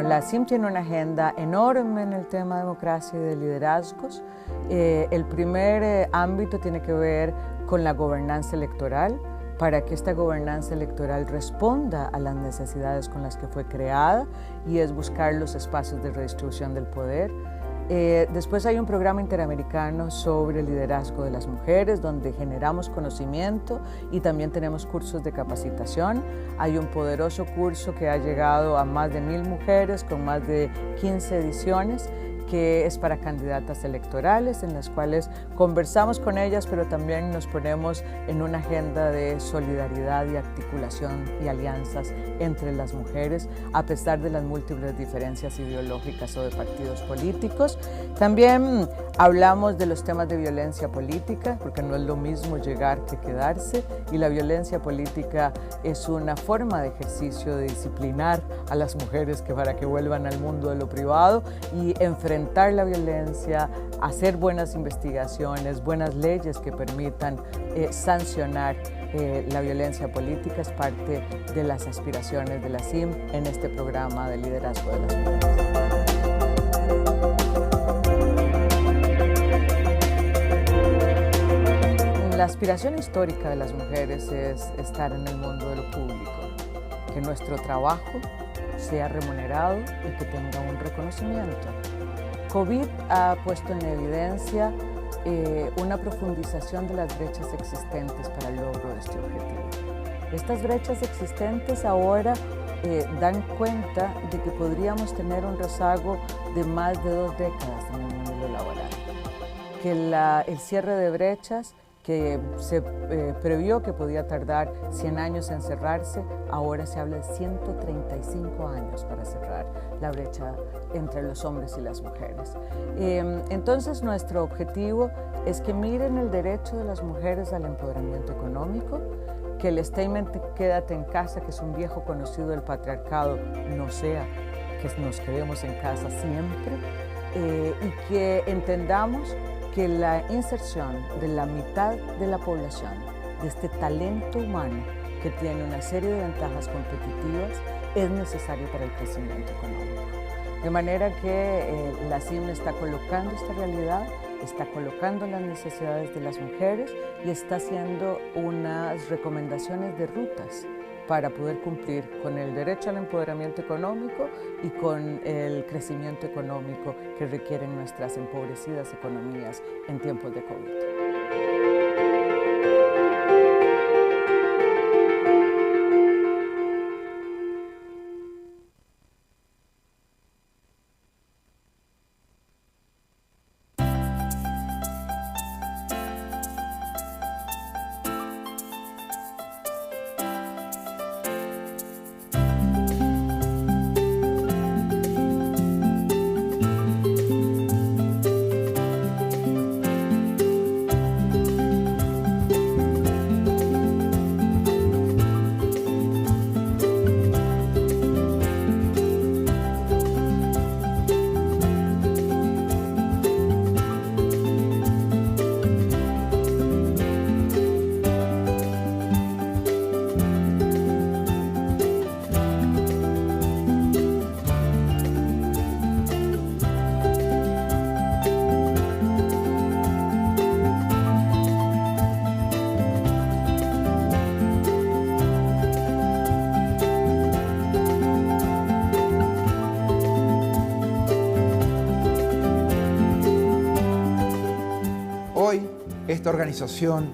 La CIM tiene una agenda enorme en el tema de democracia y de liderazgos. El primer ámbito tiene que ver con la gobernanza electoral, para que esta gobernanza electoral responda a las necesidades con las que fue creada, y es buscar los espacios de redistribución del poder. Después hay un programa interamericano sobre el liderazgo de las mujeres, donde generamos conocimiento y también tenemos cursos de capacitación. Hay un poderoso curso que ha llegado a más de 1000 mujeres con más de 15 ediciones, que es para candidatas electorales, en las cuales conversamos con ellas, pero también nos ponemos en una agenda de solidaridad y articulación y alianzas entre las mujeres, a pesar de las múltiples diferencias ideológicas o de partidos políticos. También hablamos de los temas de violencia política, porque no es lo mismo llegar que quedarse, y la violencia política es una forma de ejercicio de disciplinar a las mujeres para que vuelvan al mundo de lo privado y enfrentar la violencia, hacer buenas investigaciones, buenas leyes que permitan sancionar la violencia política. Es parte de las aspiraciones de la CIM en este programa de liderazgo de las mujeres. La aspiración histórica de las mujeres es estar en el mundo de lo público, que nuestro trabajo sea remunerado y que tenga un reconocimiento. COVID ha puesto en evidencia una profundización de las brechas existentes para el logro de este objetivo. Estas brechas existentes ahora dan cuenta de que podríamos tener un rezago de más de 2 décadas en el mundo laboral, que el cierre de brechas que se previó que podía tardar 100 años en cerrarse, ahora se habla de 135 años para cerrar la brecha entre los hombres y las mujeres. Entonces, nuestro objetivo es que miren el derecho de las mujeres al empoderamiento económico, que el statement "quédate en casa", que es un viejo conocido del patriarcado, no sea que nos quedemos en casa siempre, y que entendamos que la inserción de la mitad de la población, de este talento humano que tiene una serie de ventajas competitivas, es necesario para el crecimiento económico. De manera que la CIM está colocando esta realidad, está colocando las necesidades de las mujeres y está haciendo unas recomendaciones de rutas para poder cumplir con el derecho al empoderamiento económico y con el crecimiento económico que requieren nuestras empobrecidas economías en tiempos de COVID. Hoy, esta organización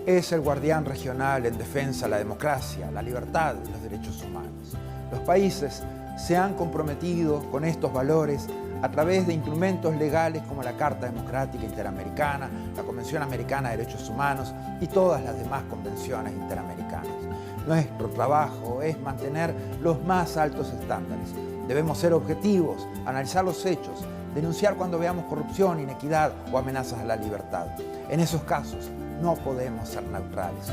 es el guardián regional en defensa de la democracia, la libertad y los derechos humanos. Los países se han comprometido con estos valores a través de instrumentos legales como la Carta Democrática Interamericana, la Convención Americana de Derechos Humanos y todas las demás convenciones interamericanas. Nuestro trabajo es mantener los más altos estándares. Debemos ser objetivos, analizar los hechos, denunciar cuando veamos corrupción, inequidad o amenazas a la libertad. En esos casos no podemos ser neutrales.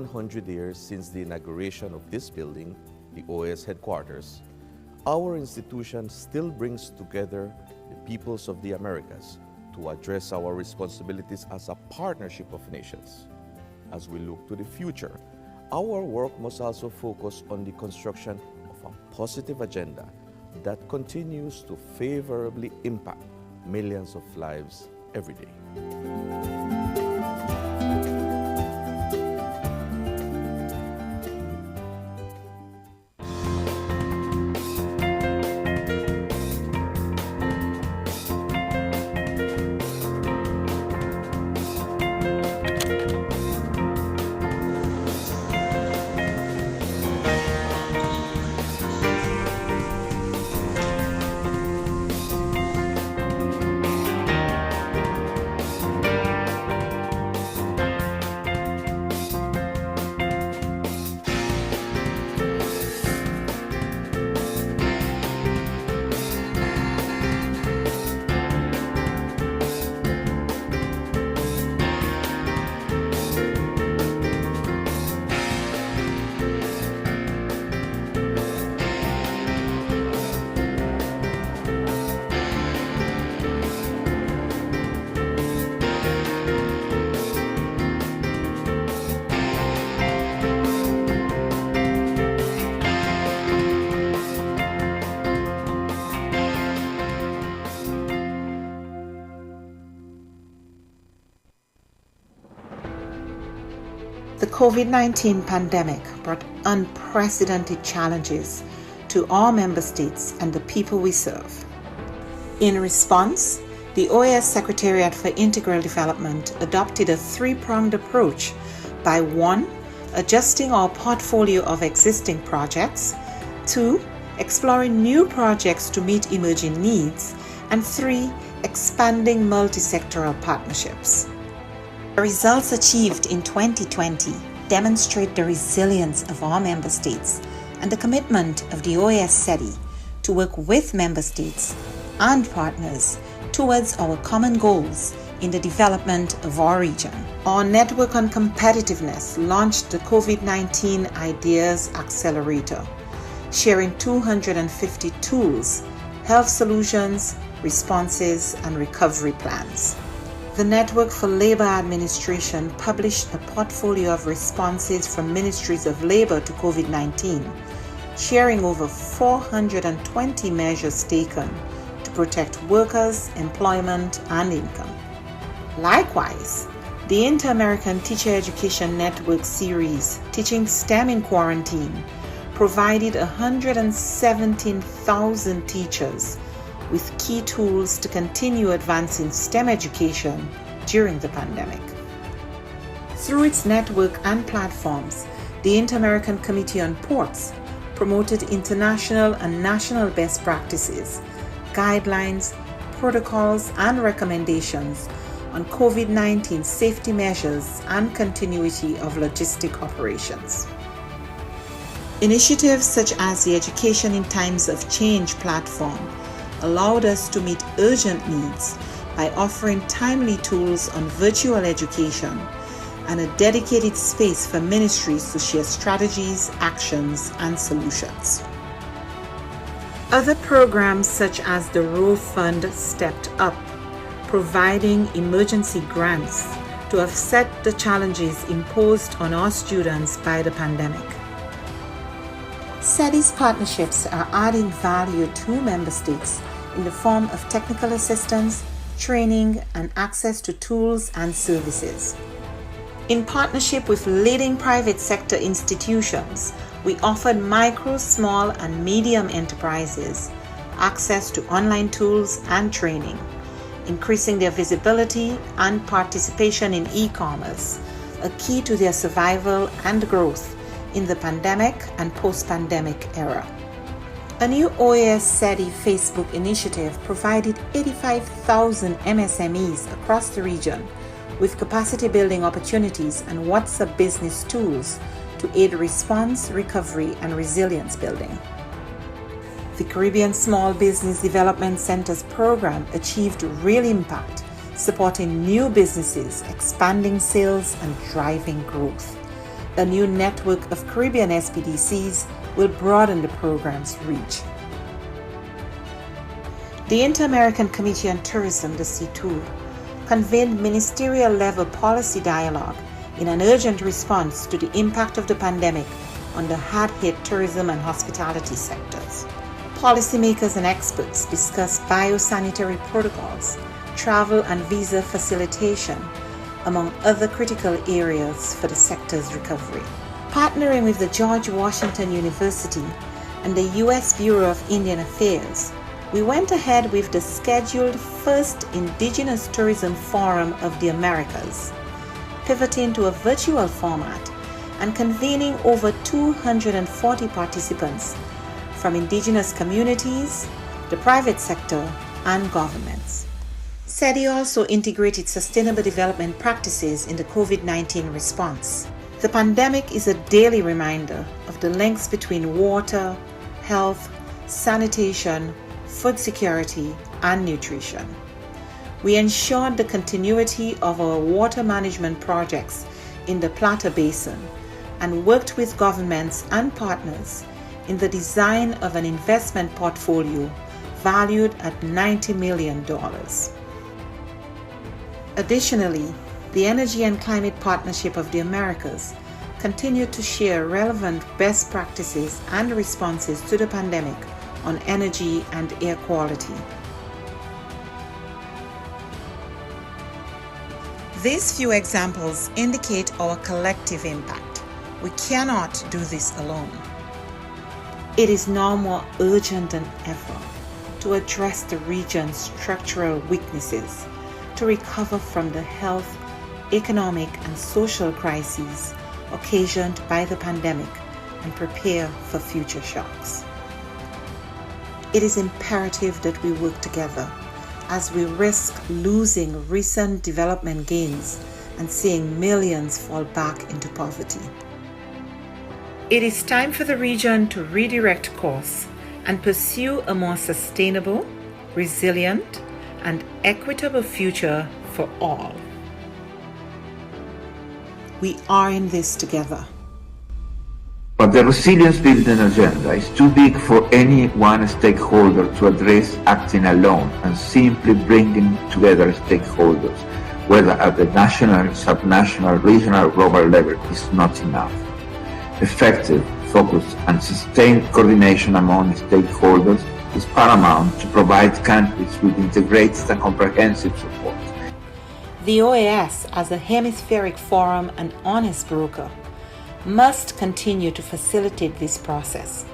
100 years since the inauguration of this building, the OAS headquarters, our institution still brings together the peoples of the Americas to address our responsibilities as a partnership of nations. As we look to the future, our work must also focus on the construction of a positive agenda that continues to favorably impact millions of lives every day. The COVID-19 pandemic brought unprecedented challenges to our member states and the people we serve. In response, the OAS Secretariat for Integral Development adopted a three-pronged approach by 1. Adjusting our portfolio of existing projects, 2. Exploring new projects to meet emerging needs, and 3. Expanding multi-sectoral partnerships. The results achieved in 2020 demonstrate the resilience of our member states and the commitment of the OAS SETI to work with member states and partners towards our common goals in the development of our region. Our Network on Competitiveness launched the COVID-19 Ideas Accelerator, sharing 250 tools, health solutions, responses, and recovery plans. The Network for Labor Administration published a portfolio of responses from ministries of labor to COVID-19, sharing over 420 measures taken to protect workers, employment, and income. Likewise, the Inter-American Teacher Education Network series, Teaching STEM in Quarantine, provided 117,000 teachers with key tools to continue advancing STEM education during the pandemic. Through its network and platforms, the Inter-American Committee on Ports promoted international and national best practices, guidelines, protocols, and recommendations on COVID-19 safety measures and continuity of logistic operations. Initiatives such as the Education in Times of Change platform allowed us to meet urgent needs by offering timely tools on virtual education and a dedicated space for ministries to share strategies, actions, and solutions. Other programs such as the Row Fund stepped up, providing emergency grants to offset the challenges imposed on our students by the pandemic. SETI's partnerships are adding value to member states in the form of technical assistance, training, and access to tools and services. In partnership with leading private sector institutions, we offered micro, small, and medium enterprises access to online tools and training, increasing their visibility and participation in e-commerce, a key to their survival and growth in the pandemic and post-pandemic era. A new OAS SETI Facebook initiative provided 85,000 MSMEs across the region with capacity building opportunities and WhatsApp business tools to aid response, recovery, and resilience building. The Caribbean Small Business Development Center's program achieved real impact, supporting new businesses, expanding sales, and driving growth. A new network of Caribbean SPDCs will broaden the program's reach. The Inter-American Committee on Tourism, the CTOUR, convened ministerial-level policy dialogue in an urgent response to the impact of the pandemic on the hard-hit tourism and hospitality sectors. Policymakers and experts discussed biosanitary protocols, travel and visa facilitation, among other critical areas for the sector's recovery. Partnering with the George Washington University and the U.S. Bureau of Indian Affairs, we went ahead with the scheduled first Indigenous Tourism Forum of the Americas, pivoting to a virtual format and convening over 240 participants from indigenous communities, the private sector, and governments. SETI also integrated sustainable development practices in the COVID-19 response. The pandemic is a daily reminder of the links between water, health, sanitation, food security, and nutrition. We ensured the continuity of our water management projects in the Plata Basin and worked with governments and partners in the design of an investment portfolio valued at $90 million. Additionally, the Energy and Climate Partnership of the Americas continued to share relevant best practices and responses to the pandemic on energy and air quality. These few examples indicate our collective impact. We cannot do this alone. It is now more urgent than ever to address the region's structural weaknesses, to recover from the health, economic, and social crises occasioned by the pandemic and prepare for future shocks. It is imperative that we work together as we risk losing recent development gains and seeing millions fall back into poverty. It is time for the region to redirect course and pursue a more sustainable, resilient, and equitable future for all. We are in this together. But the resilience building agenda is too big for any one stakeholder to address acting alone, and simply bringing together stakeholders, whether at the national, subnational, regional, or global level, is not enough. Effective, focused, and sustained coordination among stakeholders is paramount to provide countries with integrated and comprehensive support. The OAS, as a hemispheric forum and honest broker, must continue to facilitate this process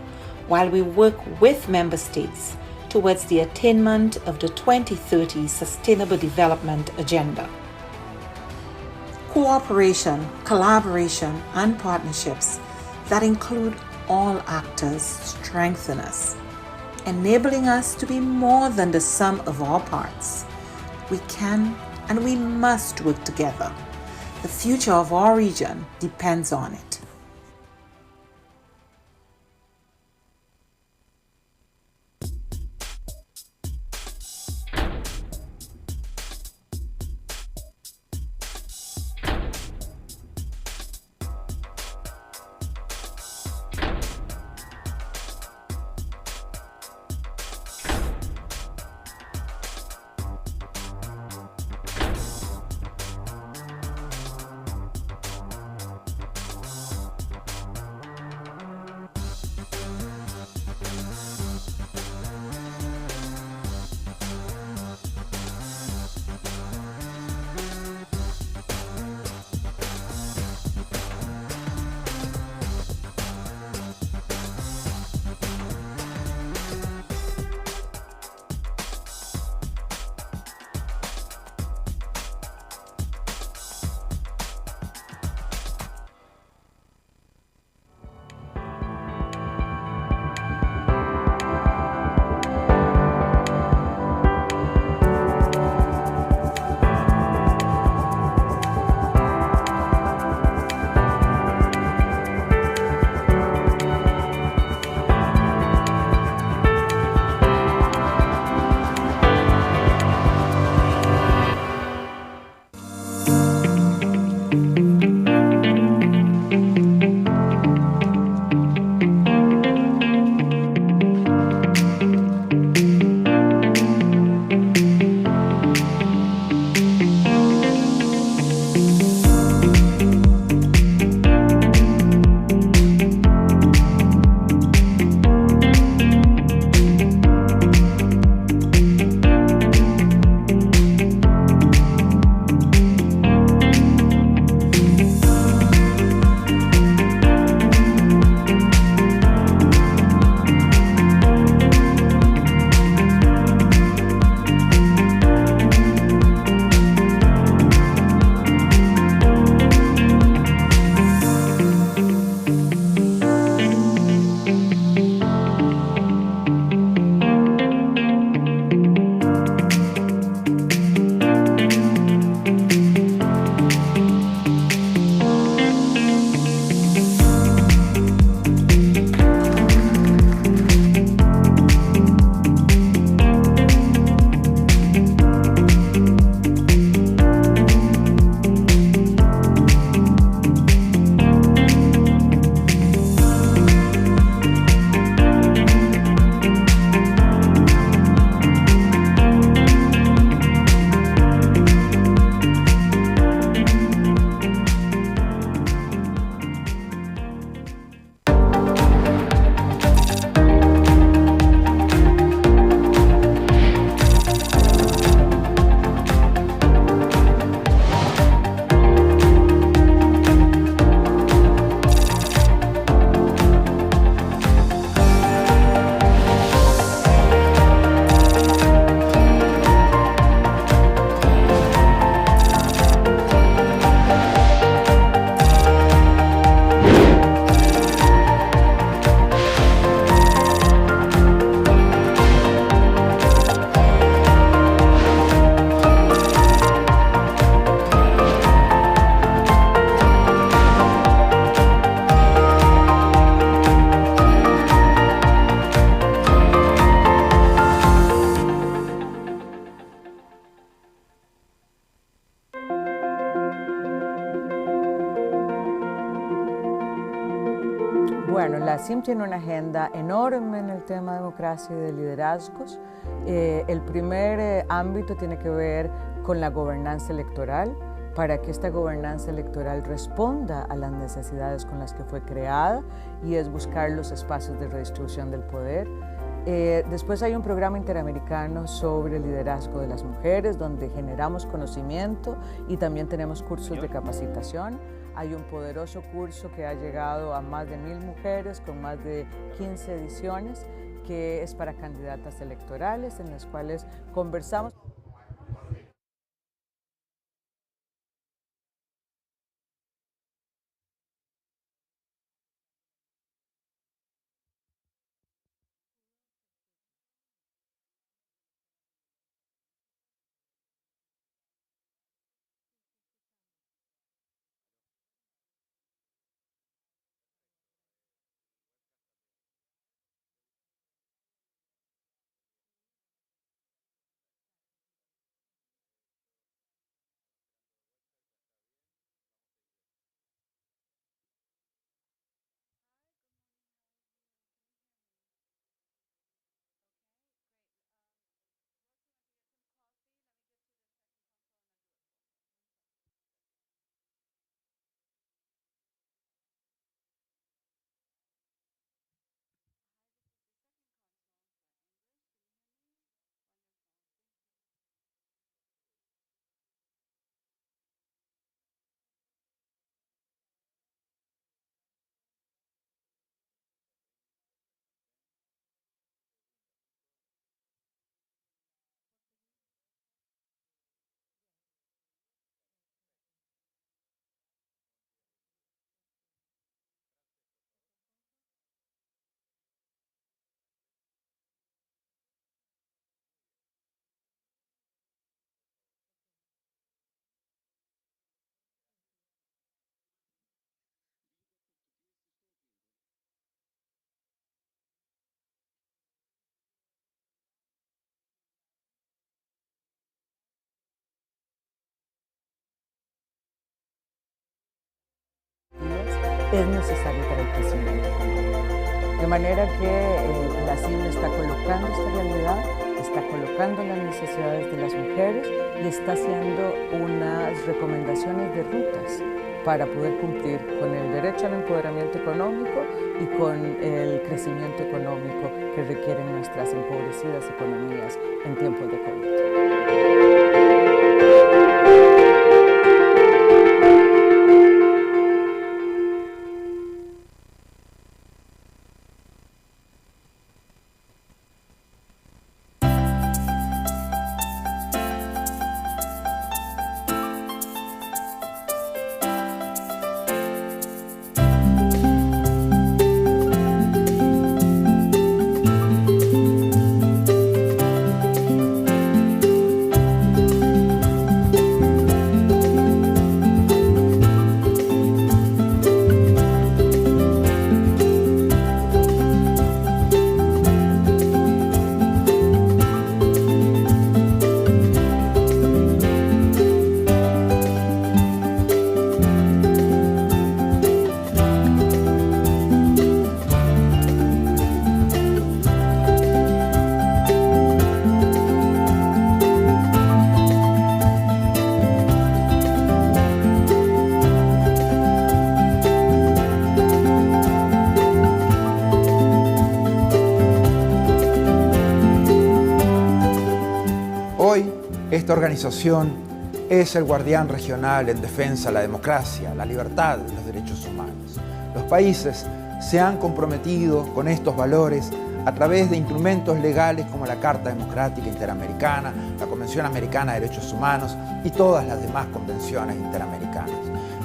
while we work with member states towards the attainment of the 2030 Sustainable Development Agenda. Cooperation, collaboration, and partnerships that include all actors strengthen us, enabling us to be more than the sum of our parts. We can and we must work together. The future of our region depends on it. La CIM tiene una agenda enorme en el tema de democracia y de liderazgos. El primer ámbito tiene que ver con la gobernanza electoral, para que esta gobernanza electoral responda a las necesidades con las que fue creada, y es buscar los espacios de redistribución del poder. Después hay un programa interamericano sobre el liderazgo de las mujeres, donde generamos conocimiento y también tenemos cursos de capacitación. Hay un poderoso curso que ha llegado a más de 1000 mujeres con más de 15 ediciones, que es para candidatas electorales, en las cuales conversamos. Es necesario para el crecimiento económico. De manera que la CIM está colocando esta realidad, está colocando las necesidades de las mujeres y está haciendo unas recomendaciones de rutas para poder cumplir con el derecho al empoderamiento económico y con el crecimiento económico que requieren nuestras empobrecidas economías en tiempos de COVID. Esta organización es el guardián regional en defensa de la democracia, la libertad y los derechos humanos. Los países se han comprometido con estos valores a través de instrumentos legales como la Carta Democrática Interamericana, la Convención Americana de Derechos Humanos y todas las demás convenciones interamericanas.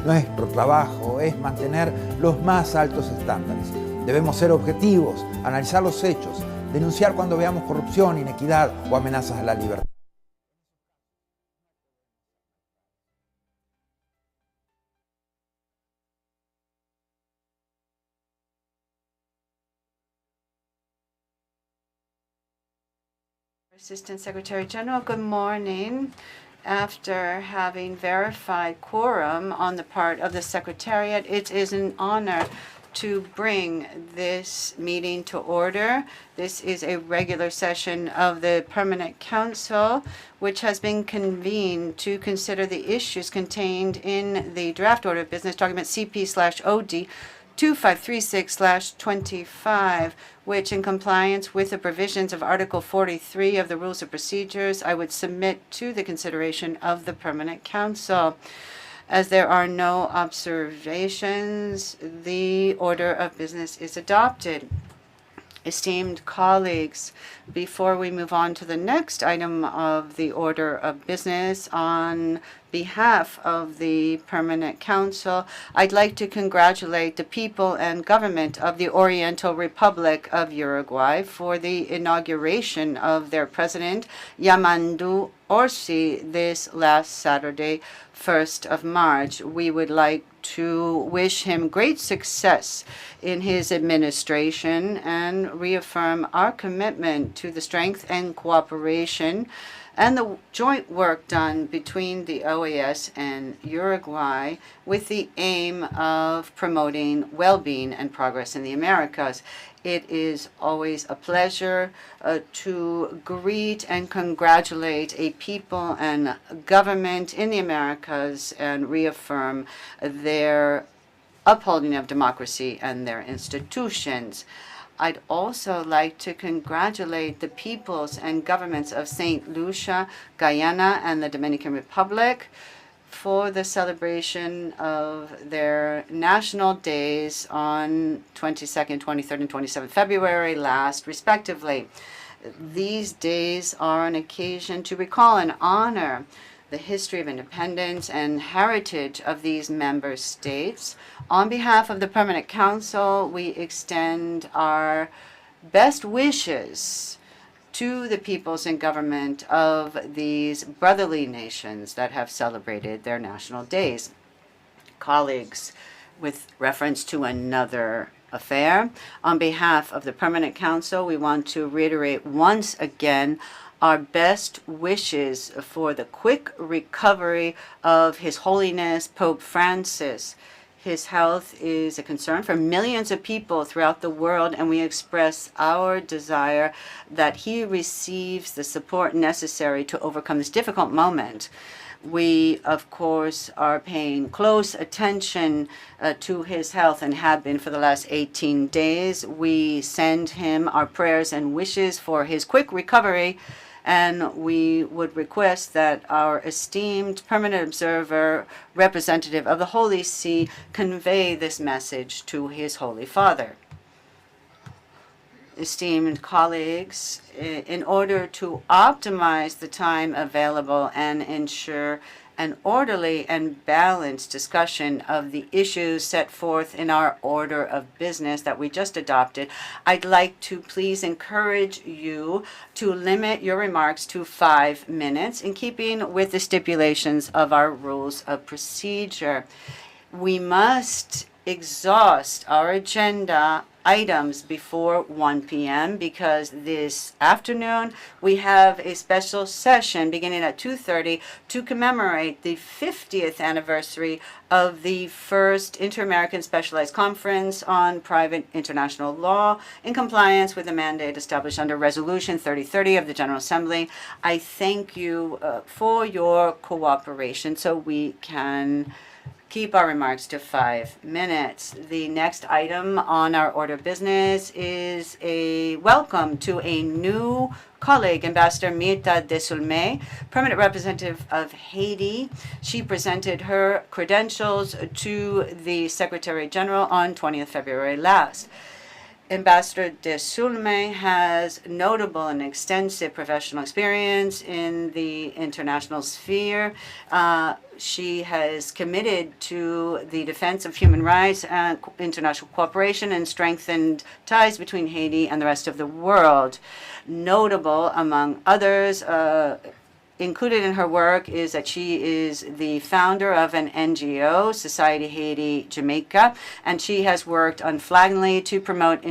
Nuestro trabajo es mantener los más altos estándares. Debemos ser objetivos, analizar los hechos, denunciar cuando veamos corrupción, inequidad o amenazas a la libertad. Assistant Secretary General, good morning. After having verified quorum on the part of the Secretariat, it is an honor to bring this meeting to order. This is a regular session of the Permanent Council, which has been convened to consider the issues contained in the draft order of business document CP/OD 2536/25, which, in compliance with the provisions of Article 43 of the Rules of Procedures, I would submit to the consideration of the Permanent Council. As there are no observations, the order of business is adopted. Esteemed colleagues, before we move on to the next item of the order of business, on behalf of the Permanent Council, I'd like to congratulate the people and government of the Oriental Republic of Uruguay for the inauguration of their president, Yamandu Orsi, this last Saturday, 1st of March. We would like to wish him great success in his administration and reaffirm our commitment to the strength and cooperation and the joint work done between the OAS and Uruguay with the aim of promoting well-being and progress in the Americas. It is always a pleasure to greet and congratulate a people and government in the Americas and reaffirm their upholding of democracy and their institutions. I'd also like to congratulate the peoples and governments of St. Lucia, Guyana, and the Dominican Republic for the celebration of their national days on 22nd, 23rd, and 27th February last, respectively. These days are an occasion to recall and honor the history of independence and heritage of these member states. On behalf of the Permanent Council, we extend our best wishes to the peoples and government of these brotherly nations that have celebrated their national days. Colleagues, with reference to another affair, on behalf of the Permanent Council, we want to reiterate once again our best wishes for the quick recovery of His Holiness Pope Francis. His health is a concern for millions of people throughout the world, and we express our desire that he receives the support necessary to overcome this difficult moment. We, of course, are paying close attention to his health and have been for the last 18 days. We send him our prayers and wishes for his quick recovery, and we would request that our esteemed permanent observer representative of the Holy See convey this message to His Holy Father. Esteemed colleagues, in order to optimize the time available and ensure an orderly and balanced discussion of the issues set forth in our order of business that we just adopted, I'd like to please encourage you to limit your remarks to 5 minutes in keeping with the stipulations of our rules of procedure. We must exhaust our agenda items before 1 p.m. because this afternoon we have a special session beginning at 2:30 to commemorate the 50th anniversary of the first Inter-American Specialized Conference on Private International Law in compliance with the mandate established under Resolution 3030 of the General Assembly. I thank you for your cooperation so we can keep our remarks to 5 minutes. The next item on our order of business is a welcome to a new colleague, Ambassador Mirta de Sulme, permanent representative of Haiti. She presented her credentials to the Secretary General on 20th February last. Ambassador de Sulme has notable and extensive professional experience in the international sphere. She has committed to the defense of human rights and international cooperation and strengthened ties between Haiti and the rest of the world. Notable, among others, included in her work is that she is the founder of an NGO, Society Haiti Jamaica, and she has worked unflaggingly to promote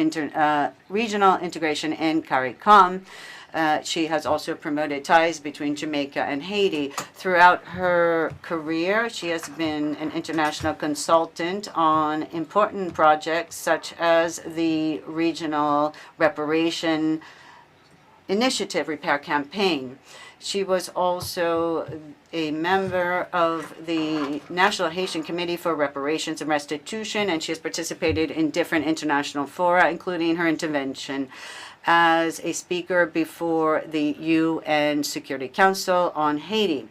regional integration in CARICOM. She has also promoted ties between Jamaica and Haiti. Throughout her career, she has been an international consultant on important projects such as the Regional Reparation Initiative Repair Campaign. She was also a member of the National Haitian Committee for Reparations and Restitution, and she has participated in different international fora, including her intervention as a speaker before the UN Security Council on Haiti.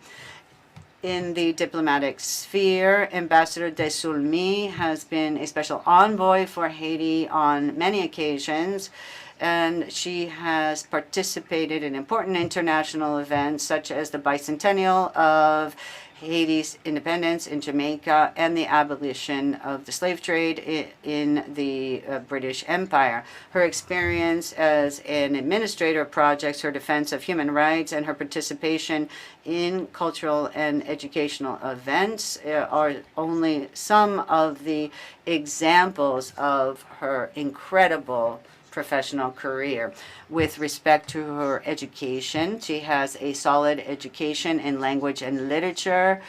In the diplomatic sphere, Ambassador Desaulniers has been a special envoy for Haiti on many occasions, and she has participated in important international events such as the bicentennial of Haiti's independence in Jamaica and the abolition of the slave trade in the British Empire. Her experience as an administrator of projects, her defense of human rights, and her participation in cultural and educational events are only some of the examples of her incredible professional career. With respect to her education, she has a solid education in language and literature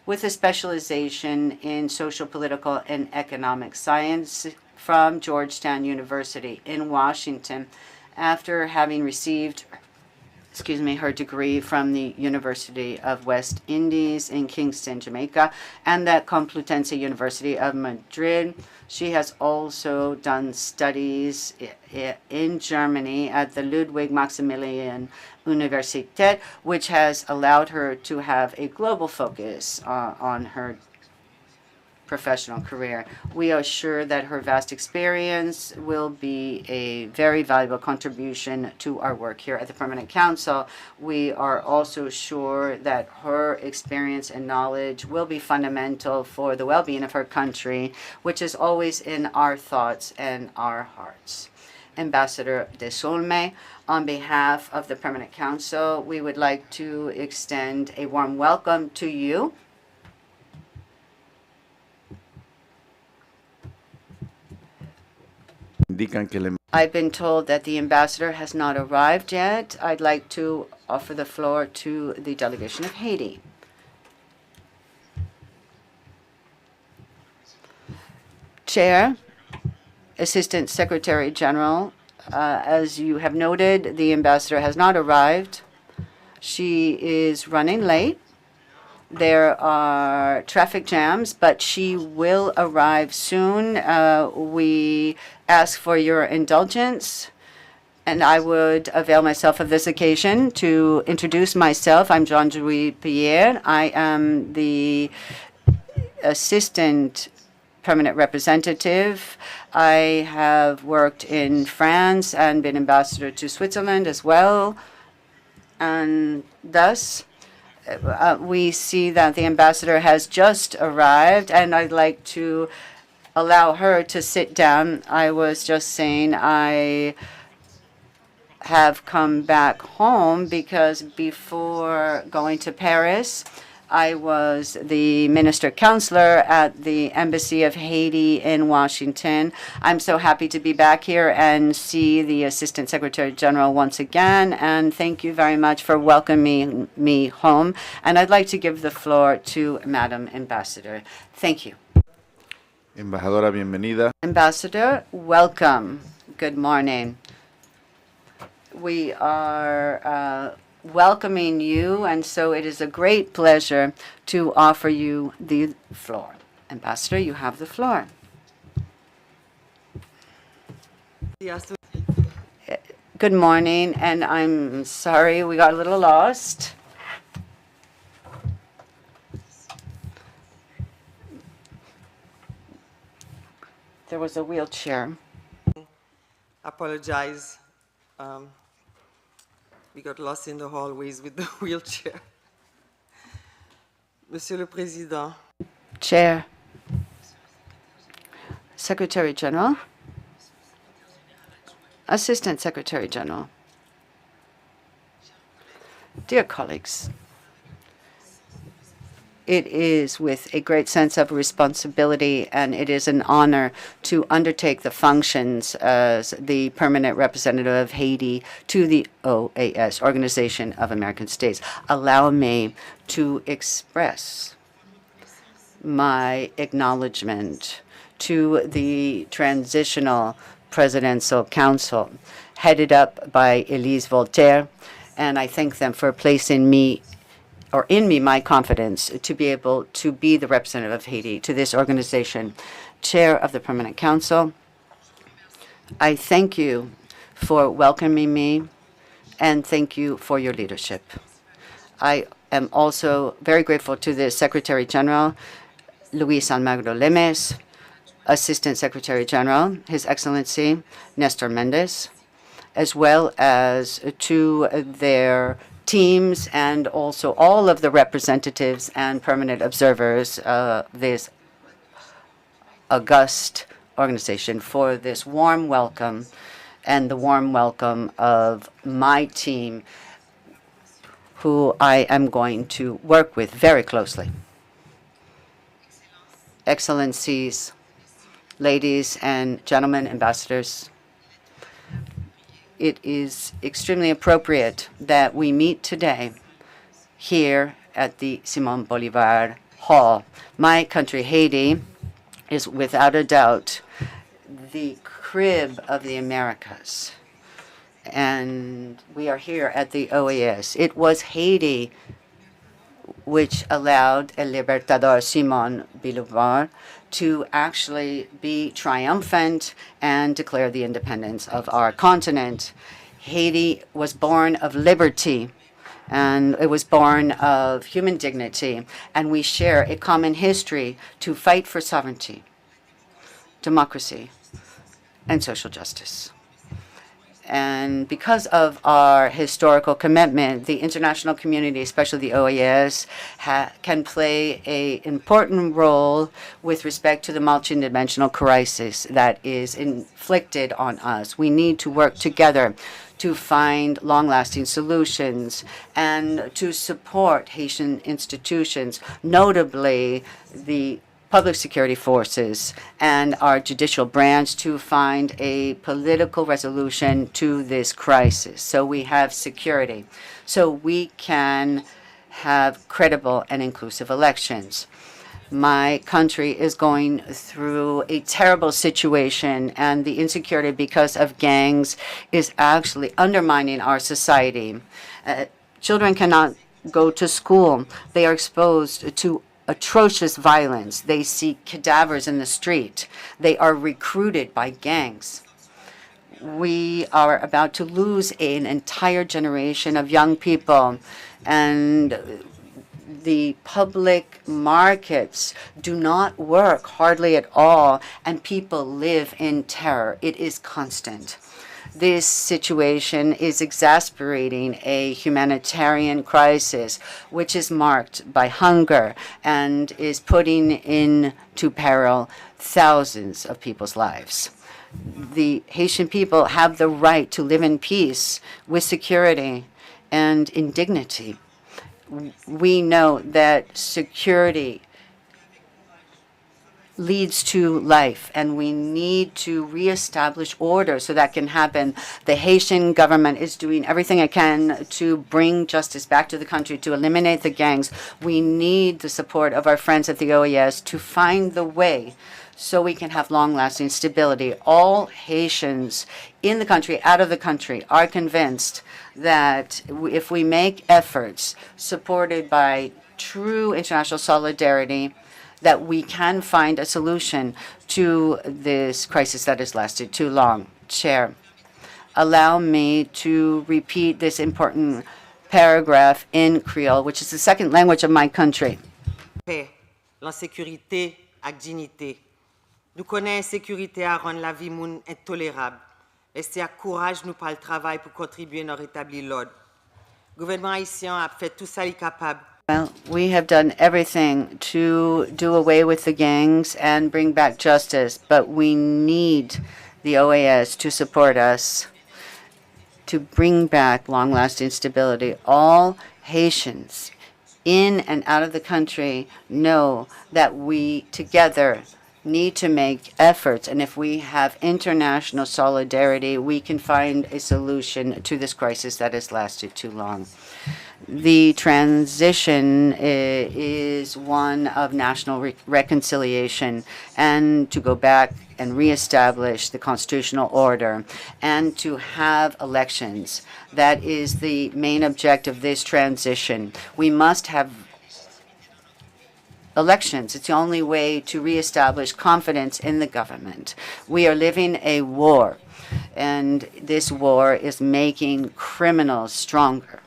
with a specialization in social, political, and economic science from Georgetown University in Washington. After having received her degree from the University of West Indies in Kingston, Jamaica, and the Complutense University of Madrid. She has also done studies in Germany at the Ludwig Maximilian Universität, which has allowed her to have a global focus on her professional career. We are sure that her vast experience will be a very valuable contribution to our work here at the Permanent Council. We are also sure that her experience and knowledge will be fundamental for the well-being of her country, which is always in our thoughts and our hearts. Ambassador Desaulniers, on behalf of the Permanent Council, we would like to extend a warm welcome to you. I've been told that the ambassador has not arrived yet. I'd like to offer the floor to the delegation of Haiti. Chair, Assistant Secretary General, as you have noted, the ambassador has not arrived. She is running late. There are traffic jams, but she will arrive soon. We ask for your indulgence, and I would avail myself of this occasion to introduce myself. I'm Jean-Louis Pierre. I am the Assistant Permanent Representative. I have worked in France and been ambassador to Switzerland as well, and thus we see that the ambassador has just arrived, and I'd like to allow her to sit down. I was just saying I have come back home because before going to Paris, I was the minister counselor at the Embassy of Haiti in Washington. I'm so happy to be back here and see the Assistant Secretary General once again, and thank you very much for welcoming me home. And I'd like to give the floor to Madam Ambassador. Thank you. Embajadora, bienvenida. Ambassador, welcome. Good morning. We are welcoming you, and so it is a great pleasure to offer you the floor. Ambassador, you have the floor. Good morning, and I'm sorry we got a little lost. There was a wheelchair. Apologize. We got lost in the hallways with the wheelchair. Monsieur le Président. Chair. Secretary General. Assistant Secretary General. Dear colleagues, It is with a great sense of responsibility, and it is an honor to undertake the functions as the permanent representative of Haiti to the OAS, Organization of American States. Allow me to express my acknowledgement to the Transitional Presidential Council, headed up by Elise Voltaire, and I thank them for placing me or in me my confidence to be able to be the representative of Haiti to this organization. Chair of the Permanent Council, I thank you for welcoming me and thank you for your leadership. I am also very grateful to the Secretary General, Luis Almagro Lemes, Assistant Secretary General, His Excellency Nestor Mendez, as well as to their teams and also all of the representatives and permanent observers of this august organization for this warm welcome and the warm welcome of my team, who I am going to work with very closely. Excellencies, ladies and gentlemen, ambassadors, it is extremely appropriate that we meet today here at the Simon Bolivar Hall. My country, Haiti, is without a doubt the crib of the Americas. And we are here at the OAS. It was Haiti which allowed El Libertador Simon Bolivar to actually be triumphant and declare the independence of our continent. Haiti was born of liberty, and it was born of human dignity, and we share a common history to fight for sovereignty, democracy, and social justice. And because of our historical commitment, the international community, especially the OAS, can play an important role with respect to the multidimensional crisis that is inflicted on us. We need to work together to find long-lasting solutions and to support Haitian institutions, notably the public security forces and our judicial branch, to find a political resolution to this crisis. So we have security, so we can have credible and inclusive elections. My country is going through a terrible situation, and the insecurity because of gangs is actually undermining our society. Children cannot go to school. They are exposed to atrocious violence. They see cadavers in the street. They are recruited by gangs. We are about to lose an entire generation of young people, and the public markets do not work hardly at all, and people live in terror. It is constant. This situation is exasperating a humanitarian crisis, which is marked by hunger and is putting into peril thousands of people's lives. The Haitian people have the right to live in peace, with security, and in dignity. We know that security leads to life, and we need to reestablish order so that can happen. The Haitian government is doing everything it can to bring justice back to the country, to eliminate the gangs. We need the support of our friends at the OAS to find the way so we can have long-lasting stability. All Haitians in the country, out of the country, are convinced that if we make efforts supported by true international solidarity, that we can find a solution to this crisis that has lasted too long. Chair, allow me to repeat this important paragraph in Creole, which is the second language of my country. Paix, l'insécurité ak dignité. Nous connaissons l'insécurité à rendre la vie moun intolérable. Et c'est à courage nous pas le travail pour contribuer à rétablir l'ordre. Le gouvernement haïtien a fait tout ça il est capable. Well, we have done everything to do away with the gangs and bring back justice, but we need the OAS to support us to bring back long-lasting stability. All Haitians in and out of the country know that we together need to make efforts, and if we have international solidarity, we can find a solution to this crisis that has lasted too long. The transition is one of national reconciliation and to go back and reestablish the constitutional order and to have elections. That is the main objective of this transition. We must have elections. It's the only way to reestablish confidence in the government. We are living a war, and this war is making criminals stronger.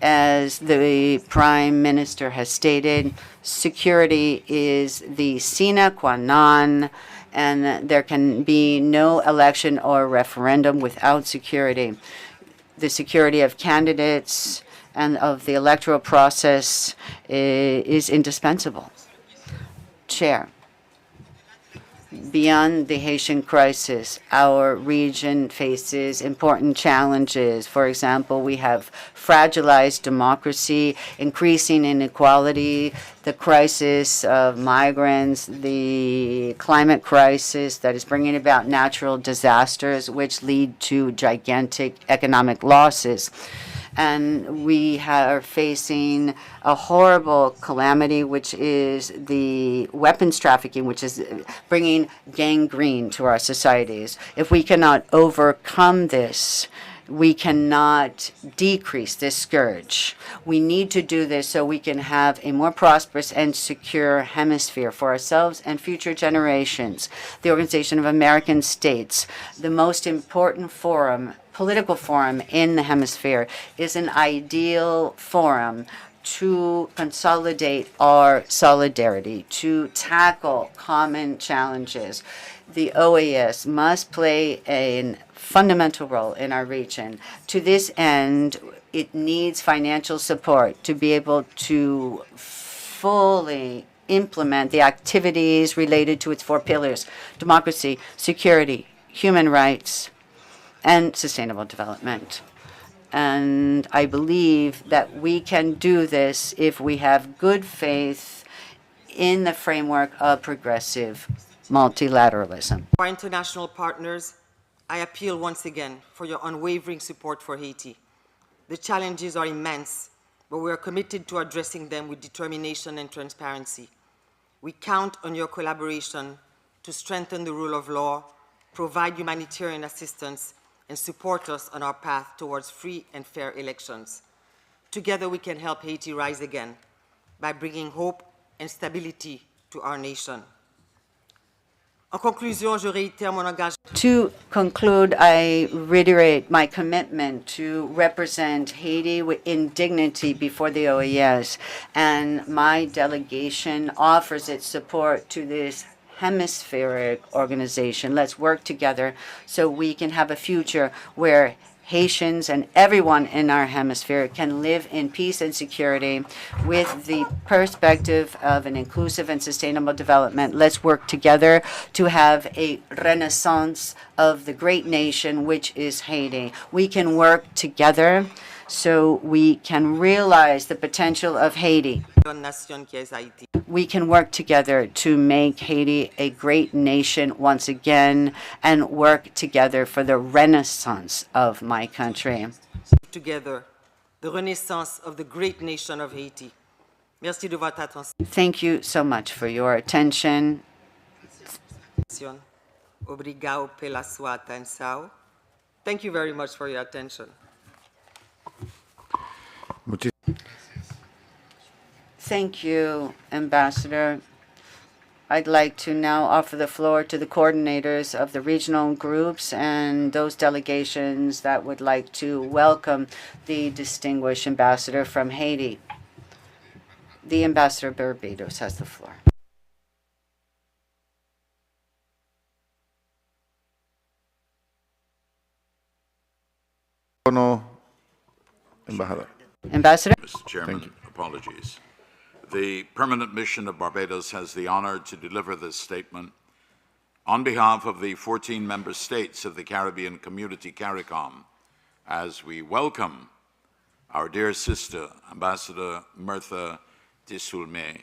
As the Prime Minister has stated, security is the sine qua non, and there can be no election or referendum without security. The security of candidates and of the electoral process is indispensable. Chair, beyond the Haitian crisis, our region faces important challenges. For example, we have fragilized democracy, increasing inequality, the crisis of migrants, the climate crisis that is bringing about natural disasters, which lead to gigantic economic losses. And we are facing a horrible calamity, which is the weapons trafficking, which is bringing gangrene to our societies. If we cannot overcome this, we cannot decrease this scourge. We need to do this so we can have a more prosperous and secure hemisphere for ourselves and future generations. The Organization of American States, the most important forum, political forum in the hemisphere, is an ideal forum to consolidate our solidarity, to tackle common challenges. The OAS must play a fundamental role in our region. To this end, it needs financial support to be able to fully implement the activities related to its 4 pillars: democracy, security, human rights, and sustainable development. And I believe that we can do this if we have good faith in the framework of progressive multilateralism. Our international partners, I appeal once again for your unwavering support for Haiti. The challenges are immense, but we are committed to addressing them with determination and transparency. We count on your collaboration to strengthen the rule of law, provide humanitarian assistance, and support us on our path towards free and fair elections. Together we can help Haiti rise again by bringing hope and stability to our nation. En conclusion, je réitère mon engagement. To conclude, I reiterate my commitment to represent Haiti in dignity before the OAS, and my delegation offers its support to this hemispheric organization. Let's work together so we can have a future where Haitians and everyone in our hemisphere can live in peace and security with the perspective of an inclusive and sustainable development. Let's work together to have a renaissance of the great nation, which is Haiti. We can work together so we can realize the potential of Haiti. We can work together to make Haiti a great nation once again and work together for the renaissance of my country. Together, the renaissance of the great nation of Haiti. Merci de votre attention. Thank you so much for your attention. Obrigado pela sua atenção. Thank you very much for your attention. Thank you, Ambassador. I'd like to now offer the floor to the coordinators of the regional groups and those delegations that would like to welcome the distinguished ambassador from Haiti. The Ambassador of Barbados has the floor. Ambassador? Mr. Chairman, apologies. The Permanent Mission of Barbados has the honor to deliver this statement on behalf of the 14 member states of the Caribbean Community CARICOM as we welcome our dear sister, Ambassador Mirtha de Soulmé,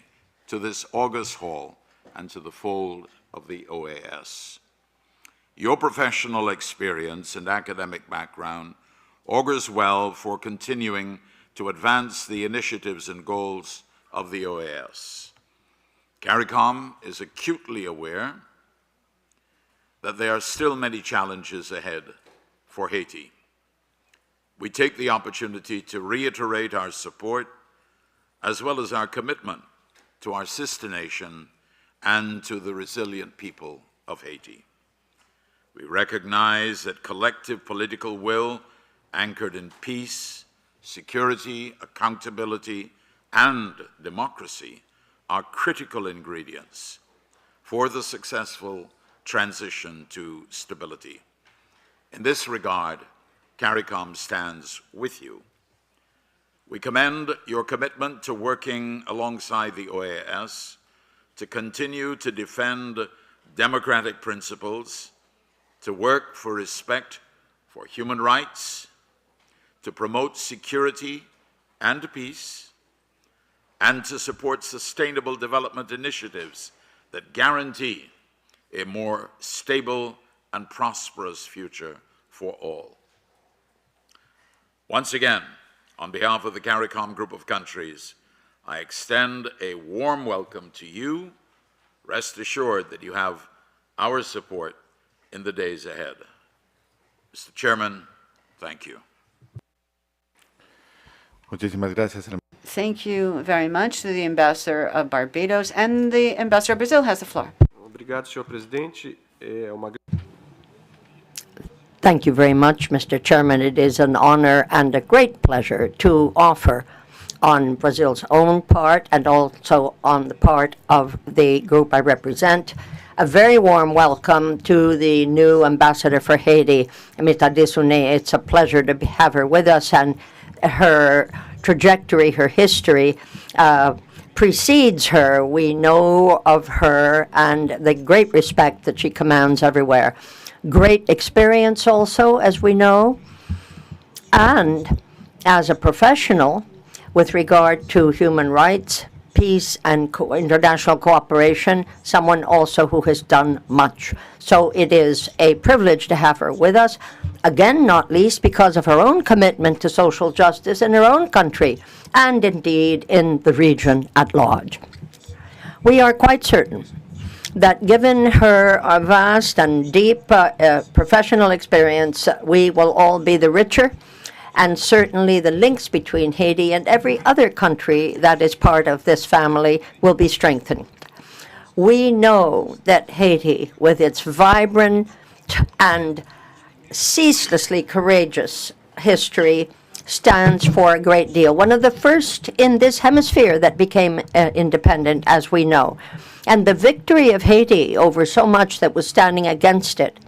to this august hall and to the fold of the OAS. Your professional experience and academic background augurs well for continuing to advance the initiatives and goals of the OAS. CARICOM is acutely aware that there are still many challenges ahead for Haiti. We take the opportunity to reiterate our support as well as our commitment to our sister nation and to the resilient people of Haiti. We recognize that collective political will anchored in peace, security, accountability, and democracy are critical ingredients for the successful transition to stability. In this regard, CARICOM stands with you. We commend your commitment to working alongside the OAS to continue to defend democratic principles, to work for respect for human rights, to promote security and peace, and to support sustainable development initiatives that guarantee a more stable and prosperous future for all. Once again, on behalf of the CARICOM group of countries, I extend a warm welcome to you. Rest assured that you have our support in the days ahead. Mr. Chairman, thank you. Muchísimas gracias. Thank you very much to the Ambassador of Barbados, and the Ambassador of Brazil has the floor. Obrigado, senhor presidente. Thank you very much, Mr. Chairman. It is an honor and a great pleasure to offer, on Brazil's own part and also on the part of the group I represent, a very warm welcome to the new ambassador for Haiti, Mirtha de Soulmé. It's a pleasure to have her with us, and her trajectory, her history precedes her. We know of her and the great respect that she commands everywhere. Great experience also, as we know, and as a professional with regard to human rights, peace, and international cooperation, someone also who has done much. So it is a privilege to have her with us, again, not least because of her own commitment to social justice in her own country, and indeed in the region at large. We are quite certain that given her vast and deep professional experience, we will all be the richer, and certainly the links between Haiti and every other country that is part of this family will be strengthened. We know that Haiti, with its vibrant and ceaselessly courageous history, stands for a great deal. One of the first in this hemisphere that became independent, as we know. And the victory of Haiti over so much that was standing against it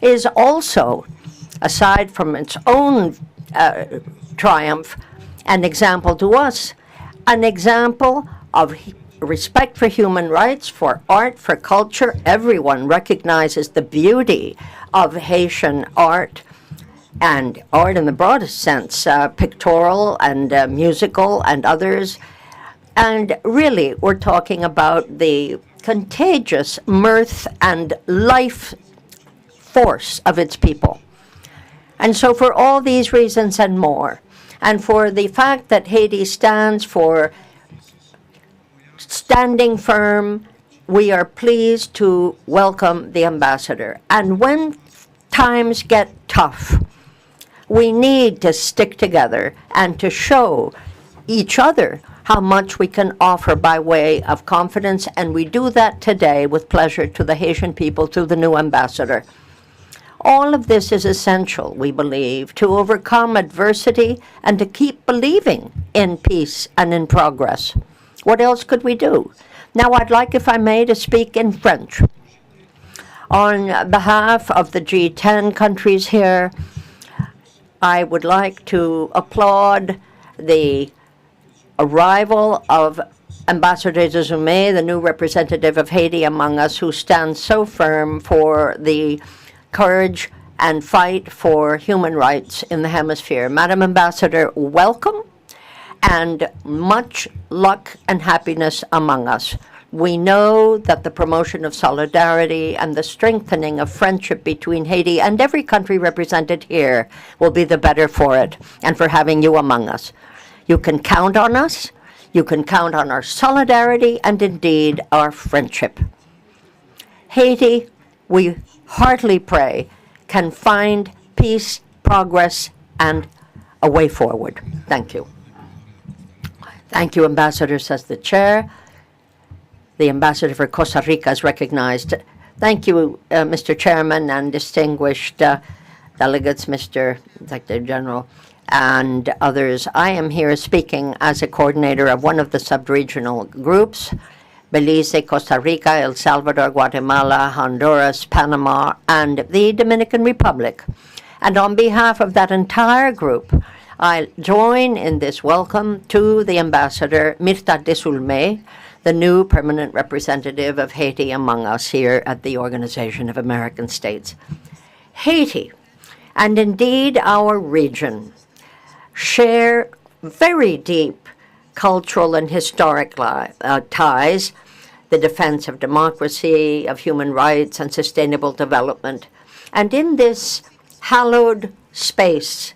is also, aside from its own triumph, an example to us, an example of respect for human rights, for art, for culture. Everyone recognizes the beauty of Haitian art, and art in the broadest sense, pictorial and musical and others. And really, we're talking about the contagious mirth and life force of its people. And so for all these reasons and more, and for the fact that Haiti stands for standing firm, we are pleased to welcome the ambassador. And when times get tough, we need to stick together and to show each other how much we can offer by way of confidence, and we do that today with pleasure to the Haitian people through the new ambassador. All of this is essential, we believe, to overcome adversity and to keep believing in peace and in progress. What else could we do? Now, I'd like, if I may, to speak in French. On behalf of the G10 countries here, I would like to applaud the arrival of Ambassador de Soulmé, the new representative of Haiti among us, who stands so firm for the courage and fight for human rights in the hemisphere. Madam Ambassador, welcome, and much luck and happiness among us. We know that the promotion of solidarity and the strengthening of friendship between Haiti and every country represented here will be the better for it and for having you among us. You can count on us. You can count on our solidarity and indeed our friendship. Haiti, we heartily pray, can find peace, progress, and a way forward. Thank you. Thank you, Ambassador, says the chair. The ambassador for Costa Rica is recognized. Thank you, Mr. Chairman and distinguished delegates, Mr. Secretary General, and others. I am here speaking as a coordinator of one of the sub-regional groups, Belize, Costa Rica, El Salvador, Guatemala, Honduras, Panama, and the Dominican Republic. And on behalf of that entire group, I join in this welcome to the Ambassador Mirta Desulmé, the new permanent representative of Haiti among us here at the Organization of American States. Haiti, and indeed our region, share very deep cultural and historic ties, the defense of democracy, of human rights, and sustainable development. And in this hallowed space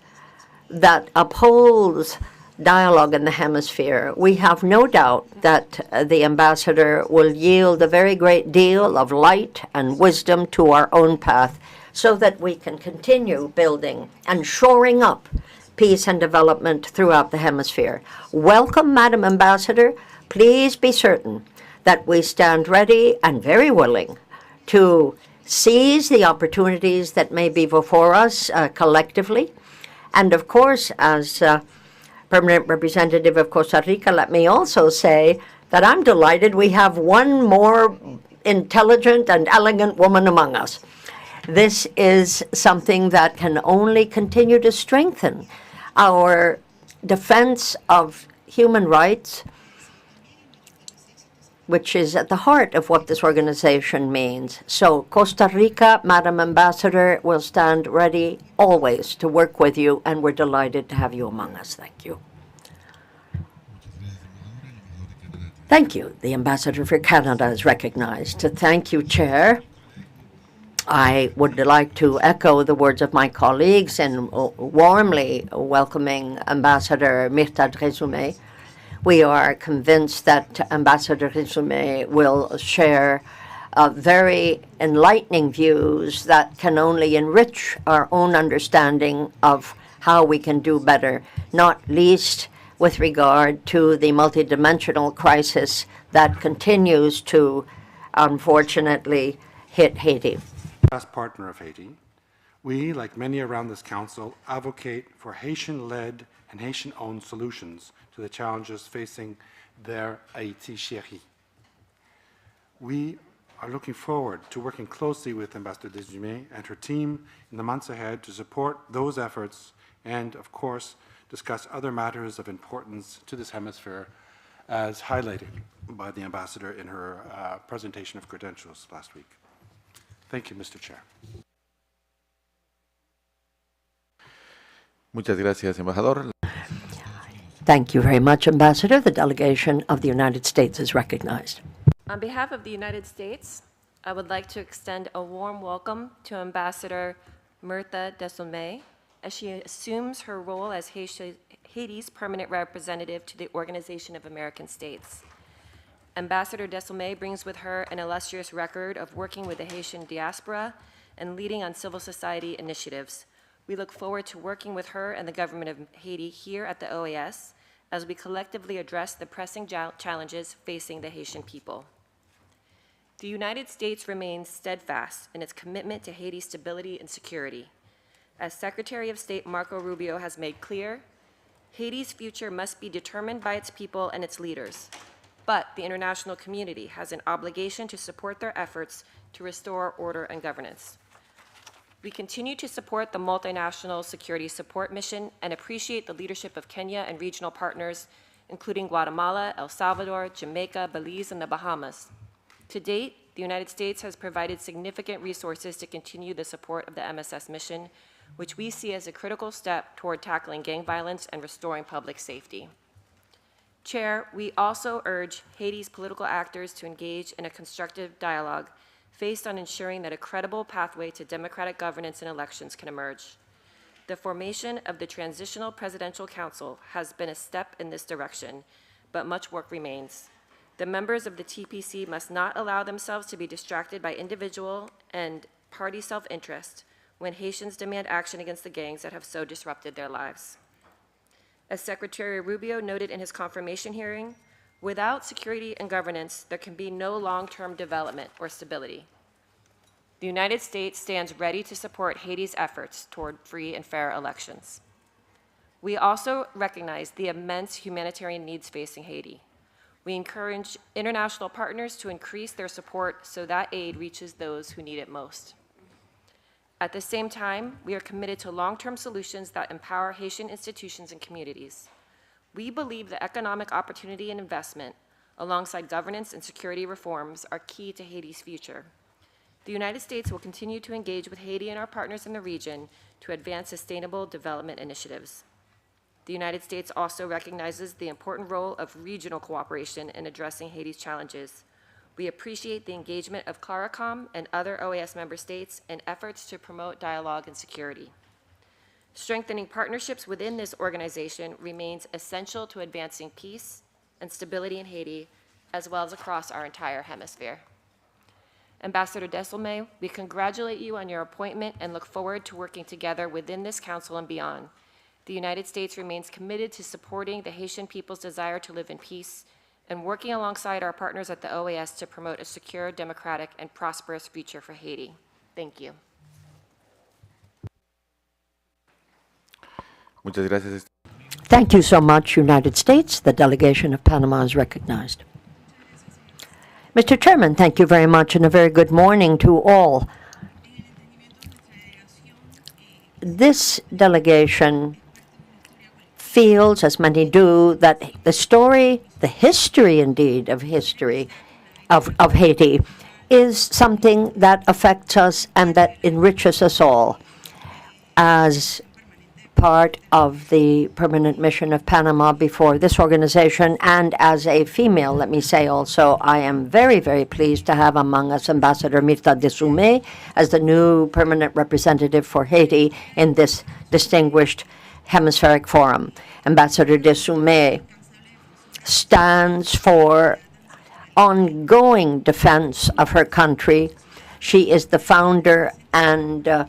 that upholds dialogue in the hemisphere, we have no doubt that the ambassador will yield a very great deal of light and wisdom to our own path so that we can continue building and shoring up peace and development throughout the hemisphere. Welcome, Madam Ambassador. Please be certain that we stand ready and very willing to seize the opportunities that may be before us collectively. And of course, as permanent representative of Costa Rica, let me also say that I'm delighted we have one more intelligent and elegant woman among us. This is something that can only continue to strengthen our defense of human rights, which is at the heart of what this organization means. So Costa Rica, Madam Ambassador, will stand ready always to work with you, and we're delighted to have you among us. Thank you. Thank you. The Ambassador for Canada is recognized. Thank you, Chair. I would like to echo the words of my colleagues in warmly welcoming Ambassador Mirta Desulmé. We are convinced that Ambassador Desulmé will share very enlightening views that can only enrich our own understanding of how we can do better, not least with regard to the multidimensional crisis that continues to, unfortunately, hit Haiti. As partner of Haiti, we, like many around this council, advocate for Haitian-led and Haitian-owned solutions to the challenges facing their Haiti chérie. We are looking forward to working closely with Ambassador Desulmé and her team in the months ahead to support those efforts and, of course, discuss other matters of importance to this hemisphere, as highlighted by the Ambassador in her presentation of credentials last week. Thank you, Mr. Chair. Muchas gracias, embajador. Thank you very much, Ambassador. The delegation of the United States is recognized. On behalf of the United States, I would like to extend a warm welcome to Ambassador Mirta Desulmé as she assumes her role as Haiti's permanent representative to the Organization of American States. Ambassador Desulmé brings with her an illustrious record of working with the Haitian diaspora and leading on civil society initiatives. We look forward to working with her and the government of Haiti here at the OAS as we collectively address the pressing challenges facing the Haitian people. The United States remains steadfast in its commitment to Haiti's stability and security. As Secretary of State Marco Rubio has made clear, Haiti's future must be determined by its people and its leaders, but the international community has an obligation to support their efforts to restore order and governance. We continue to support the multinational security support mission and appreciate the leadership of Kenya and regional partners, including Guatemala, El Salvador, Jamaica, Belize, and the Bahamas. To date, the United States has provided significant resources to continue the support of the MSS mission, which we see as a critical step toward tackling gang violence and restoring public safety. Chair, we also urge Haiti's political actors to engage in a constructive dialogue based on ensuring that a credible pathway to democratic governance and elections can emerge. The formation of the Transitional Presidential Council has been a step in this direction, but much work remains. The members of the TPC must not allow themselves to be distracted by individual and party self-interest when Haitians demand action against the gangs that have so disrupted their lives. As Secretary Rubio noted in his confirmation hearing, without security and governance, there can be no long-term development or stability. The United States stands ready to support Haiti's efforts toward free and fair elections. We also recognize the immense humanitarian needs facing Haiti. We encourage international partners to increase their support so that aid reaches those who need it most. At the same time, we are committed to long-term solutions that empower Haitian institutions and communities. We believe that economic opportunity and investment, alongside governance and security reforms, are key to Haiti's future. The United States will continue to engage with Haiti and our partners in the region to advance sustainable development initiatives. The United States also recognizes the important role of regional cooperation in addressing Haiti's challenges. We appreciate the engagement of CARICOM and other OAS member states in efforts to promote dialogue and security. Strengthening partnerships within this organization remains essential to advancing peace and stability in Haiti, as well as across our entire hemisphere. Ambassador Desaulniers, we congratulate you on your appointment and look forward to working together within this council and beyond. The United States remains committed to supporting the Haitian people's desire to live in peace and working alongside our partners at the OAS to promote a secure, democratic, and prosperous future for Haiti. Thank you. Muchas gracias. Thank you so much, United States. The delegation of Panama is recognized. Mr. Chairman, thank you very much, and a very good morning to all. This delegation feels, as many do, that the story, the history indeed of Haiti is something that affects us and that enriches us all. As part of the permanent mission of Panama before this organization, and as a female, let me say also, I am very, very pleased to have among us Ambassador Myrtha Desaulniers as the new permanent representative for Haiti in this distinguished hemispheric forum. Ambassador Desaulniers stands for ongoing defense of her country. She is the founder and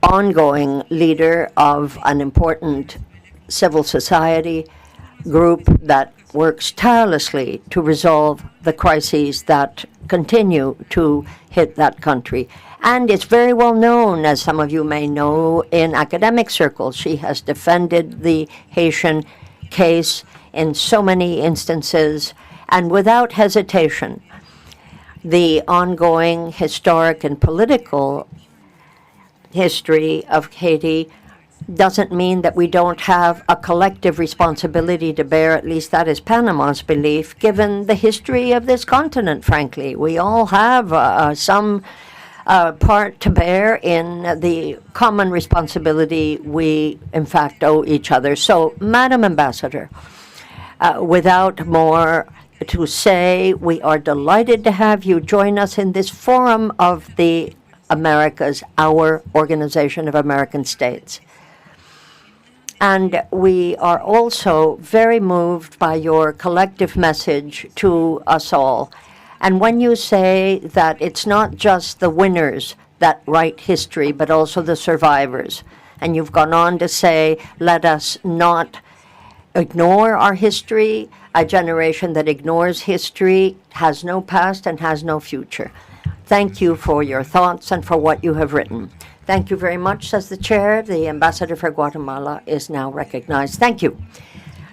ongoing leader of an important civil society group that works tirelessly to resolve the crises that continue to hit that country. And it's very well known, as some of you may know, in academic circles. She has defended the Haitian case in so many instances, and without hesitation. The ongoing historic and political history of Haiti doesn't mean that we don't have a collective responsibility to bear, at least that is Panama's belief, given the history of this continent, frankly. We all have some part to bear in the common responsibility we, in fact, owe each other. So, Madam Ambassador, without more to say, we are delighted to have you join us in this forum of the Americas, our Organization of American States. And we are also very moved by your collective message to us all. And when you say that it's not just the winners that write history, but also the survivors, and you've gone on to say, let us not ignore our history. A generation that ignores history has no past and has no future. Thank you for your thoughts and for what you have written. Thank you very much, says the chair. The ambassador for Guatemala is now recognized. Thank you.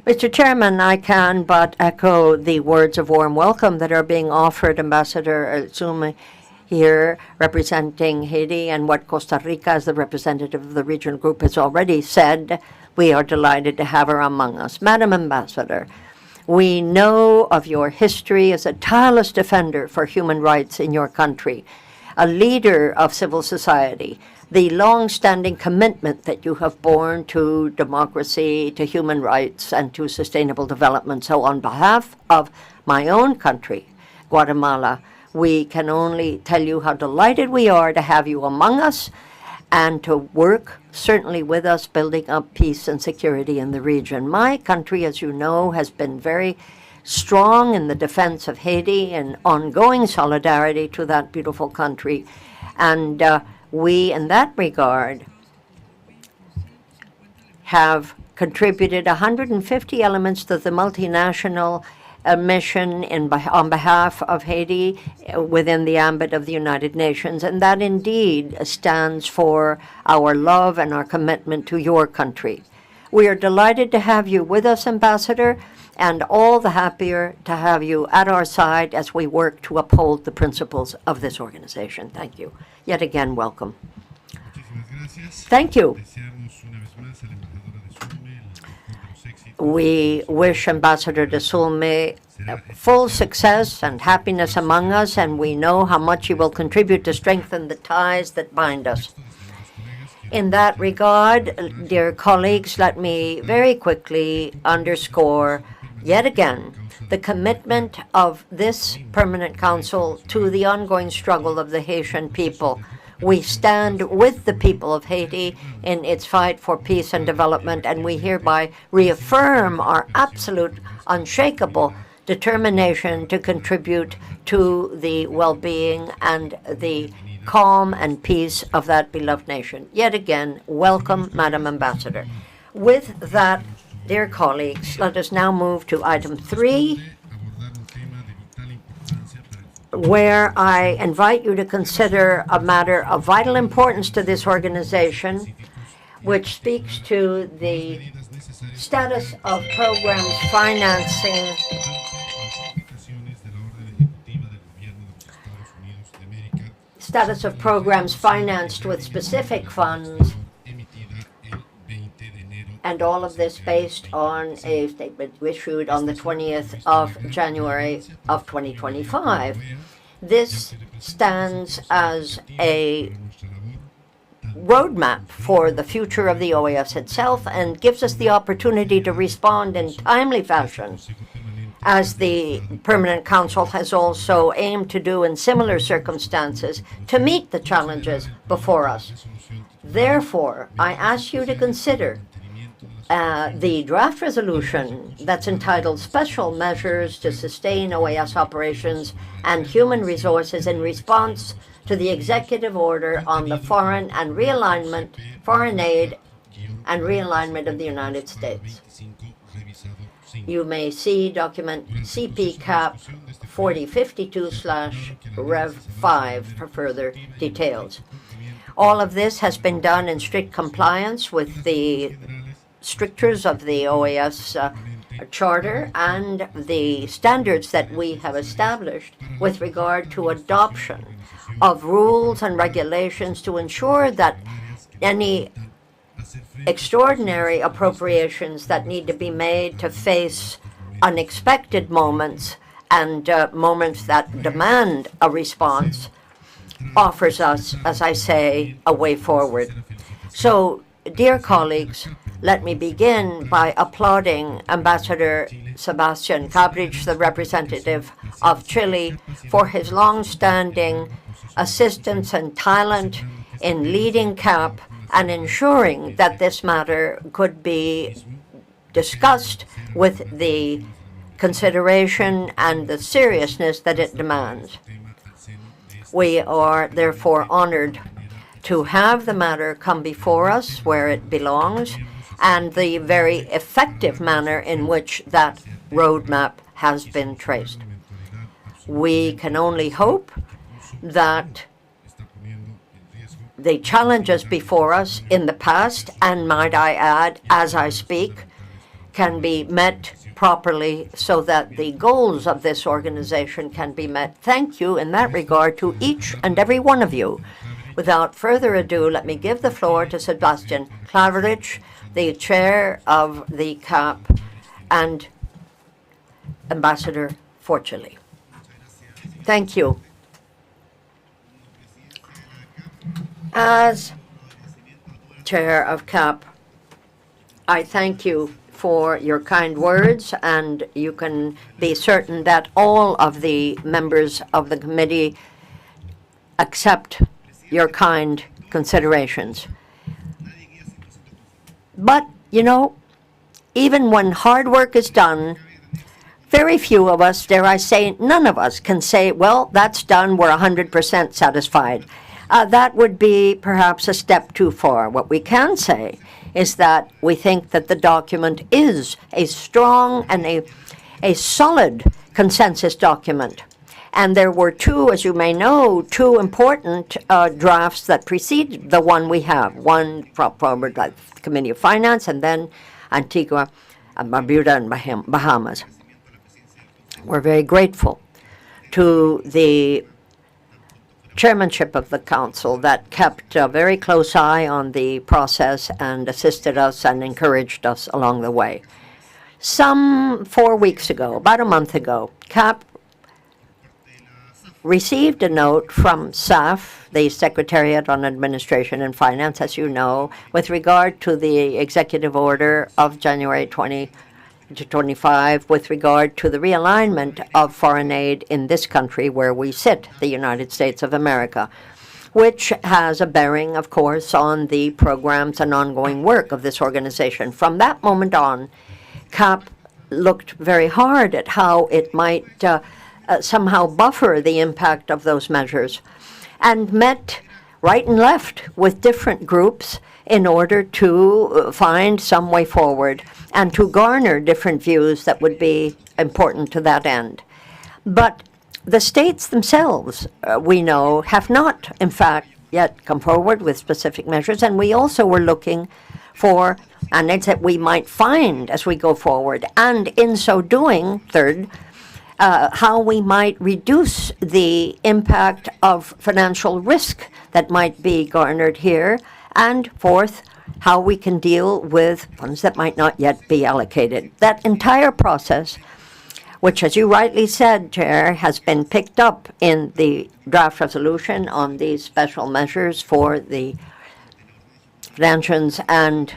Mr. Chairman, I can but echo the words of warm welcome that are being offered Ambassador Desaulniers here representing Haiti, and what Costa Rica, as the representative of the regional group, has already said. We are delighted to have her among us. Madam Ambassador, We know of your history as a tireless defender for human rights in your country, a leader of civil society, the long-standing commitment that you have borne to democracy, to human rights, and to sustainable development. So on behalf of my own country, Guatemala, we can only tell you how delighted we are to have you among us and to work certainly with us building up peace and security in the region. My country, as you know, has been very strong in the defense of Haiti and ongoing solidarity to that beautiful country. And we, in that regard, have contributed 150 elements to the multinational mission on behalf of Haiti within the ambit of the United Nations, and that indeed stands for our love and our commitment to your country. We are delighted to have you with us, Ambassador, and all the happier to have you at our side as we work to uphold the principles of this organization. Thank you. Yet again, welcome. Thank you. We wish Ambassador de Sulme full success and happiness among us, and we know how much he will contribute to strengthen the ties that bind us. In that regard, dear colleagues, let me very quickly underscore yet again the commitment of this Permanent Council to the ongoing struggle of the Haitian people. We stand with the people of Haiti in its fight for peace and development, and we hereby reaffirm our absolute, unshakable determination to contribute to the well-being and the calm and peace of that beloved nation. Yet again, welcome, Madam Ambassador. With that, dear colleagues, let us now move to item 3, where I invite you to consider a matter of vital importance to this organization, which speaks to the status of programs financing financed with specific funds, and all of this based on a statement issued on the 20th of January of 2025. This stands as a roadmap for the future of the OAS itself and gives us the opportunity to respond in timely fashion, as the Permanent Council has also aimed to do in similar circumstances, to meet the challenges before us. Therefore, I ask you to consider the draft resolution that's entitled Special Measures to Sustain OAS Operations and Human Resources in Response to the Executive Order on the Foreign aid and Realignment of the United States. You may see document CP-CAP 4052/Rev5 for further details. All of this has been done in strict compliance with the strictures of the OAS Charter and the standards that we have established with regard to adoption of rules and regulations to ensure that any extraordinary appropriations that need to be made to face unexpected moments and moments that demand a response offers us, as I say, a way forward. So, dear colleagues, let me begin by applauding Ambassador Sebastian Cabrich, the representative of Chile, for his long-standing assistance and talent in leading CAP and ensuring that this matter could be discussed with the consideration and the seriousness that it demands. We are therefore honored to have the matter come before us where it belongs and the very effective manner in which that roadmap has been traced. We can only hope that the challenges before us in the past, and might I add, as I speak, can be met properly so that the goals of this organization can be met. Thank you in that regard to each and every one of you. Without further ado, let me give the floor to Sebastian Cabrich, the chair of the CAP, and Ambassador Fortunately. Thank you. As Chair of CAP, I thank you for your kind words, and you can be certain that all of the members of the committee accept your kind considerations. But, you know, even when hard work is done, very few of us, dare I say, none of us can say, well, that's done, we're 100% satisfied. That would be perhaps a step too far. What we can say is that we think that the document is a strong and a solid consensus document. And there were two, as you may know, two important drafts that precede the one we have. One forward by the Committee of Finance, and then Antigua, Barbuda, and Bahamas. We're very grateful to the chairmanship of the council that kept a very close eye on the process and assisted us and encouraged us along the way. Some 4 weeks ago, about a month ago, CAP received a note from SAF, the Secretariat on Administration and Finance, as you know, with regard to the executive order of January 2025 with regard to the realignment of foreign aid in this country where we sit, the United States of America, which has a bearing, of course, on the programs and ongoing work of this organization. From that moment on, CAP looked very hard at how it might somehow buffer the impact of those measures, and met right and left with different groups in order to find some way forward and to garner different views that would be important to that end. But the states themselves, we know, have not, in fact, yet come forward with specific measures, and we also were looking for mandates that we might find as we go forward, and in so doing, third, how we might reduce the impact of financial risk that might be garnered here, and fourth, how we can deal with funds that might not yet be allocated. That entire process, which, as you rightly said, Chair, has been picked up in the draft resolution on these special measures for the financials and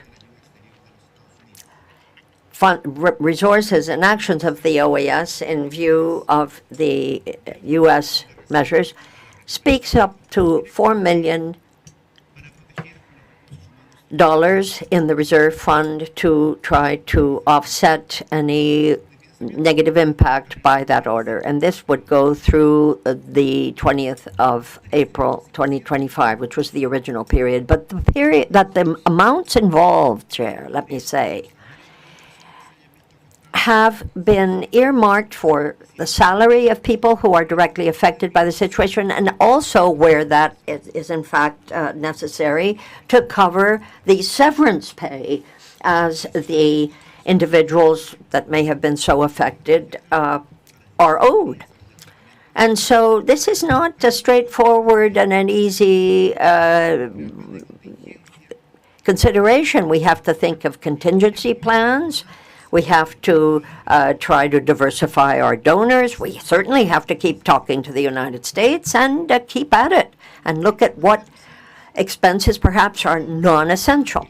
resources and actions of the OAS in view of the U.S. measures, speaks up to $4 million in the reserve fund to try to offset any negative impact by that order. And this would go through the 20th of April 2025, which was the original period. But the period that the amounts involved, Chair, let me say, have been earmarked for the salary of people who are directly affected by the situation, and also where that is in fact necessary to cover the severance pay as the individuals that may have been so affected are owed. And so this is not a straightforward and an easy consideration. We have to think of contingency plans. We have to try to diversify our donors. We certainly have to keep talking to the United States and keep at it and look at what expenses perhaps are non-essential.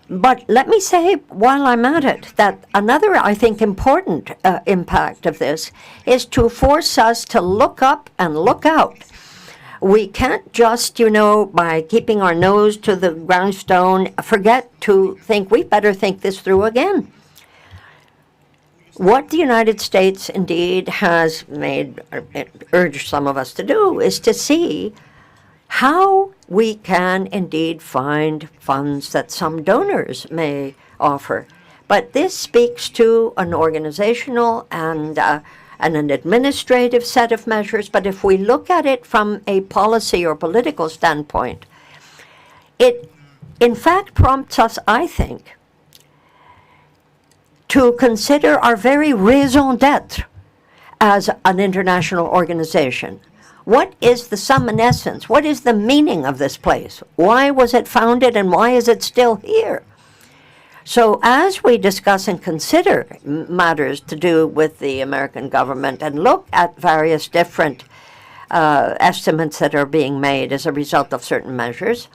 But let me say, while I'm at it, that another, I think, important impact of this is to force us to look up and look out. We can't just, by keeping our nose to the grindstone, forget to think we better think this through again. What the United States indeed has urged some of us to do is to see how we can indeed find funds that some donors may offer. But this speaks to an organizational and an administrative set of measures. But if we look at it from a policy or political standpoint, it in fact prompts us, I think, to consider our very raison d'etre as an international organization. What is the sum and essence? What is the meaning of this place? Why was it founded and why is it still here? So as we discuss and consider matters to do with the American government and look at various different estimates that are being made as a result of certain measures,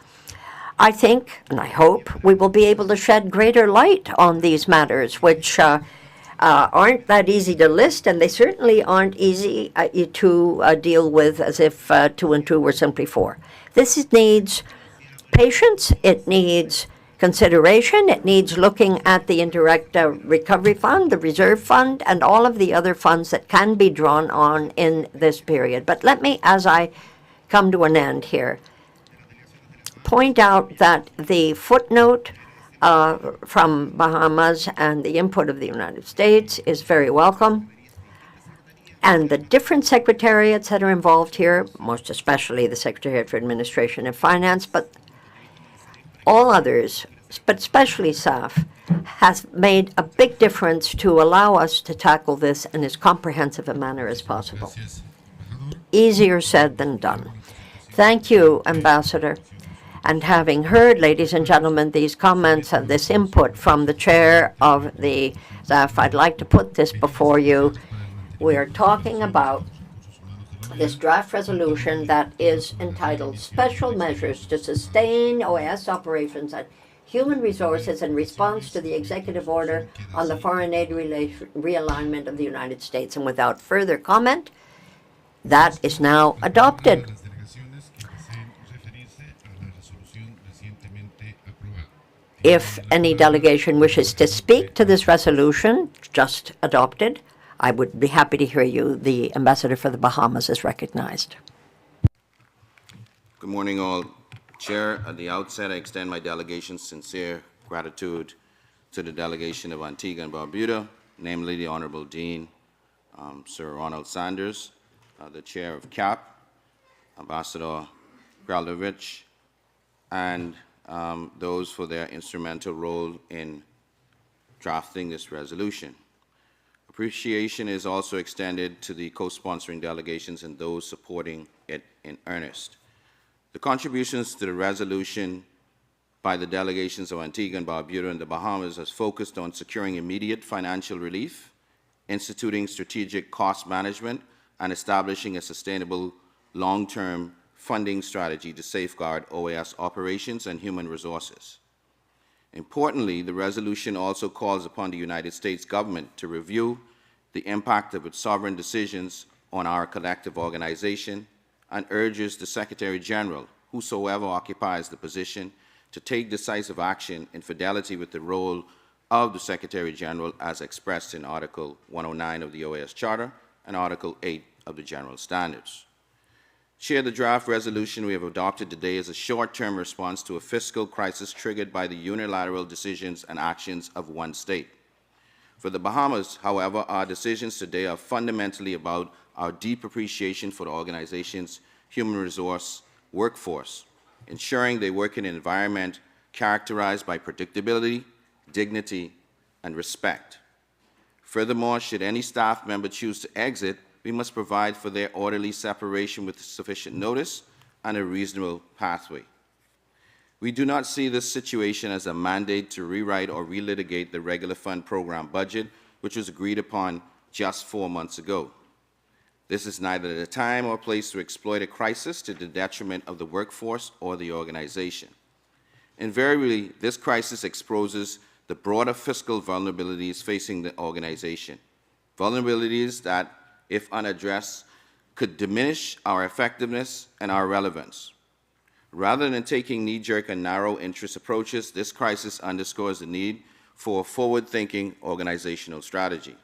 I think, and I hope, we will be able to shed greater light on these matters, which aren't that easy to list, and they certainly aren't easy to deal with as if 2 and 2 were simply 4. This needs patience, it needs consideration, it needs looking at the Indirect Recovery Fund, the Reserve Fund, and all of the other funds that can be drawn on in this period. But let me, as I come to an end here, point out that the footnote from Bahamas and the input of the United States is very welcome. And the different secretariats that are involved here, most especially the Secretariat for Administration and Finance, but all others, but especially SAF, has made a big difference to allow us to tackle this in as comprehensive a manner as possible. Easier said than done. Thank you, Ambassador. And having heard, ladies and gentlemen, these comments and this input from the chair of the SAF, I'd like to put this before you. We are talking about this draft resolution that is entitled Special Measures to Sustain OAS Operations and Human Resources in Response to the Executive Order on the Foreign Aid Realignment of the United States. And without further comment, that is now adopted. If any delegation wishes to speak to this resolution, just adopted, I would be happy to hear you. The Ambassador for the Bahamas is recognized. Good morning, all. Chair, at the outset, I extend my delegation's sincere gratitude to the delegation of Antigua and Barbuda, namely the Honorable Dean, Sir Ronald Sanders, the Chair of CAP, Ambassador Graldovich, and those for their instrumental role in drafting this resolution. Appreciation is also extended to the co-sponsoring delegations and those supporting it in earnest. The contributions to the resolution by the delegations of Antigua and Barbuda and the Bahamas has focused on securing immediate financial relief, instituting strategic cost management, and establishing a sustainable long-term funding strategy to safeguard OAS operations and human resources. Importantly, the resolution also calls upon the United States government to review the impact of its sovereign decisions on our collective organization and urges the Secretary General, whosoever occupies the position, to take decisive action in fidelity with the role of the Secretary General as expressed in Article 109 of the OAS Charter and Article 8 of the General Standards. Chair, the draft resolution we have adopted today is a short-term response to a fiscal crisis triggered by the unilateral decisions and actions of one state. For the Bahamas, however, our decisions today are fundamentally about our deep appreciation for the organization's human resource workforce, ensuring they work in an environment characterized by predictability, dignity, and respect. Furthermore, should any staff member choose to exit, we must provide for their orderly separation with sufficient notice and a reasonable pathway. We do not see this situation as a mandate to rewrite or relitigate the regular fund program budget, which was agreed upon just 4 months ago. This is neither the time or place to exploit a crisis to the detriment of the workforce or the organization. Invariably, this crisis exposes the broader fiscal vulnerabilities facing the organization, vulnerabilities that, if unaddressed, could diminish our effectiveness and our relevance. Rather than taking knee-jerk and narrow interest approaches, this crisis underscores the need for a forward-thinking organizational strategy.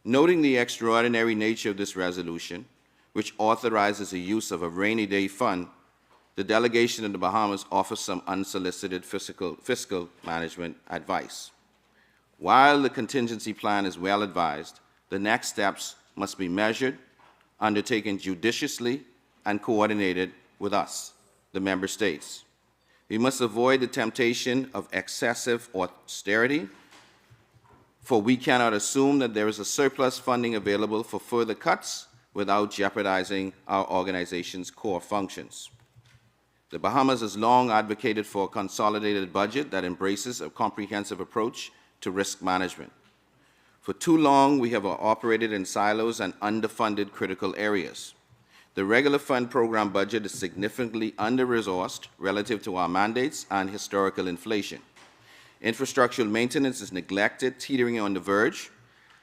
Noting the extraordinary nature of this resolution, which authorizes the use of a rainy day fund, the delegation in the Bahamas offers some unsolicited fiscal management advice. While the contingency plan is well advised, the next steps must be measured, undertaken judiciously, and coordinated with us, the member states. We must avoid the temptation of excessive austerity, for we cannot assume that there is a surplus funding available for further cuts without jeopardizing our organization's core functions. The Bahamas has long advocated for a consolidated budget that embraces a comprehensive approach to risk management. For too long, we have operated in silos and underfunded critical areas. The regular fund program budget is significantly under-resourced relative to our mandates and historical inflation. Infrastructural maintenance is neglected, teetering on the verge,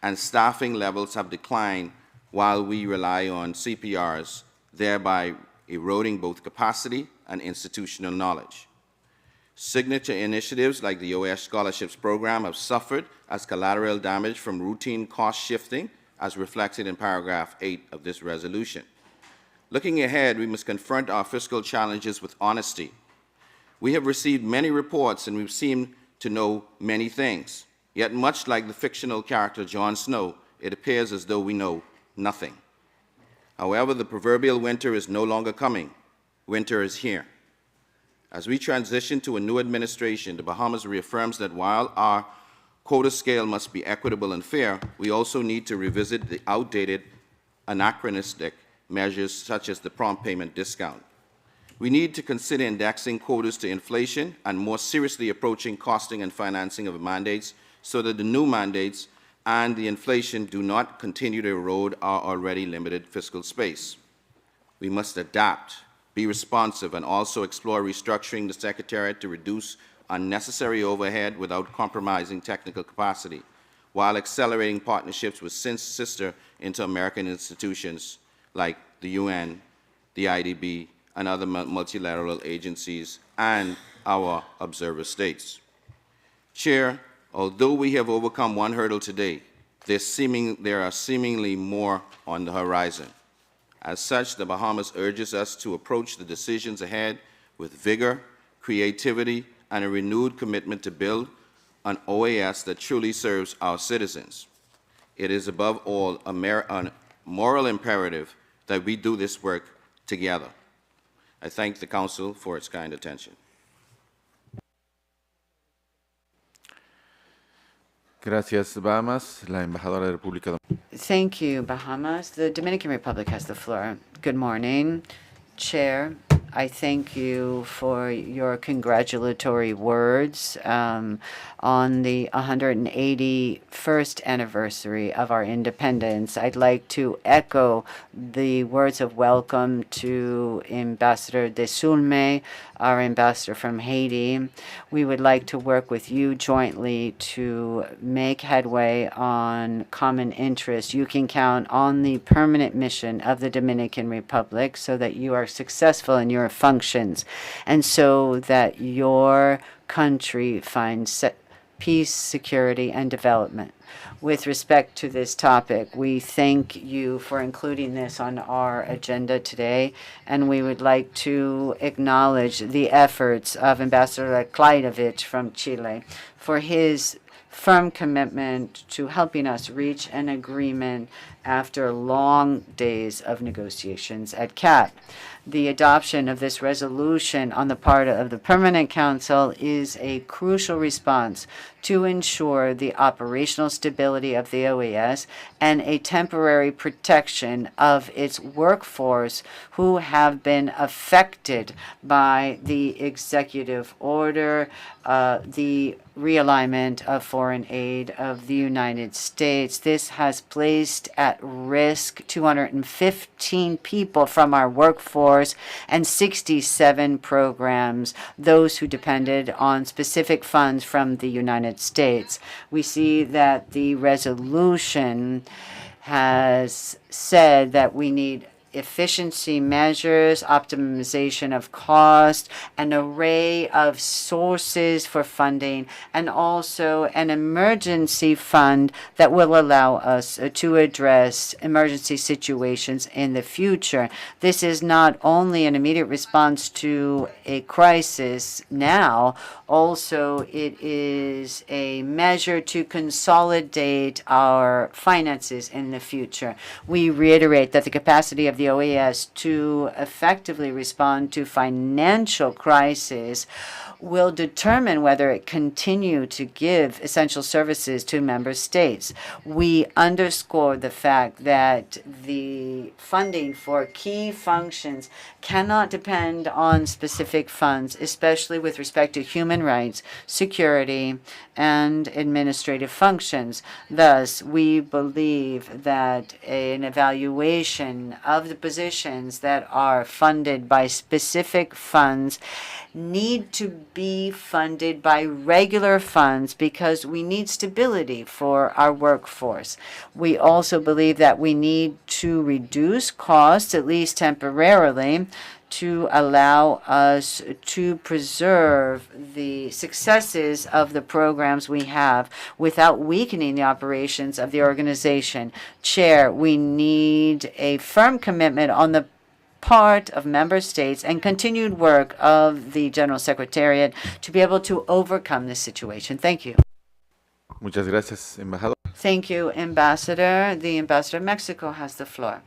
and staffing levels have declined while we rely on CPRs, thereby eroding both capacity and institutional knowledge. Signature initiatives like the OAS Scholarships Program have suffered as collateral damage from routine cost shifting, as reflected in paragraph 8 of this resolution. Looking ahead, we must confront our fiscal challenges with honesty. We have received many reports and we've seemed to know many things. Yet much like the fictional character Jon Snow, it appears as though we know nothing. However, the proverbial winter is no longer coming. Winter is here. As we transition to a new administration, the Bahamas reaffirms that while our quota scale must be equitable and fair, we also need to revisit the outdated, anachronistic measures such as the prompt payment discount. We need to consider indexing quotas to inflation and more seriously approaching costing and financing of mandates so that the new mandates and the inflation do not continue to erode our already limited fiscal space. We must adapt, be responsive, and also explore restructuring the Secretariat to reduce unnecessary overhead without compromising technical capacity, while accelerating partnerships with sister inter-American institutions like the UN, the IDB, and other multilateral agencies, and our observer states. Chair, although we have overcome one hurdle today, there are seemingly more on the horizon. As such, the Bahamas urges us to approach the decisions ahead with vigor, creativity, and a renewed commitment to build an OAS that truly serves our citizens. It is above all a moral imperative that we do this work together. I thank the Council for its kind attention. Gracias, Bahamas. La embajadora de la República Dominicana. Thank you, Bahamas. The Dominican Republic has the floor. Good morning, Chair. I thank you for your congratulatory words on the 181st anniversary of our independence. I'd like to echo the words of welcome to Ambassador Desulme, our ambassador from Haiti. We would like to work with you jointly to make headway on common interests. You can count on the permanent mission of the Dominican Republic so that you are successful in your functions and so that your country finds peace, security, and development. With respect to this topic, we thank you for including this on our agenda today, and we would like to acknowledge the efforts of Ambassador Klajdovic from Chile for his firm commitment to helping us reach an agreement after long days of negotiations at CAT. The adoption of this resolution on the part of the Permanent Council is a crucial response to ensure the operational stability of the OAS and a temporary protection of its workforce who have been affected by the executive order, the realignment of foreign aid of the United States. This has placed at risk 215 people from our workforce and 67 programs, those who depended on specific funds from the United States. We see that the resolution has said that we need efficiency measures, optimization of cost, an array of sources for funding, and also an emergency fund that will allow us to address emergency situations in the future. This is not only an immediate response to a crisis now, also it is a measure to consolidate our finances in the future. We reiterate that the capacity of the OAS to effectively respond to financial crisis will determine whether it continue to give essential services to member states. We underscore the fact that the funding for key functions cannot depend on specific funds, especially with respect to human rights, security, and administrative functions. Thus, we believe that an evaluation of the positions that are funded by specific funds need to be funded by regular funds because we need stability for our workforce. We also believe that we need to reduce costs, at least temporarily, to allow us to preserve the successes of the programs we have without weakening the operations of the organization. Chair, we need a firm commitment on the part of member states and continued work of the General Secretariat to be able to overcome this situation. Thank you. Muchas gracias, embajador. Thank you, Ambassador. The Ambassador of Mexico has the floor.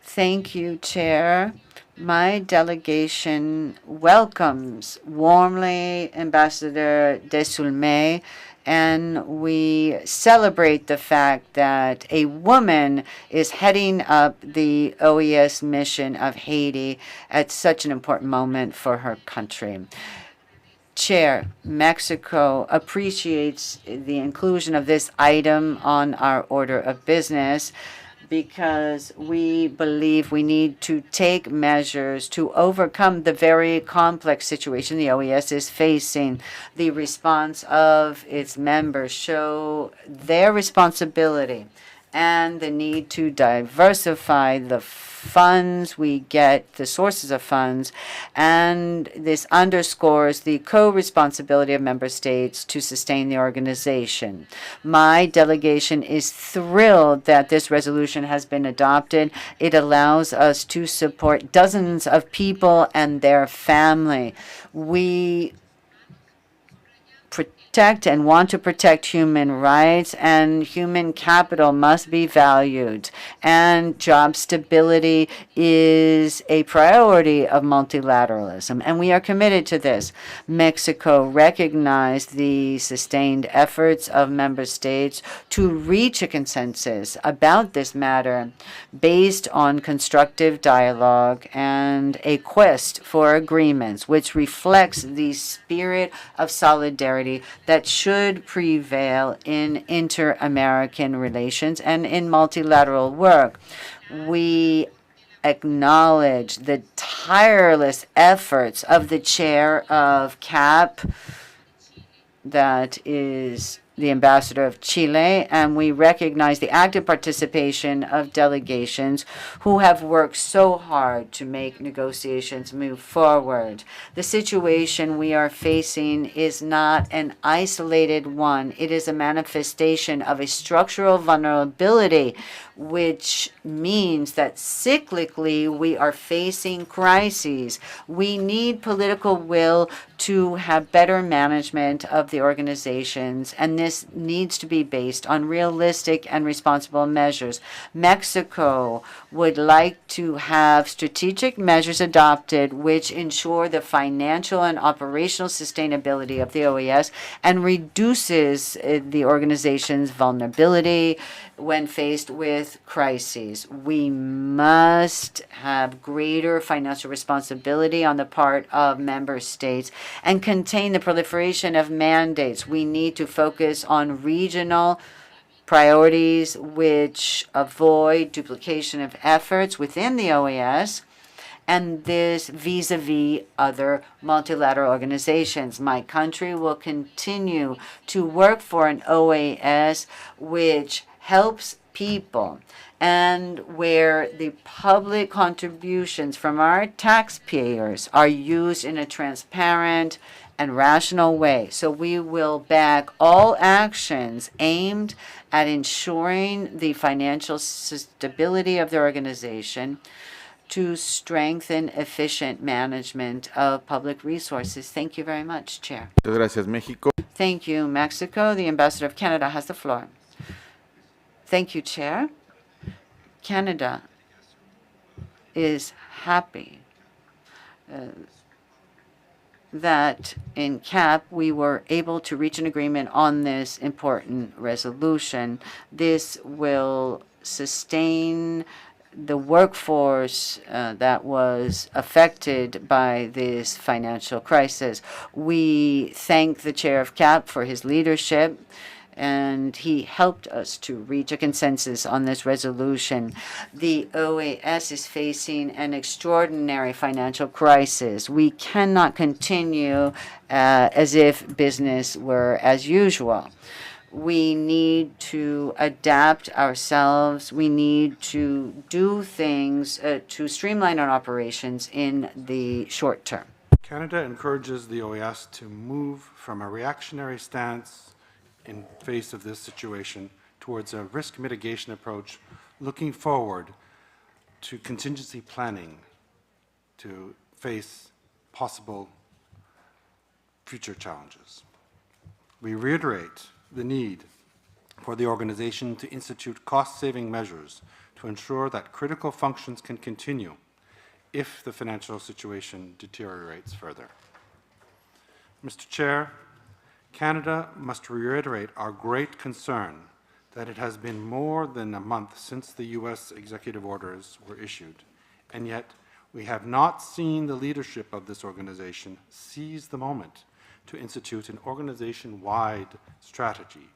Thank you, Chair. My delegation welcomes warmly Ambassador Desulme, and we celebrate the fact that a woman is heading up the OAS mission of Haiti at such an important moment for her country. Chair, Mexico appreciates the inclusion of this item on our order of business because we believe we need to take measures to overcome the very complex situation the OAS is facing. The response of its members show their responsibility and the need to diversify the funds we get, the sources of funds, and this underscores the co-responsibility of member states to sustain the organization. My delegation is thrilled that this resolution has been adopted. It allows us to support dozens of people and their family. We protect and want to protect human rights, and human capital must be valued. And job stability is a priority of multilateralism, and we are committed to this. Mexico recognized the sustained efforts of member states to reach a consensus about this matter based on constructive dialogue and a quest for agreements, which reflects the spirit of solidarity that should prevail in inter-American relations and in multilateral work. We acknowledge the tireless efforts of the chair of CAP, that is the ambassador of Chile, and we recognize the active participation of delegations who have worked so hard to make negotiations move forward. The situation we are facing is not an isolated one. It is a manifestation of a structural vulnerability, which means that cyclically we are facing crises. We need political will to have better management of the organizations, and this needs to be based on realistic and responsible measures. Mexico would like to have strategic measures adopted which ensure the financial and operational sustainability of the OAS and reduces the organization's vulnerability when faced with crises. We must have greater financial responsibility on the part of member states and contain the proliferation of mandates. We need to focus on regional priorities which avoid duplication of efforts within the OAS, and this vis-a-vis other multilateral organizations. My country will continue to work for an OAS which helps people and where the public contributions from our taxpayers are used in a transparent and rational way. So we will back all actions aimed at ensuring the financial stability of the organization to strengthen efficient management of public resources. Thank you very much, Chair. Muchas gracias, México. Thank you, Mexico. The Ambassador of Canada has the floor. Thank you, Chair. Canada is happy that in CAP we were able to reach an agreement on this important resolution. This will sustain the workforce that was affected by this financial crisis. We thank the chair of CAP for his leadership, and he helped us to reach a consensus on this resolution. The OAS is facing an extraordinary financial crisis. We cannot continue as if business were as usual. We need to adapt ourselves. We need to do things to streamline our operations in the short term. Canada encourages the OAS to move from a reactionary stance in face of this situation towards a risk mitigation approach, looking forward to contingency planning to face possible future challenges. We reiterate the need for the organization to institute cost-saving measures to ensure that critical functions can continue if the financial situation deteriorates further. Mr. Chair, Canada must reiterate our great concern that it has been more than a month since the U.S. executive orders were issued, and yet we have not seen the leadership of this organization seize the moment to institute an organization-wide strategy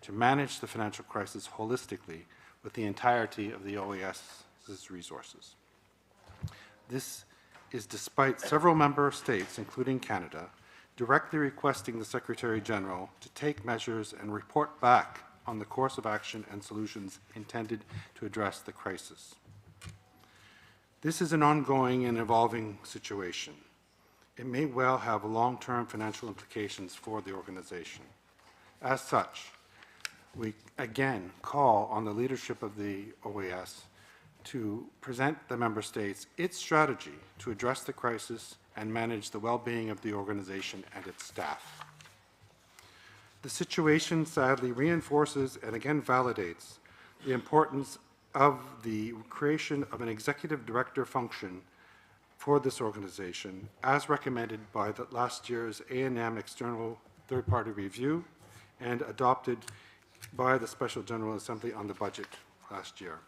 to manage the financial crisis holistically with the entirety of the OAS's resources. This is despite several member states, including Canada, directly requesting the Secretary General to take measures and report back on the course of action and solutions intended to address the crisis. This is an ongoing and evolving situation. It may well have long-term financial implications for the organization. As such, we again call on the leadership of the OAS to present the member states its strategy to address the crisis and manage the well-being of the organization and its staff. The situation sadly reinforces and again validates the importance of the creation of an executive director function for this organization, as recommended by the last year's A&M external third-party review and adopted by the Special General Assembly on the budget last year.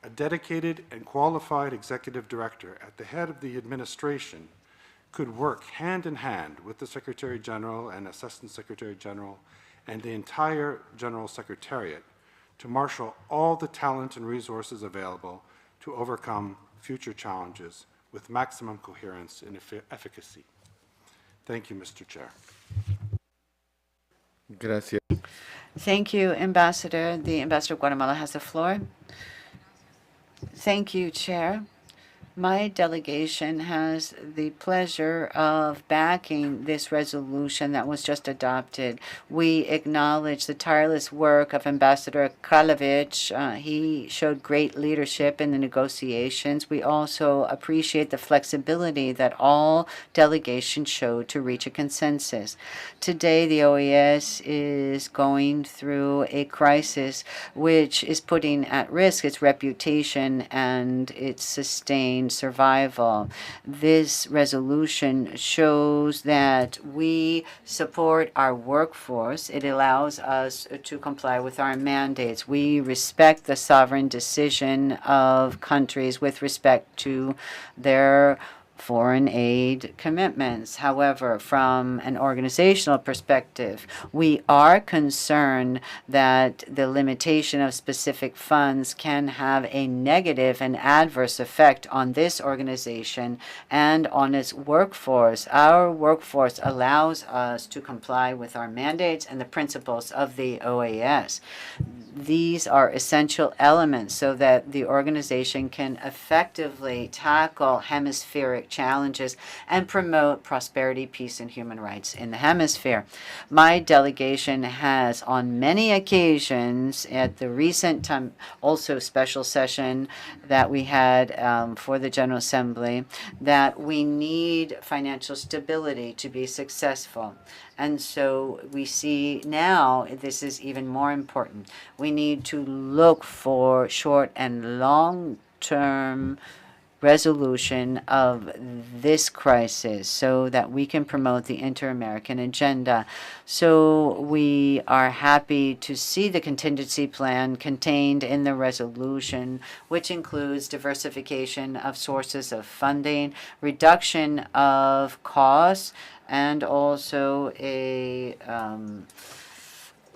A dedicated and qualified executive director at the head of the administration could work hand in hand with the Secretary General and Assistant Secretary General and the entire General Secretariat to marshal all the talent and resources available to overcome future challenges with maximum coherence and efficacy. Thank you, Mr. Chair. Gracias. Thank you, Ambassador. The Ambassador of Guatemala has the floor. Thank you, Chair. My delegation has the pleasure of backing this resolution that was just adopted. We acknowledge the tireless work of Ambassador Kralovich. He showed great leadership in the negotiations. We also appreciate the flexibility that all delegations showed to reach a consensus. Today, the OAS is going through a crisis which is putting at risk its reputation and its sustained survival. This resolution shows that we support our workforce. It allows us to comply with our mandates. We respect the sovereign decision of countries with respect to their foreign aid commitments. However, from an organizational perspective, we are concerned that the limitation of specific funds can have a negative and adverse effect on this organization and on its workforce. Our workforce allows us to comply with our mandates and the principles of the OAS. These are essential elements so that the organization can effectively tackle hemispheric challenges and promote prosperity, peace, and human rights in the hemisphere. My delegation has, on many occasions, at the recent also special session that we had for the General Assembly, that we need financial stability to be successful. And so we see now this is even more important. We need to look for short and long-term resolution of this crisis so that we can promote the inter-American agenda. So we are happy to see the contingency plan contained in the resolution, which includes diversification of sources of funding, reduction of costs, and also a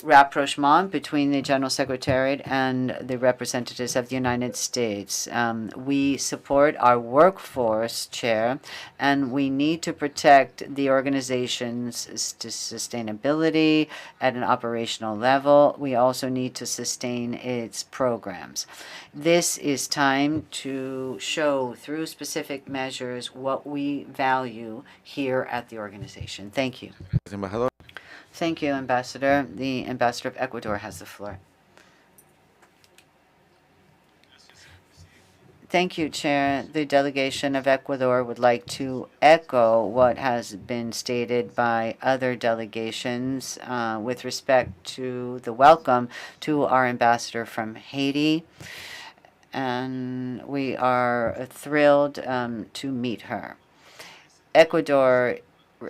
rapprochement between the General Secretariat and the representatives of the United States. We support our workforce, Chair, and we need to protect the organization's sustainability at an operational level. We also need to sustain its programs. This is time to show through specific measures what we value here at the organization. Thank you. Embajador. Thank you, Ambassador. The Ambassador of Ecuador has the floor. Thank you, Chair. The delegation of Ecuador would like to echo what has been stated by other delegations with respect to the welcome to our ambassador from Haiti. And we are thrilled to meet her. Ecuador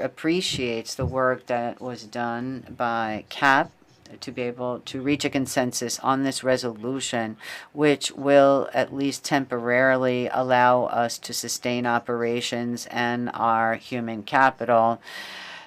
appreciates the work that was done by CAP to be able to reach a consensus on this resolution, which will at least temporarily allow us to sustain operations and our human capital.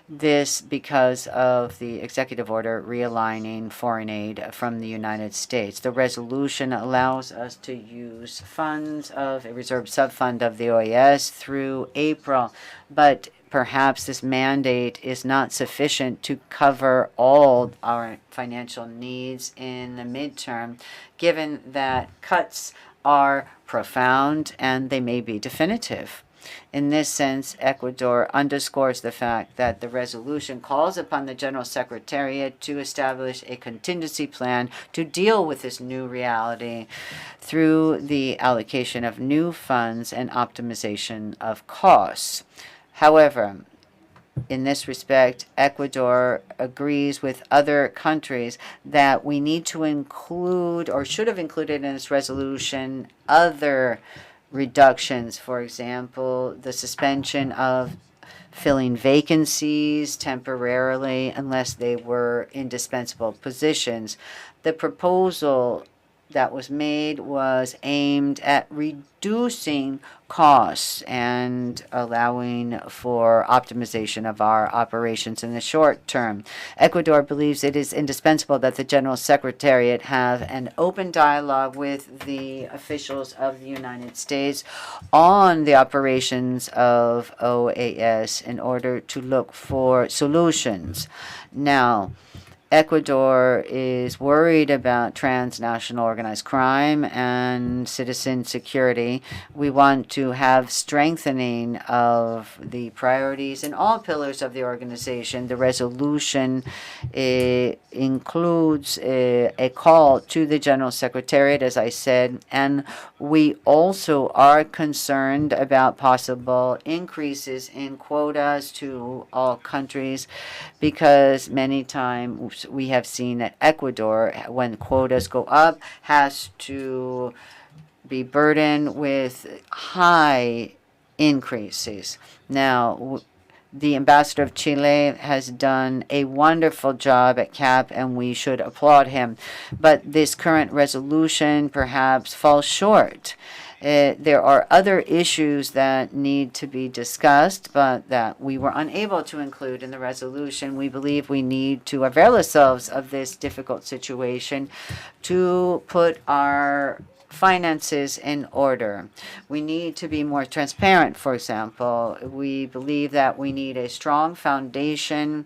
This because of the executive order realigning foreign aid from the United States. The resolution allows us to use funds of a reserve subfund of the OAS through April, but perhaps this mandate is not sufficient to cover all our financial needs in the midterm, given that cuts are profound and they may be definitive. In this sense, Ecuador underscores the fact that the resolution calls upon the General Secretariat to establish a contingency plan to deal with this new reality through the allocation of new funds and optimization of costs. However, in this respect, Ecuador agrees with other countries that we need to include, or should have included in this resolution, other reductions. For example, the suspension of filling vacancies temporarily unless they were indispensable positions. The proposal that was made was aimed at reducing costs and allowing for optimization of our operations in the short term. Ecuador believes it is indispensable that the General Secretariat have an open dialogue with the officials of the United States on the operations of OAS in order to look for solutions. Now, Ecuador is worried about transnational organized crime and citizen security. We want to have strengthening of the priorities in all pillars of the organization. The resolution includes a call to the General Secretariat, as I said, and we also are concerned about possible increases in quotas to all countries, because many times we have seen that Ecuador, when quotas go up, has to be burdened with high increases. Now, the ambassador of Chile has done a wonderful job at CAP, and we should applaud him. But this current resolution perhaps falls short. There are other issues that need to be discussed, but that we were unable to include in the resolution. We believe we need to avail ourselves of this difficult situation to put our finances in order. We need to be more transparent, for example. We believe that we need a strong foundation.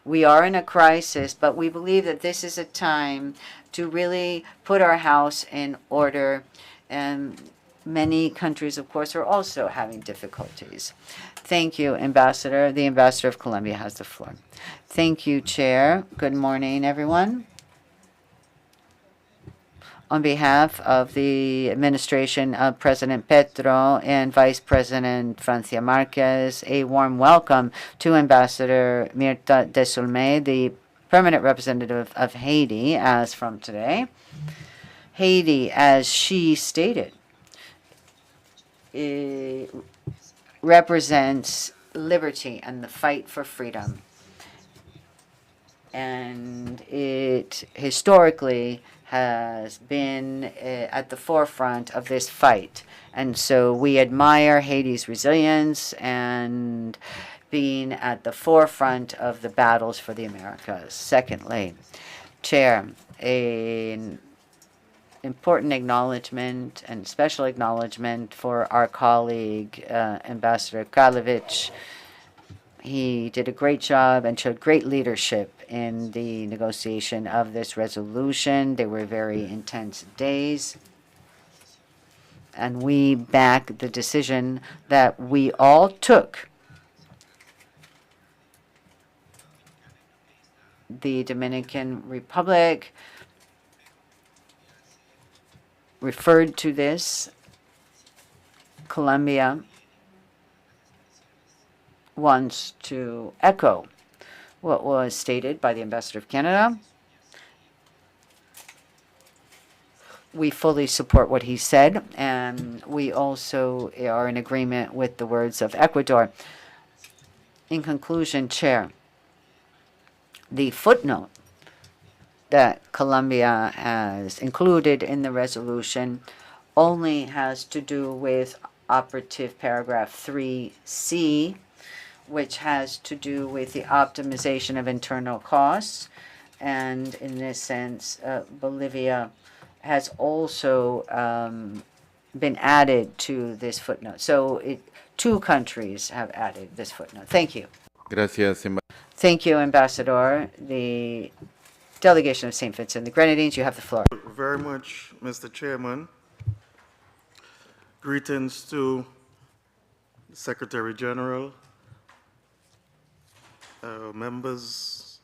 We are in a crisis, but we believe that this is a time to really put our house in order. And many countries, of course, are also having difficulties. Thank you, Ambassador. The Ambassador of Colombia has the floor. Thank you, Chair. Good morning, everyone. On behalf of the administration of President Petro and Vice President Francia Marquez, a warm welcome to Ambassador Mirta Desulme, the permanent representative of Haiti, as from today. Haiti, as she stated, represents liberty and the fight for freedom. And it historically has been at the forefront of this fight. And so we admire Haiti's resilience and being at the forefront of the battles for the Americas. Secondly, Chair, an important acknowledgement and special acknowledgement for our colleague, Ambassador Karlovich. He did a great job and showed great leadership in the negotiation of this resolution. They were very intense days. And we back the decision that we all took. The Dominican Republic referred to this. Colombia wants to echo what was stated by the Ambassador of Canada. We fully support what he said, and we also are in agreement with the words of Ecuador. In conclusion, Chair, the footnote that Colombia has included in the resolution only has to do with operative paragraph 3C, which has to do with the optimization of internal costs. And in this sense, Bolivia has also been added to this footnote. So two countries have added this footnote. Thank you. Gracias, Thank you, Ambassador. The delegation of St. Vincent and the Grenadines, you have the floor. Very much, Mr. Chairman. Greetings to the Secretary General, members,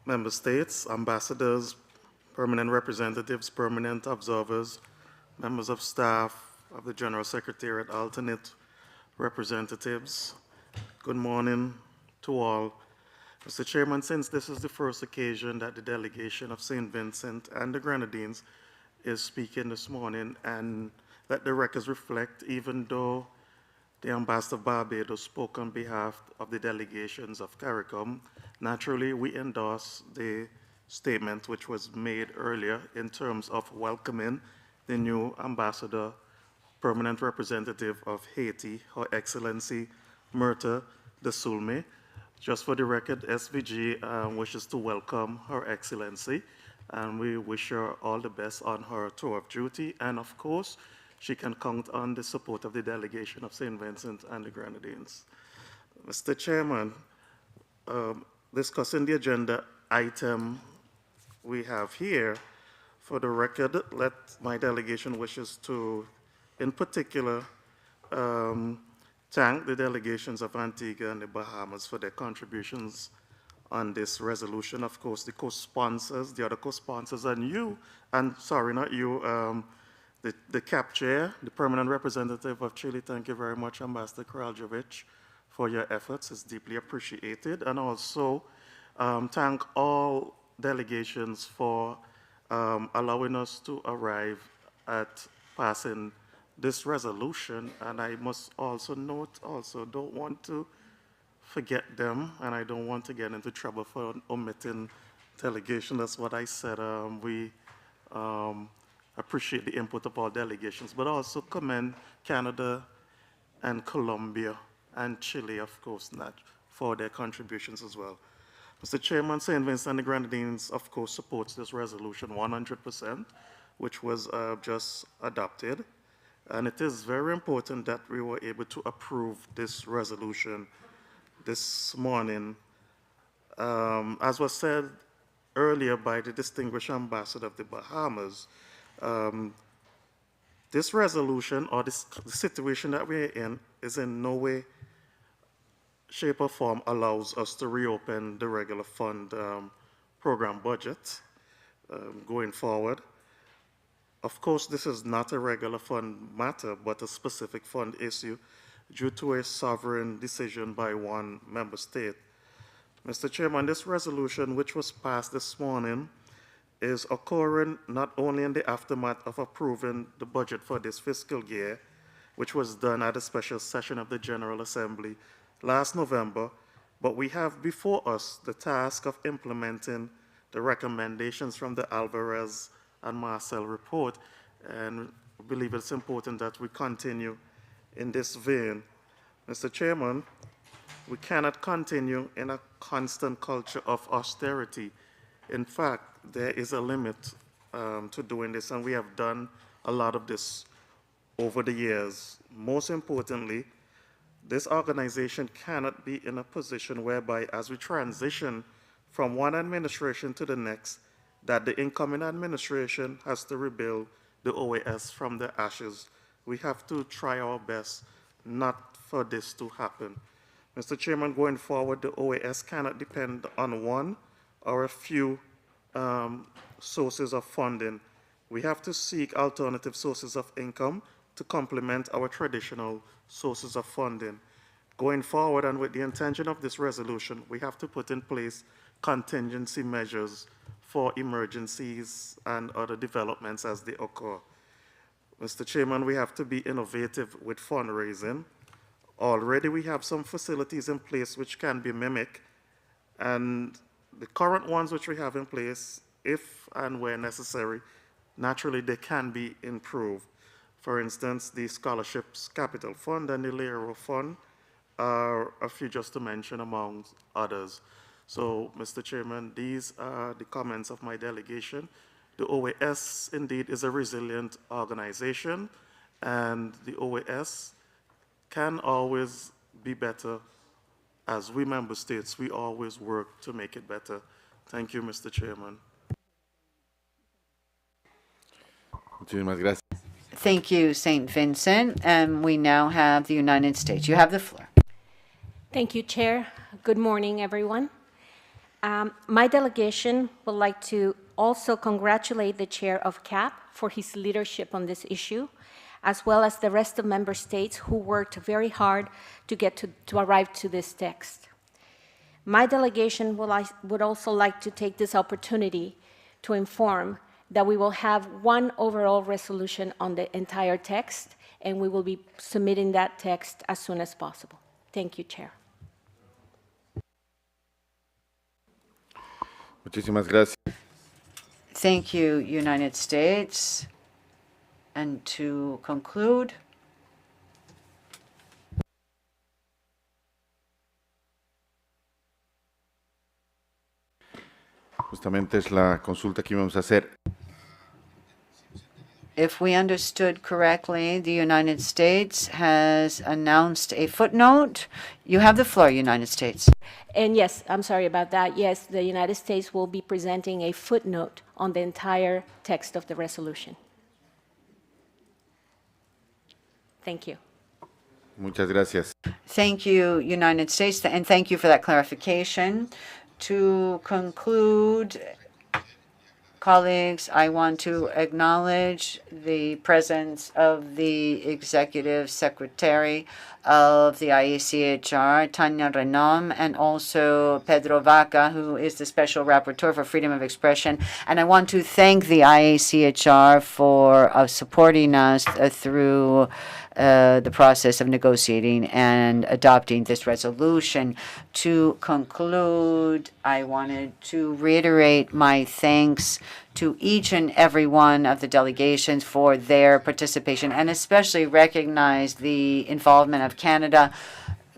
member states, ambassadors, permanent representatives, permanent observers, members of staff of the General Secretariat, alternate representatives. Good morning to all. Mr. Chairman, since this is the first occasion that the delegation of St. Vincent and the Grenadines is speaking this morning, and let the records reflect, even though the Ambassador of Barbados spoke on behalf of the delegations of CARICOM, naturally we endorse the statement which was made earlier in terms of welcoming the new Ambassador, Permanent Representative of Haiti, Her Excellency Myrtha de Sulme. Just for the record, SVG wishes to welcome Her Excellency, and we wish her all the best on her tour of duty. And of course, she can count on the support of the delegation of St. Vincent and the Grenadines. Mr. Chairman, discussing the agenda item we have here, for the record, let my delegation wishes to, in particular, thank the delegations of Antigua and the Bahamas for their contributions on this resolution. Of course, the co-sponsors, the other co-sponsors, and you, and sorry, not you, the CAP chair, the permanent representative of Chile. Thank you very much, Ambassador Kraljevic, for your efforts. It's deeply appreciated. And also thank all delegations for allowing us to arrive at passing this resolution. And I must also note, don't want to forget them, and I don't want to get into trouble for omitting delegation. That's what I said. We appreciate the input of all delegations, but also commend Canada and Colombia and Chile, of course, for their contributions as well. Mr. Chairman, St. Vincent and the Grenadines, of course, supports this resolution 100%, which was just adopted. And it is very important that we were able to approve this resolution this morning. As was said earlier by the distinguished ambassador of the Bahamas, this resolution, or the situation that we're in, is in no way, shape, or form allows us to reopen the regular fund program budget going forward. Of course, this is not a regular fund matter, but a specific fund issue due to a sovereign decision by one member state. Mr. Chairman, this resolution, which was passed this morning, is occurring not only in the aftermath of approving the budget for this fiscal year, which was done at a special session of the General Assembly last November, but we have before us the task of implementing the recommendations from the Alvarez and Marcel report, and I believe it's important that we continue in this vein. Mr. Chairman, we cannot continue in a constant culture of austerity. In fact, there is a limit to doing this, and we have done a lot of this over the years. Most importantly, this organization cannot be in a position whereby, as we transition from one administration to the next, that the incoming administration has to rebuild the OAS from the ashes. We have to try our best not for this to happen. Mr. Chairman, going forward, the OAS cannot depend on one or a few sources of funding. We have to seek alternative sources of income to complement our traditional sources of funding. Going forward, and with the intention of this resolution, we have to put in place contingency measures for emergencies and other developments as they occur. Mr. Chairman, we have to be innovative with fundraising. Already we have some facilities in place which can be mimicked, and the current ones which we have in place, if and where necessary, naturally they can be improved. For instance, the Scholarships Capital Fund and the Lero Fund are a few just to mention among others. So, Mr. Chairman, these are the comments of my delegation. The OAS indeed is a resilient organization, and the OAS can always be better. As we member states, we always work to make it better. Thank you, Mr. Chairman. Muchísimas gracias. Thank you, St. Vincent. And we now have the United States. You have the floor. Thank you, Chair. Good morning, everyone. My delegation would like to also congratulate the Chair of CAP for his leadership on this issue, as well as the rest of member states who worked very hard to arrive to this text. My delegation would also like to take this opportunity to inform that we will have one overall resolution on the entire text, and we will be submitting that text as soon as possible. Thank you, Chair. Muchísimas gracias. Thank you, United States. And to conclude, Justamente es la consulta que íbamos a hacer. if we understood correctly, the United States has announced a footnote. You have the floor, United States. And yes, I'm sorry about that. Yes, the United States will be presenting a footnote on the entire text of the resolution. Thank you. Muchas gracias. Thank you, United States, and thank you for that clarification. To conclude, colleagues, I want to acknowledge the presence of the Executive Secretary of the IACHR, Tanya Renom, and also Pedro Vaca, who is the Special Rapporteur for Freedom of Expression. And I want to thank the IACHR for supporting us through the process of negotiating and adopting this resolution. To conclude, I wanted to reiterate my thanks to each and every one of the delegations for their participation, and especially recognize the involvement of Canada,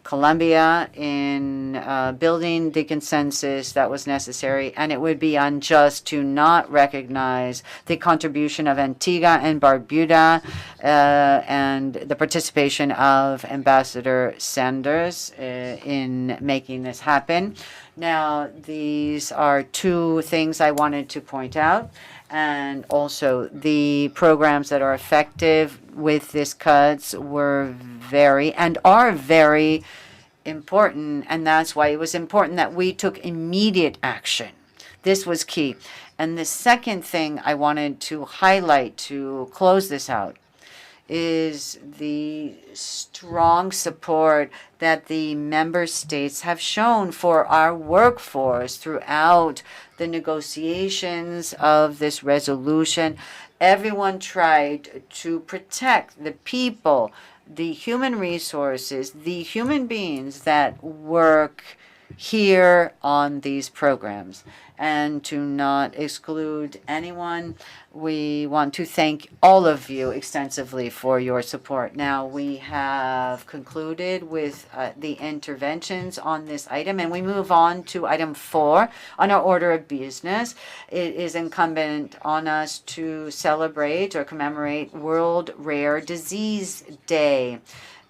Colombia in building the consensus that was necessary, and it would be unjust to not recognize the contribution of Antigua and Barbuda and the participation of Ambassador Sanders in making this happen. Now, these are two things I wanted to point out, and also the programs that are effective with this cuts were very and are very important, and that's why it was important that we took immediate action. This was key. And the second thing I wanted to highlight to close this out is the strong support that the member states have shown for our workforce throughout the negotiations of this resolution, everyone tried to protect the people, the human resources, the human beings that work here on these programs. And to not exclude anyone, we want to thank all of you extensively for your support. Now, we have concluded with the interventions on this item, and we move on to item 4 on our order of business. It is incumbent on us to celebrate or commemorate World Rare Disease Day.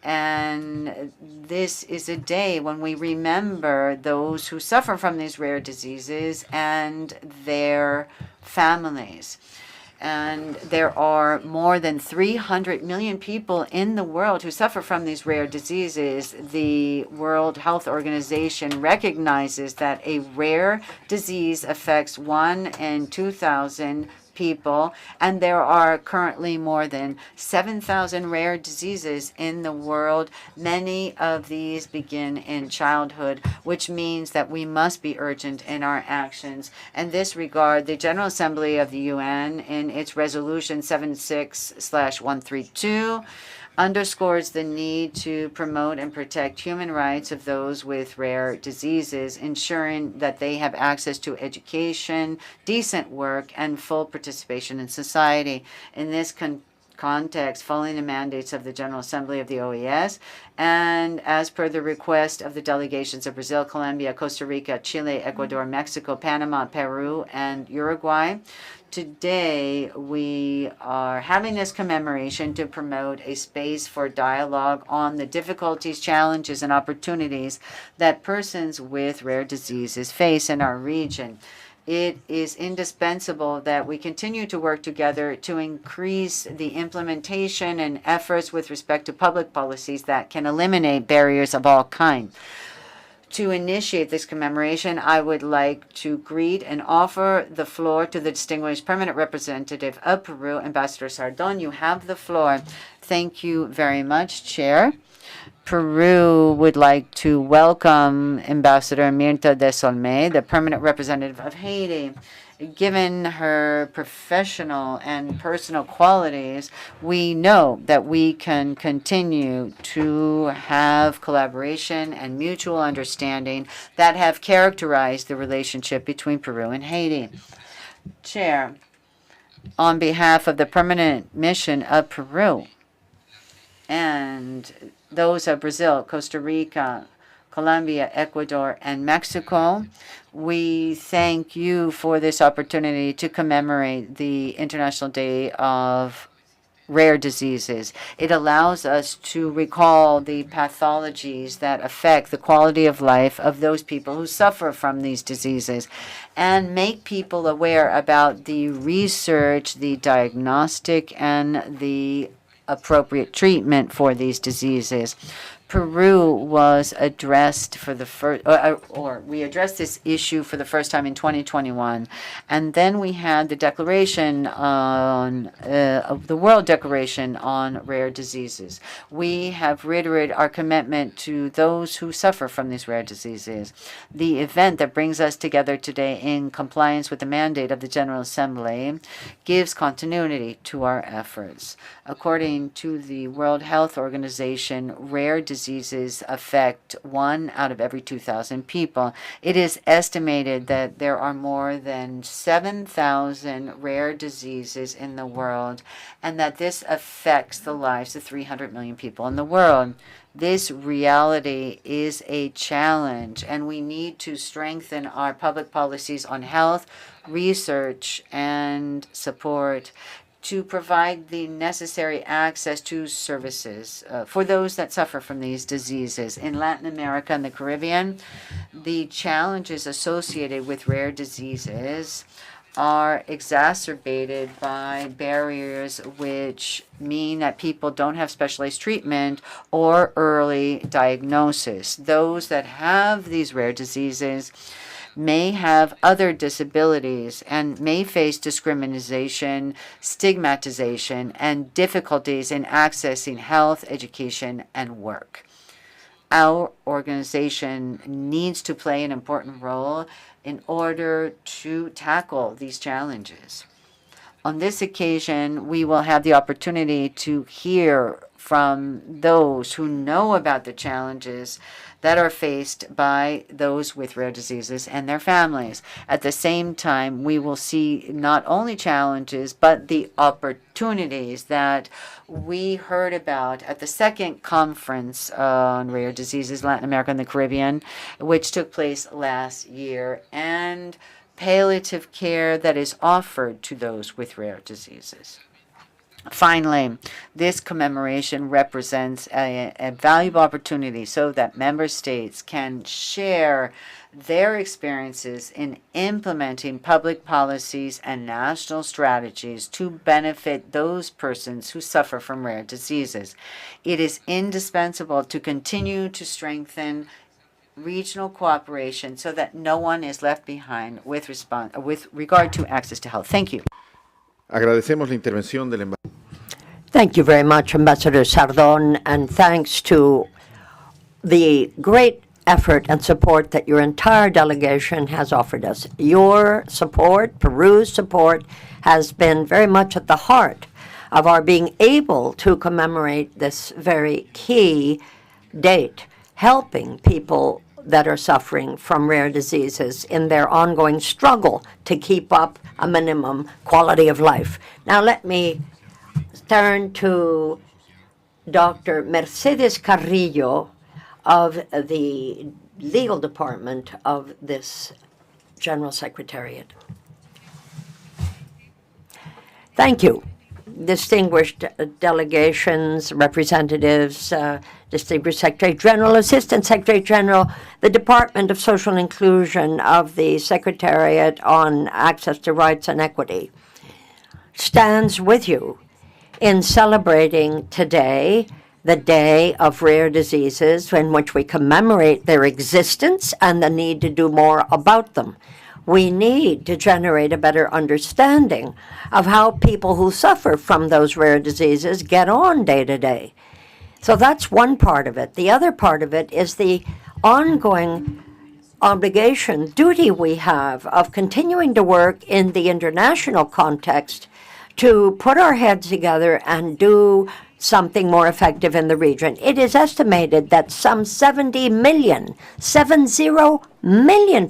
And this is a day when we remember those who suffer from these rare diseases and their families. And there are more than 300 million people in the world who suffer from these rare diseases. The World Health Organization recognizes that a rare disease affects 1 in 2,000 people, and there are currently more than 7,000 rare diseases in the world. Many of these begin in childhood, which means that we must be urgent in our actions. In this regard, the General Assembly of the UN, in its resolution 76/132, underscores the need to promote and protect human rights of those with rare diseases, ensuring that they have access to education, decent work, and full participation in society. In this context, following the mandates of the General Assembly of the OAS, and as per the request of the delegations of Brazil, Colombia, Costa Rica, Chile, Ecuador, Mexico, Panama, Peru, and Uruguay, today we are having this commemoration to promote a space for dialogue on the difficulties, challenges, and opportunities that persons with rare diseases face in our region. It is indispensable that we continue to work together to increase the implementation and efforts with respect to public policies that can eliminate barriers of all kinds. To initiate this commemoration, I would like to greet and offer the floor to the distinguished permanent representative of Peru, Ambassador Sardon. You have the floor. Thank you very much, Chair. Peru would like to welcome Ambassador Mirta Desolmé, the permanent representative of Haiti. Given her professional and personal qualities, we know that we can continue to have collaboration and mutual understanding that have characterized the relationship between Peru and Haiti. Chair, on behalf of the permanent mission of Peru and those of Brazil, Costa Rica, Colombia, Ecuador, and Mexico, we thank you for this opportunity to commemorate the International Day of Rare Diseases. It allows us to recall the pathologies that affect the quality of life of those people who suffer from these diseases and make people aware about the research, the diagnostic, and the appropriate treatment for these diseases. Peru was addressed for the first, or we addressed this issue for the first time in 2021, and then we had the declaration on of the World Declaration on Rare Diseases. We have reiterated our commitment to those who suffer from these rare diseases. The event that brings us together today, in compliance with the mandate of the General Assembly, gives continuity to our efforts. According to the World Health Organization, rare diseases affect 1 out of every 2,000 people. It is estimated that there are more than 7,000 rare diseases in the world, and that this affects the lives of 300 million people in the world. This reality is a challenge, and we need to strengthen our public policies on health, research, and support to provide the necessary access to services for those that suffer from these diseases. In Latin America and the Caribbean, the challenges associated with rare diseases are exacerbated by barriers which mean that people don't have specialized treatment or early diagnosis. Those that have these rare diseases may have other disabilities and may face discrimination, stigmatization, and difficulties in accessing health, education, and work. Our organization needs to play an important role in order to tackle these challenges. On this occasion, we will have the opportunity to hear from those who know about the challenges that are faced by those with rare diseases and their families. At the same time, we will see not only challenges, but the opportunities that we heard about at the second conference on rare diseases, Latin America and the Caribbean, which took place last year, and palliative care that is offered to those with rare diseases. Finally, this commemoration represents a valuable opportunity so that member states can share their experiences in implementing public policies and national strategies to benefit those persons who suffer from rare diseases. It is indispensable to continue to strengthen regional cooperation so that no one is left behind with regard to access to health. Thank you. Agradecemos la intervención del embajador. Thank you very much, Ambassador Sardón, and thanks to the great effort and support that your entire delegation has offered us. Your support, Peru's support, has been very much at the heart of our being able to commemorate this very key date, helping people that are suffering from rare diseases in their ongoing struggle to keep up a minimum quality of life. Now let me turn to Dr. Mercedes Carrillo of the legal department of this General Secretariat. Thank you. Distinguished delegations, representatives, Distinguished Secretary General, Assistant Secretary General, the Department of Social Inclusion of the Secretariat on Access to Rights and Equity stands with you in celebrating today the Day of Rare Diseases, in which we commemorate their existence and the need to do more about them. We need to generate a better understanding of how people who suffer from those rare diseases get on day to day. So that's one part of it. The other part of it is the ongoing obligation, duty we have of continuing to work in the international context to put our heads together and do something more effective in the region. It is estimated that some 70 million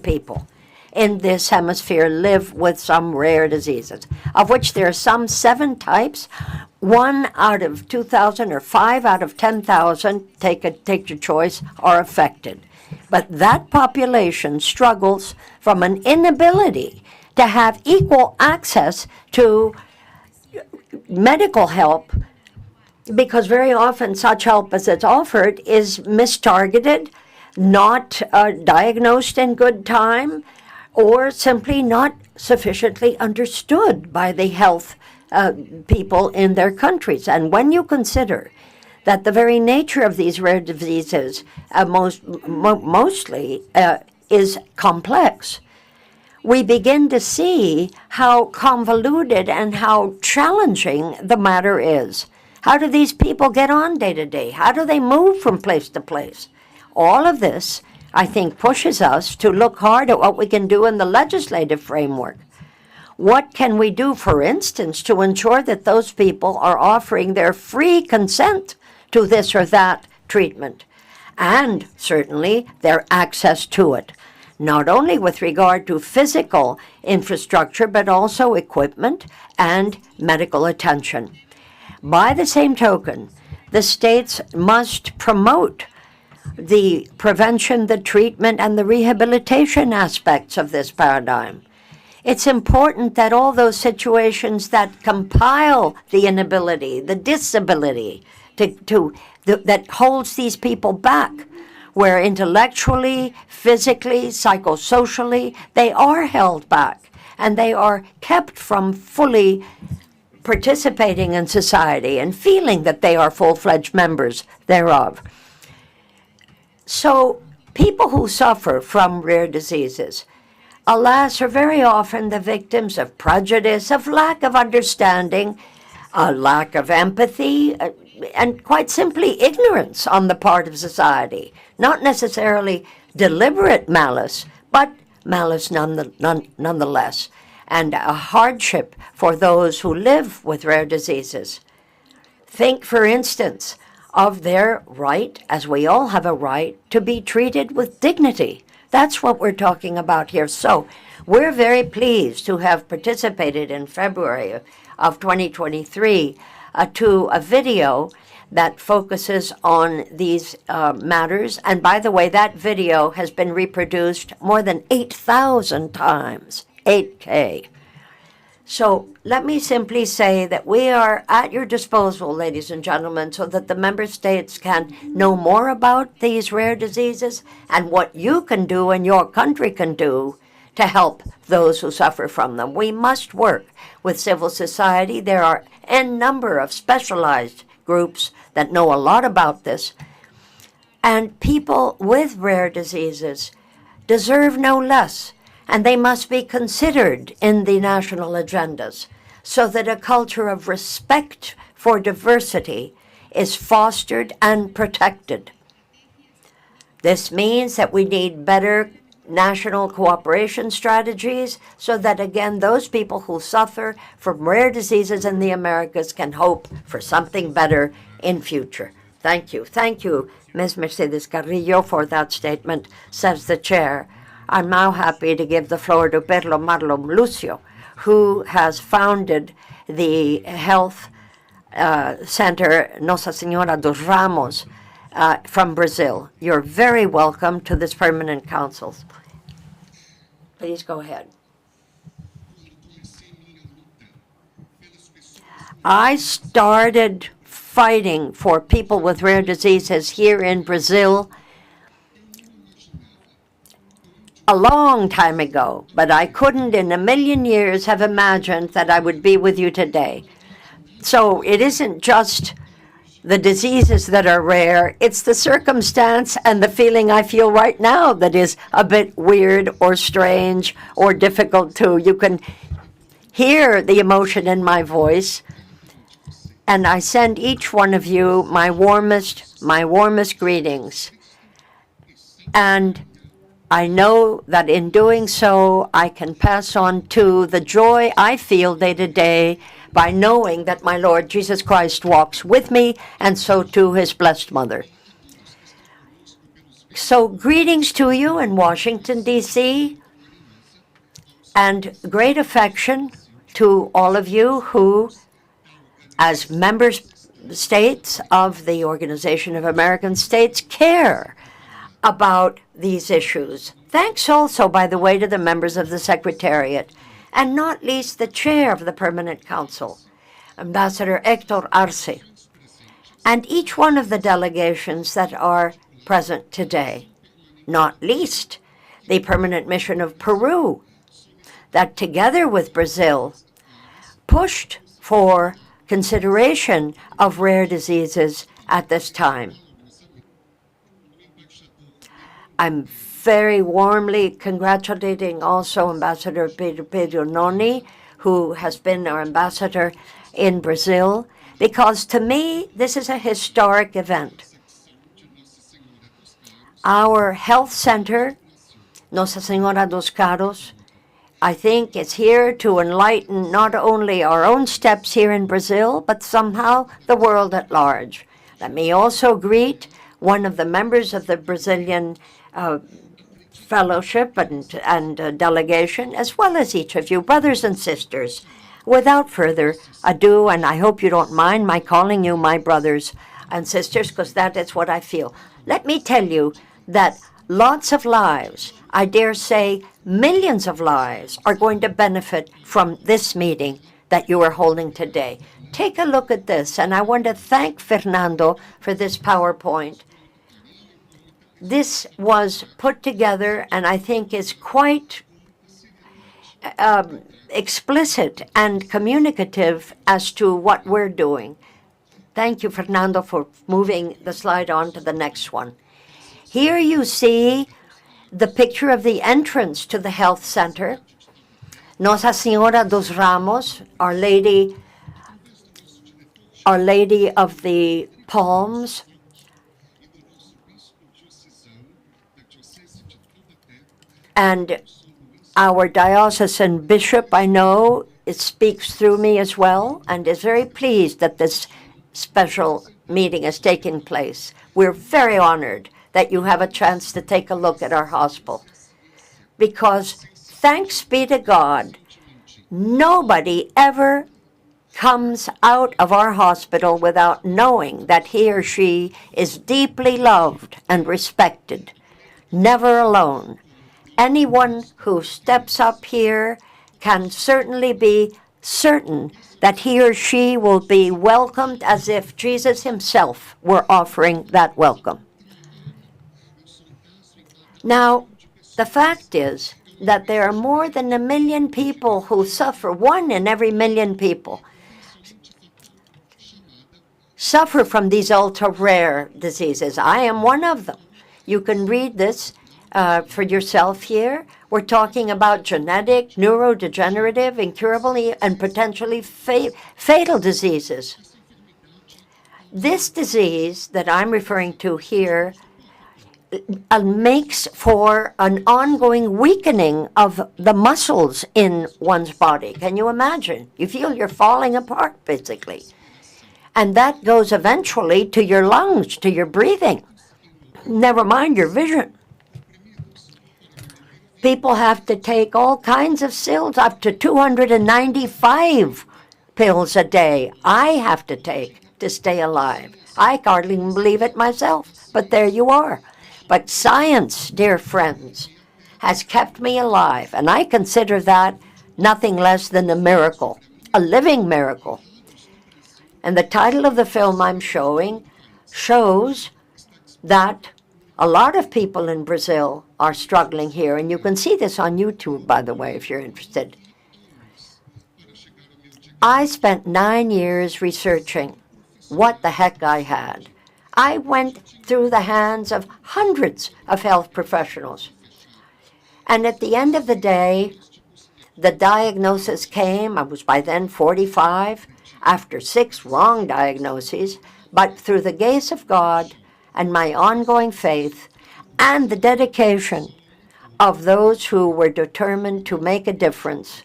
people in this hemisphere live with some rare diseases, of which there are some 7 types. 1 out of 2,000 or 5 out of 10,000, take your choice, are affected. But that population struggles from an inability to have equal access to medical help, because very often such help as it's offered is mistargeted, not diagnosed in good time, or simply not sufficiently understood by the health people in their countries. And when you consider that the very nature of these rare diseases mostly is complex, we begin to see how convoluted and how challenging the matter is. How do these people get on day to day? How do they move from place to place? All of this, I think, pushes us to look hard at what we can do in the legislative framework. What can we do, for instance, to ensure that those people are offering their free consent to this or that treatment, and certainly their access to it, not only with regard to physical infrastructure, but also equipment and medical attention. By the same token, the states must promote the prevention, the treatment, and the rehabilitation aspects of this paradigm. It's important that all those situations that compile the inability, the disability, that holds these people back, where intellectually, physically, psychosocially, they are held back, and they are kept from fully participating in society and feeling that they are full-fledged members thereof. So people who suffer from rare diseases, alas, are very often the victims of prejudice, of lack of understanding, a lack of empathy, and quite simply ignorance on the part of society. Not necessarily deliberate malice, but malice nonetheless, and a hardship for those who live with rare diseases. Think, for instance, of their right, as we all have a right, to be treated with dignity. That's what we're talking about here. So we're very pleased to have participated in February of 2023 to a video that focuses on these matters. And by the way, that video has been reproduced more than 8,000 times, 8K. So let me simply say that we are at your disposal, ladies and gentlemen, so that the member states can know more about these rare diseases and what you can do and your country can do to help those who suffer from them. We must work with civil society. There are a number of specialized groups that know a lot about this. And people with rare diseases deserve no less, and they must be considered in the national agendas so that a culture of respect for diversity is fostered and protected. This means that we need better national cooperation strategies so that, again, those people who suffer from rare diseases in the Americas can hope for something better in future. Thank you. Thank you, Ms. Mercedes Carrillo, for that statement, says the chair. I'm now happy to give the floor to Pedro Marlon Lucio, who has founded the health center Nossa Senhora dos Ramos from Brazil. You're very welcome to this permanent council. Please go ahead. I started fighting for people with rare diseases here in Brazil a long time ago, but I couldn't in a million years have imagined that I would be with you today. So it isn't just the diseases that are rare, it's the circumstance and the feeling I feel right now that is a bit weird or strange or difficult too. You can hear the emotion in my voice, and I send each one of you my warmest greetings. And I know that in doing so, I can pass on to the joy I feel day to day by knowing that my Lord Jesus Christ walks with me, and so too his blessed mother. So greetings to you in Washington, D.C., and great affection to all of you who, as member states of the Organization of American States, care about these issues. Thanks also, by the way, to the members of the Secretariat, and not least the chair of the Permanent Council, Ambassador Hector Arce, and each one of the delegations that are present today, not least the Permanent Mission of Peru, that together with Brazil pushed for consideration of rare diseases at this time. I'm very warmly congratulating also Ambassador Pedro Noni, who has been our ambassador in Brazil, because to me, this is a historic event. Our health center, Nossa Senhora dos Carros, I think is here to enlighten not only our own steps here in Brazil, but somehow the world at large. Let me also greet one of the members of the Brazilian fellowship and delegation, as well as each of you, brothers and sisters. Without further ado, and I hope you don't mind my calling you my brothers and sisters, because that is what I feel. Let me tell you that lots of lives, I dare say millions of lives, are going to benefit from this meeting that you are holding today. Take a look at this, and I want to thank Fernando for this PowerPoint. This was put together, and I think is quite explicit and communicative as to what we're doing. Thank you, Fernando, for moving the slide on to the next one. Here you see the picture of the entrance to the health center. Nossa Senhora dos Ramos, Our Lady of the Palms, and Our diocesan bishop, I know, it speaks through me as well, and is very pleased that this special meeting is taking place. We're very honored that you have a chance to take a look at our hospital, because thanks be to God, nobody ever comes out of our hospital without knowing that he or she is deeply loved and respected, never alone. Anyone who steps up here can certainly be certain that he or she will be welcomed as if Jesus himself were offering that welcome. Now, the fact is that there are more than 1 million people who suffer. 1 in every 1,000,000 people suffer from these ultra-rare diseases. I am one of them. You can read this for yourself here. We're talking about genetic, neurodegenerative, incurable, and potentially fatal diseases. This disease that I'm referring to here makes for an ongoing weakening of the muscles in one's body. Can you imagine? You feel you're falling apart, basically. And that goes eventually to your lungs, to your breathing, never mind your vision. People have to take all kinds of pills, up to 295 pills a day I have to take to stay alive. I hardly believe it myself, but there you are. But science, dear friends, has kept me alive, and I consider that nothing less than a miracle, a living miracle. And the title of the film I'm showing shows that a lot of people in Brazil are struggling here, and you can see this on YouTube, by the way, if you're interested. I spent 9 years researching what the heck I had. I went through the hands of hundreds of health professionals. And at the end of the day, the diagnosis came. I was by then 45, after 6 wrong diagnoses, but through the grace of God and my ongoing faith and the dedication of those who were determined to make a difference,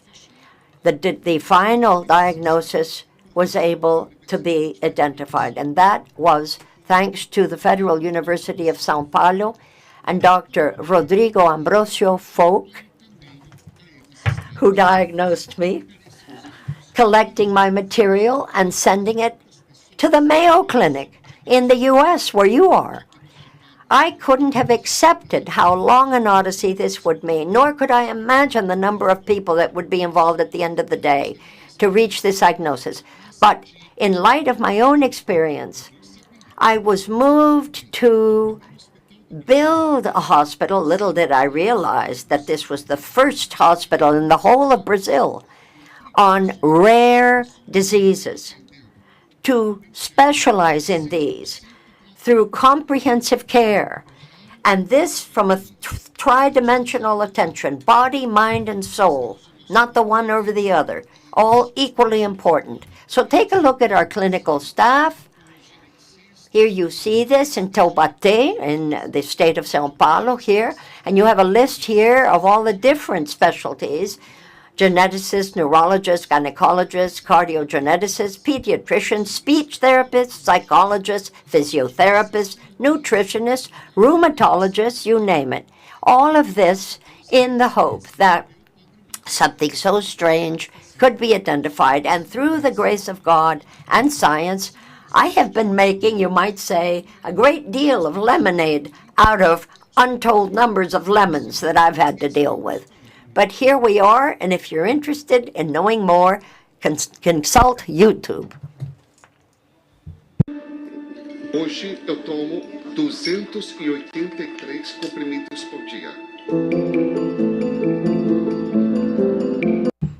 the final diagnosis was able to be identified. And that was thanks to the Federal University of São Paulo and Dr. Rodrigo Ambrosio Folk, who diagnosed me, collecting my material and sending it to the Mayo Clinic in the U.S., where you are. I couldn't have accepted how long an odyssey this would mean, nor could I imagine the number of people that would be involved at the end of the day to reach this diagnosis. But in light of my own experience, I was moved to build a hospital. Little did I realize that this was the first hospital in the whole of Brazil on rare diseases, to specialize in these through comprehensive care. And this from a tri-dimensional attention, body, mind, and soul, not the one over the other, all equally important. So take a look at our clinical staff. Here you see this in Taubaté, in the state of São Paulo here, and you have a list here of all the different specialties: geneticists, neurologists, gynecologists, cardiogeneticists, pediatricians, speech therapists, psychologists, physiotherapists, nutritionists, rheumatologists, you name it. All of this in the hope that something so strange could be identified. And through the grace of God and science, I have been making, you might say, a great deal of lemonade out of untold numbers of lemons that I've had to deal with. But here we are, and if you're interested in knowing more, consult YouTube. Hoje eu tomo 283 comprimidos por dia.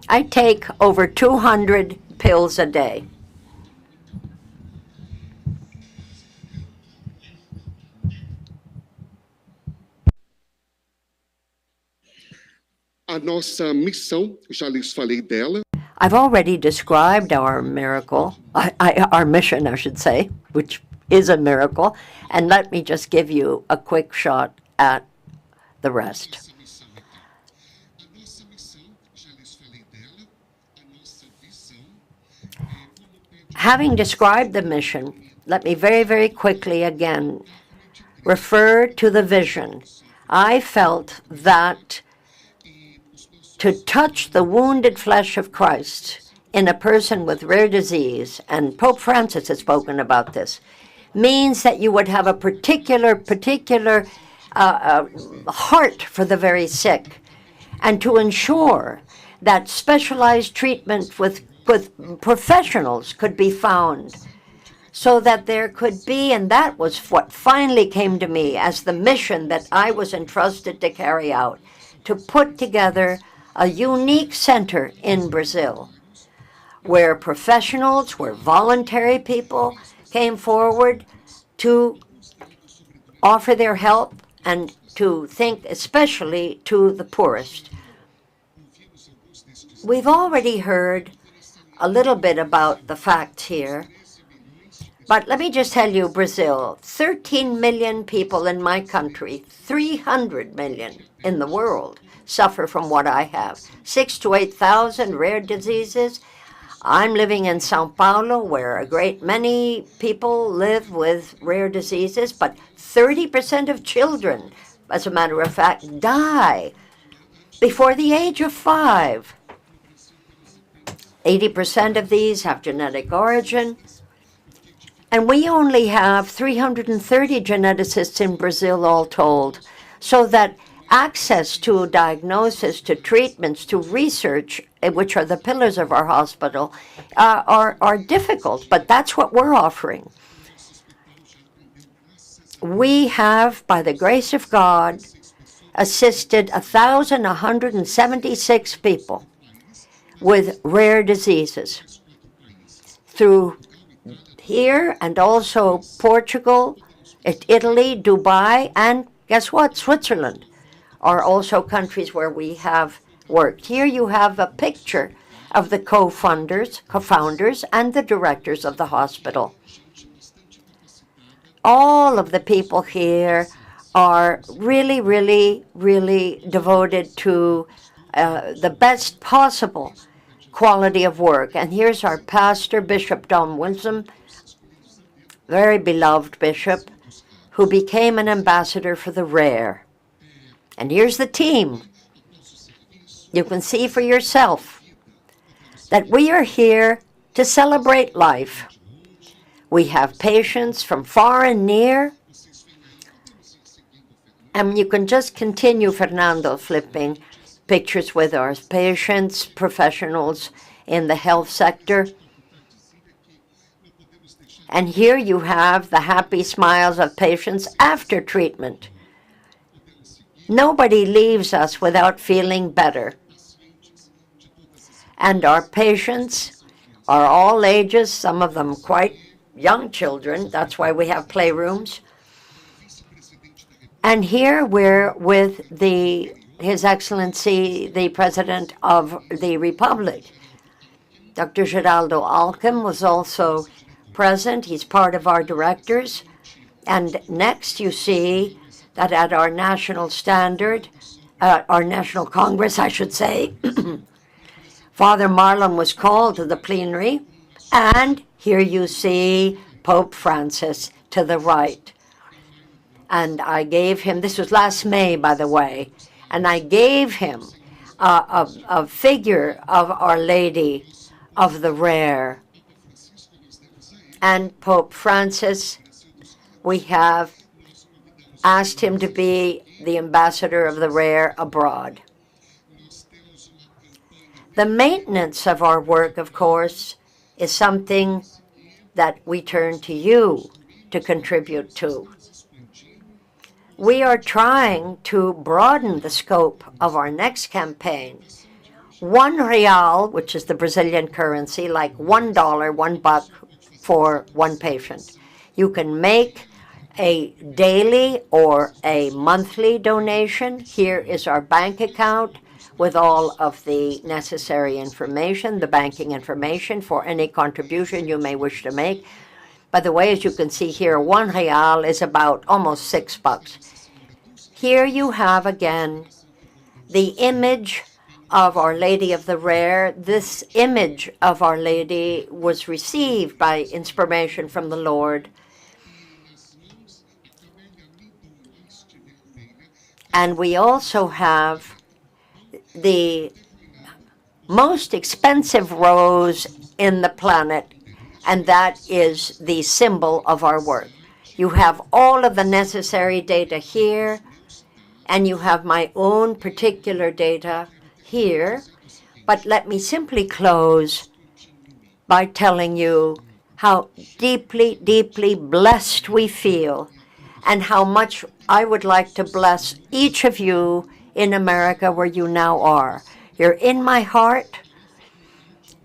I take over 200 pills a day. A nossa missão, já lhes falei dela. I've already described our miracle, our mission, I should say, which is a miracle. And let me just give you a quick shot at the rest. Having described the mission, let me very, very quickly again refer to the vision. I felt that to touch the wounded flesh of Christ in a person with rare disease, and Pope Francis has spoken about this, means that you would have a particular heart for the very sick, and to ensure that specialized treatment with professionals could be found, so that there could be, and that was what finally came to me as the mission that I was entrusted to carry out, to put together a unique center in Brazil where professionals, where voluntary people came forward to offer their help and to think especially to the poorest. We've already heard a little bit about the facts here, but let me just tell you, Brazil, 13 million people in my country, 300 million in the world suffer from what I have. 6,000 to 8,000 rare diseases. I'm living in Sao Paulo, where a great many people live with rare diseases, but 30% of children, as a matter of fact, die before the age of 5. 80% of these have genetic origin. And we only have 330 geneticists in Brazil all told, so that access to diagnosis, to treatments, to research, which are the pillars of our hospital, are difficult, but that's what we're offering. We have, by the grace of God, assisted 1,176 people with rare diseases through here and also Portugal, Italy, Dubai, and guess what? Switzerland are also countries where we have worked. Here you have a picture of the co-founders and the directors of the hospital. All of the people here are really, really, really devoted to the best possible quality of work. And here's our pastor, Bishop Dom Winsome, very beloved bishop, who became an ambassador for the rare. And here's the team. You can see for yourself that we are here to celebrate life. We have patients from far and near. And you can just continue, Fernando, flipping pictures with our patients, professionals in the health sector. And here you have the happy smiles of patients after treatment. Nobody leaves us without feeling better. And our patients are all ages, some of them quite young children. That's why we have playrooms. And here we're with His Excellency, the President of the Republic. Dr. Geraldo Alckmin was also present. He's part of our directors. And next you see that at our national standard, our national congress, I should say, Father Marlon was called to the plenary. And here you see Pope Francis to the right. And I gave him, this was last May, by the way, and I gave him a figure of Our Lady of the Rare. And Pope Francis, we have asked him to be the ambassador of the rare abroad. The maintenance of our work, of course, is something that we turn to you to contribute to. We are trying to broaden the scope of our next campaign. R$1, which is the Brazilian currency, like $1, $1 for one patient. You can make a daily or a monthly donation. Here is our bank account with all of the necessary information, the banking information for any contribution you may wish to make. By the way, as you can see here, R$1 is about almost $6. Here you have again the image of Our Lady of the Rare. This image of Our Lady was received by inspiration from the Lord. And we also have the most expensive rose in the planet, and that is the symbol of our work. You have all of the necessary data here, and you have my own particular data here. But let me simply close by telling you how deeply, deeply blessed we feel, and how much I would like to bless each of you in America where you now are. You're in my heart,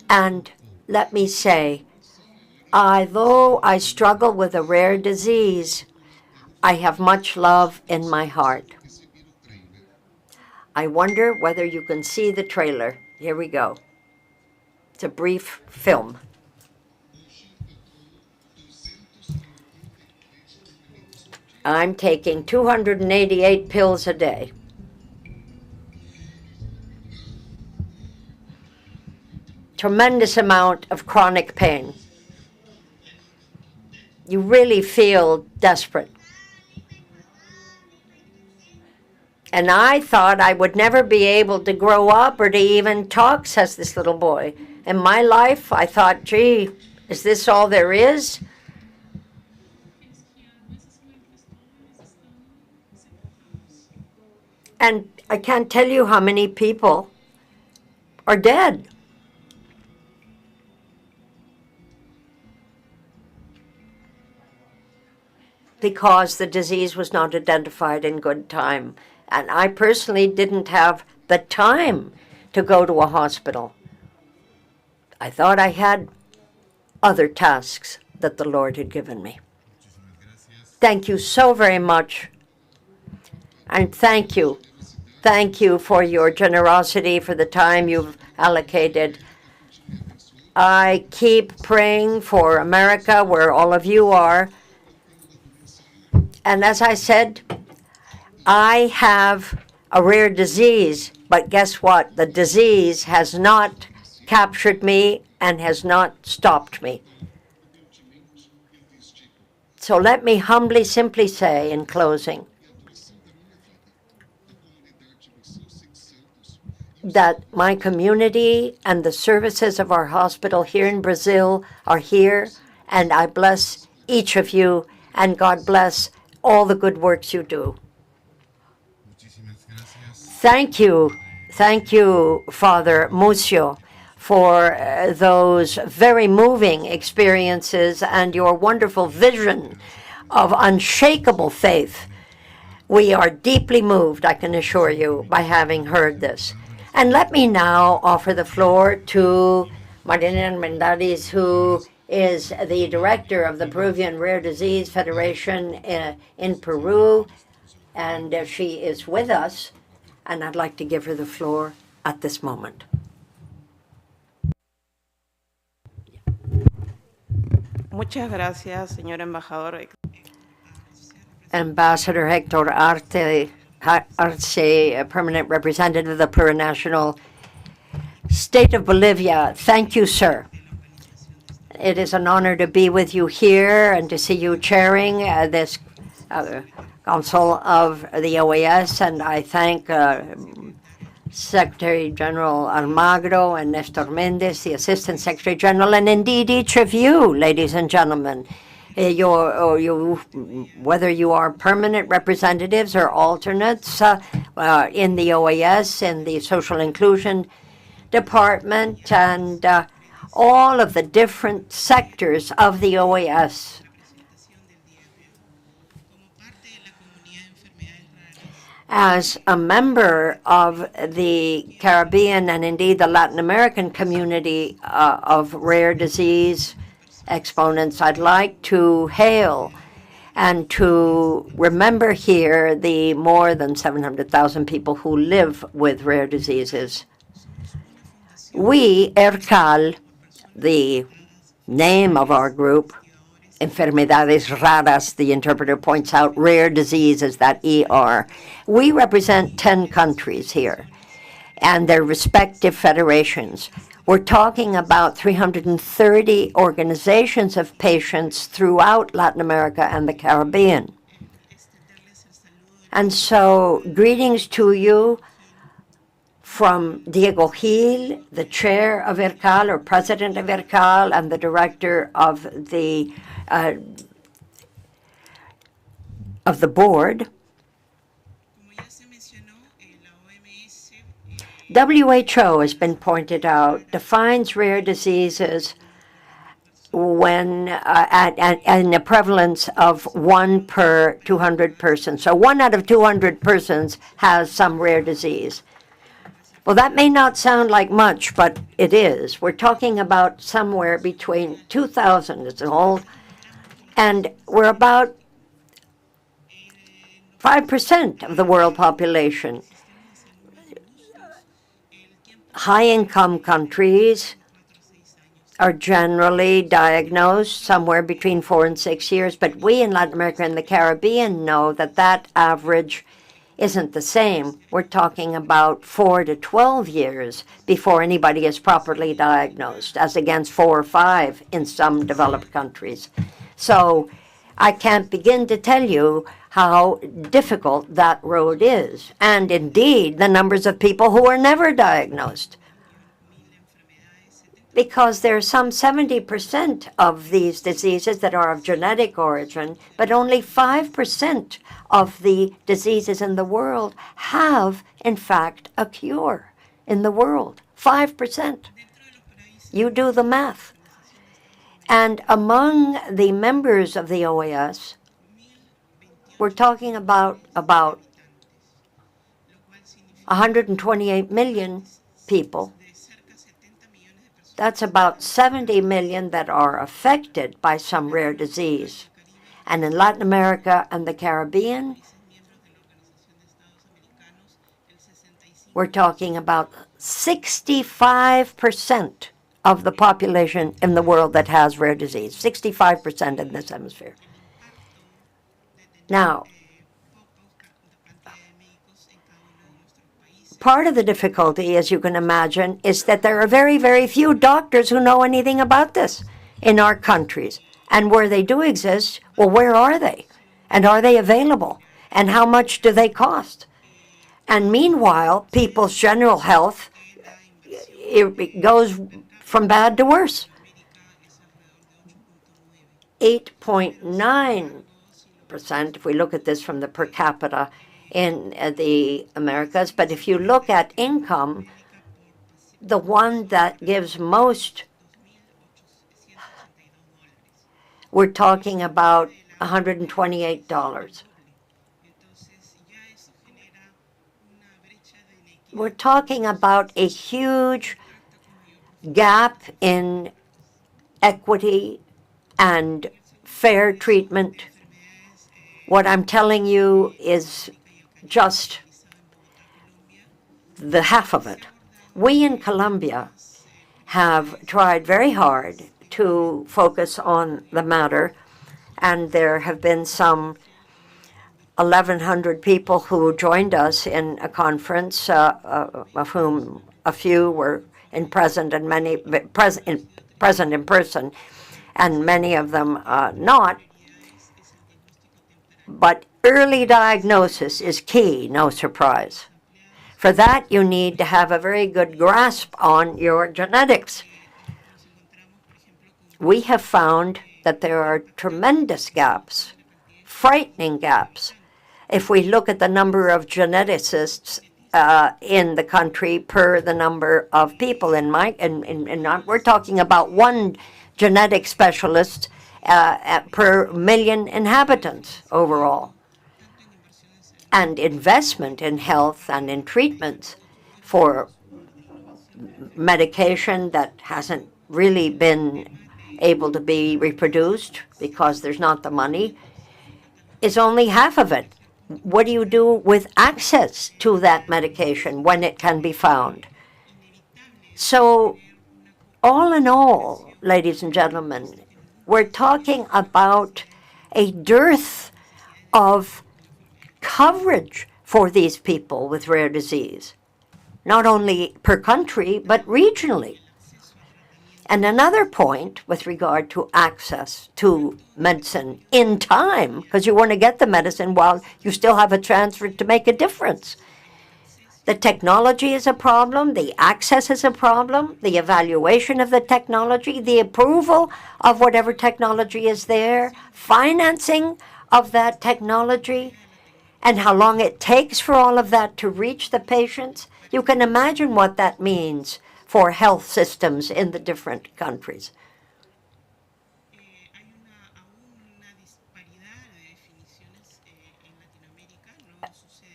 and let me say, although I struggle with a rare disease, I have much love in my heart. I wonder whether you can see the trailer. Here we go. It's a brief film. I'm taking 288 pills a day. Tremendous amount of chronic pain. You really feel desperate. And I thought I would never be able to grow up or to even talk, says this little boy. In my life, I thought, gee, is this all there is? And I can't tell you how many people are dead. Because the disease was not identified in good time. And I personally didn't have the time to go to a hospital. I thought I had other tasks that the Lord had given me. Thank you so very much. And thank you. Thank you for your generosity, for the time you've allocated. I keep praying for America, where all of you are. And as I said, I have a rare disease, but guess what? The disease has not captured me and has not stopped me. So let me humbly simply say in closing that my community and the services of our hospital here in Brazil are here, and I bless each of you, and God bless all the good works you do. Thank you, Father Mucio, for those very moving experiences and your wonderful vision of unshakable faith. We are deeply moved, I can assure you, by having heard this. And let me now offer the floor to Marina Mendades, who is the director of the Peruvian Rare Disease Federation in Peru, and she is with us, and I'd like to give her the floor at this moment. Muchas gracias, señor embajador. Ambassador Hector Arce, a permanent representative of the plurinational state of Bolivia. Thank you, sir. It is an honor to be with you here and to see you chairing this Council of the OAS, and I thank Secretary General Almagro and Nestor Mendez, the Assistant Secretary General, and indeed each of you, ladies and gentlemen. Whether you are permanent representatives or alternates in the OAS, in the Social Inclusion Department, and all of the different sectors of the OAS. As a member of the Caribbean and indeed the Latin American community of rare disease exponents, I'd like to hail and to remember here the more than 700,000 people who live with rare diseases. We, ERCAL, the name of our group, Enfermedades Raras, the interpreter points out, rare diseases, that ER. We represent 10 countries here. and their respective federations. We're talking about 330 organizations of patients throughout Latin America and the Caribbean. And so, greetings to you from Diego Gil, the chair of ERCAL, or president of ERCAL, and the director of the board. WHO has been pointed out, defines rare diseases when and a prevalence of 1 per 200 persons. So 1 out of 200 persons has some rare disease. Well, that may not sound like much, but it is. We're talking about somewhere between 2,000, it's old, and we're about 5% of the world population. High-income countries are generally diagnosed somewhere between 4 and 6 years, but we in Latin America and the Caribbean know that that average isn't the same. We're talking about 4 to 12 years before anybody is properly diagnosed, as against 4 or 5 in some developed countries. So I can't begin to tell you how difficult that road is, and indeed the numbers of people who are never diagnosed. Because there are some 70% of these diseases that are of genetic origin, but only 5% of the diseases in the world have, in fact, a cure in the world. 5%. You do the math. And among the members of the OAS, we're talking about 128 million people. That's about 70 million that are affected by some rare disease. And in Latin America and the Caribbean, we're talking about 65% of the population in the world that has rare disease, 65% in this hemisphere. Now, part of the difficulty, as you can imagine, is that there are very, very few doctors who know anything about this in our countries. And where they do exist, well, where are they? And are they available? And how much do they cost? And meanwhile, people's general health, it goes from bad to worse. 8.9%, if we look at this from the per capita in the Americas. But if you look at income, the one that gives most, we're talking about $128. We're talking about a huge gap in equity and fair treatment. What I'm telling you is just the half of it. We in Colombia have tried very hard to focus on the matter, and there have been some 1,100 people who joined us in a conference, of whom a few were present and many present in person, and many of them not. But early diagnosis is key, no surprise. For that, you need to have a very good grasp on your genetics. We have found that there are tremendous gaps, frightening gaps. If we look at the number of geneticists in the country per the number of people we're talking about 1 genetic specialist per million inhabitants overall. And investment in health and in treatments for medication that hasn't really been able to be reproduced because there's not the money is only half of it. What do you do with access to that medication when it can be found? So, all in all, ladies and gentlemen, we're talking about a dearth of coverage for these people with rare disease. not only per country, but regionally. And another point with regard to access to medicine in time, because you want to get the medicine while you still have a chance for it to make a difference. The technology is a problem, the access is a problem, the evaluation of the technology, the approval of whatever technology is there, financing of that technology, and how long it takes for all of that to reach the patients. You can imagine what that means for health systems in the different countries.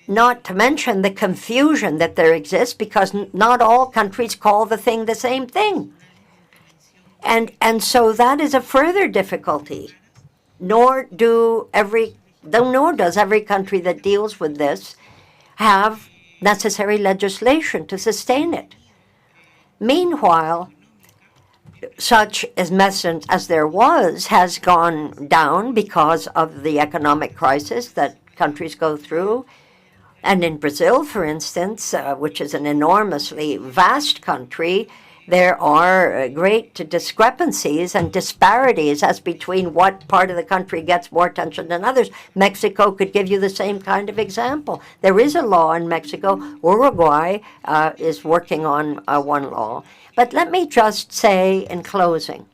Not to mention the confusion that there exists because not all countries call the thing the same thing. And so that is a further difficulty. Nor does every country that deals with this have necessary legislation to sustain it. Meanwhile, such as medicine as there was has gone down because of the economic crisis that countries go through. And in Brazil, for instance, which is an enormously vast country, there are great discrepancies and disparities as between what part of the country gets more attention than others. Mexico could give you the same kind of example. There is a law in Mexico. Uruguay is working on one law. But let me just say in closing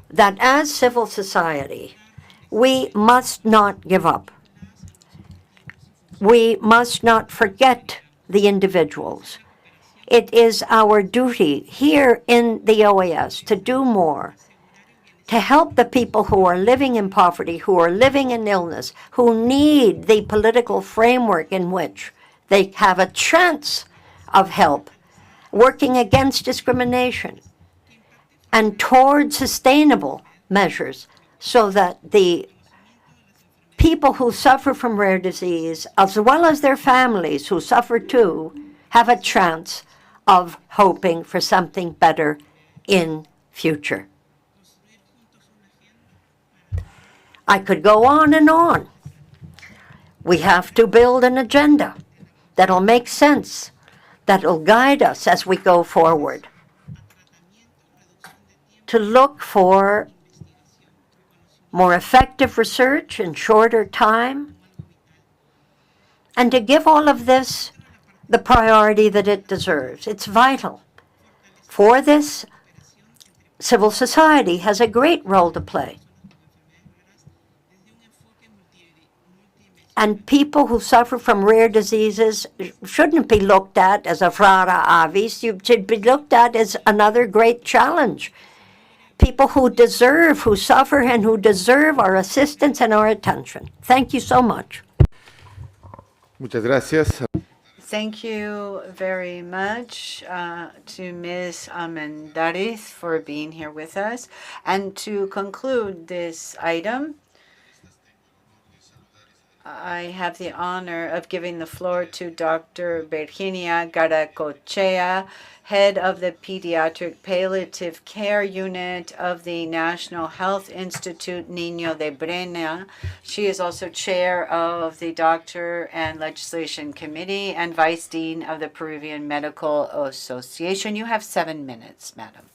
that as civil society, we must not give up. We must not forget the individuals. It is our duty here in the OAS to do more, to help the people who are living in poverty, who are living in illness, who need the political framework in which they have a chance of help, working against discrimination and toward sustainable measures so that the people who suffer from rare disease, as well as their families who suffer too, have a chance of hoping for something better in future. I could go on and on. We have to build an agenda that'll make sense, that'll guide us as we go forward, to look for more effective research in shorter time, and to give all of this the priority that it deserves. It's vital. For this, civil society has a great role to play. And people who suffer from rare diseases shouldn't be looked at as a rara avis. You should be looked at as another great challenge. People who deserve, who suffer, and who deserve our assistance and our attention. Thank you so much. Muchas gracias. Thank you very much to Ms. Armendariz for being here with us. And to conclude this item, I have the honor of giving the floor to Dr. Virginia Garacochea, head of the Pediatric Palliative Care Unit of the National Health Institute Niño de Brena. She is also chair of the Doctor and Legislation Committee and vice dean of the Peruvian Medical Association. You have 7 minutes, madam.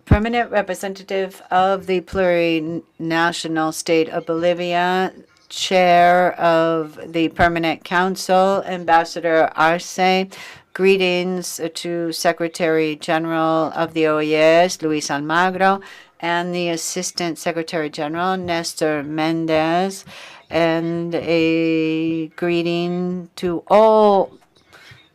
Permanent representative of the plurinational state of Bolivia, chair of the Permanent Council, Ambassador Arce. Greetings to Secretary General of the OAS, Luis Almagro, and the Assistant Secretary General, Nestor Mendez, and a greeting to all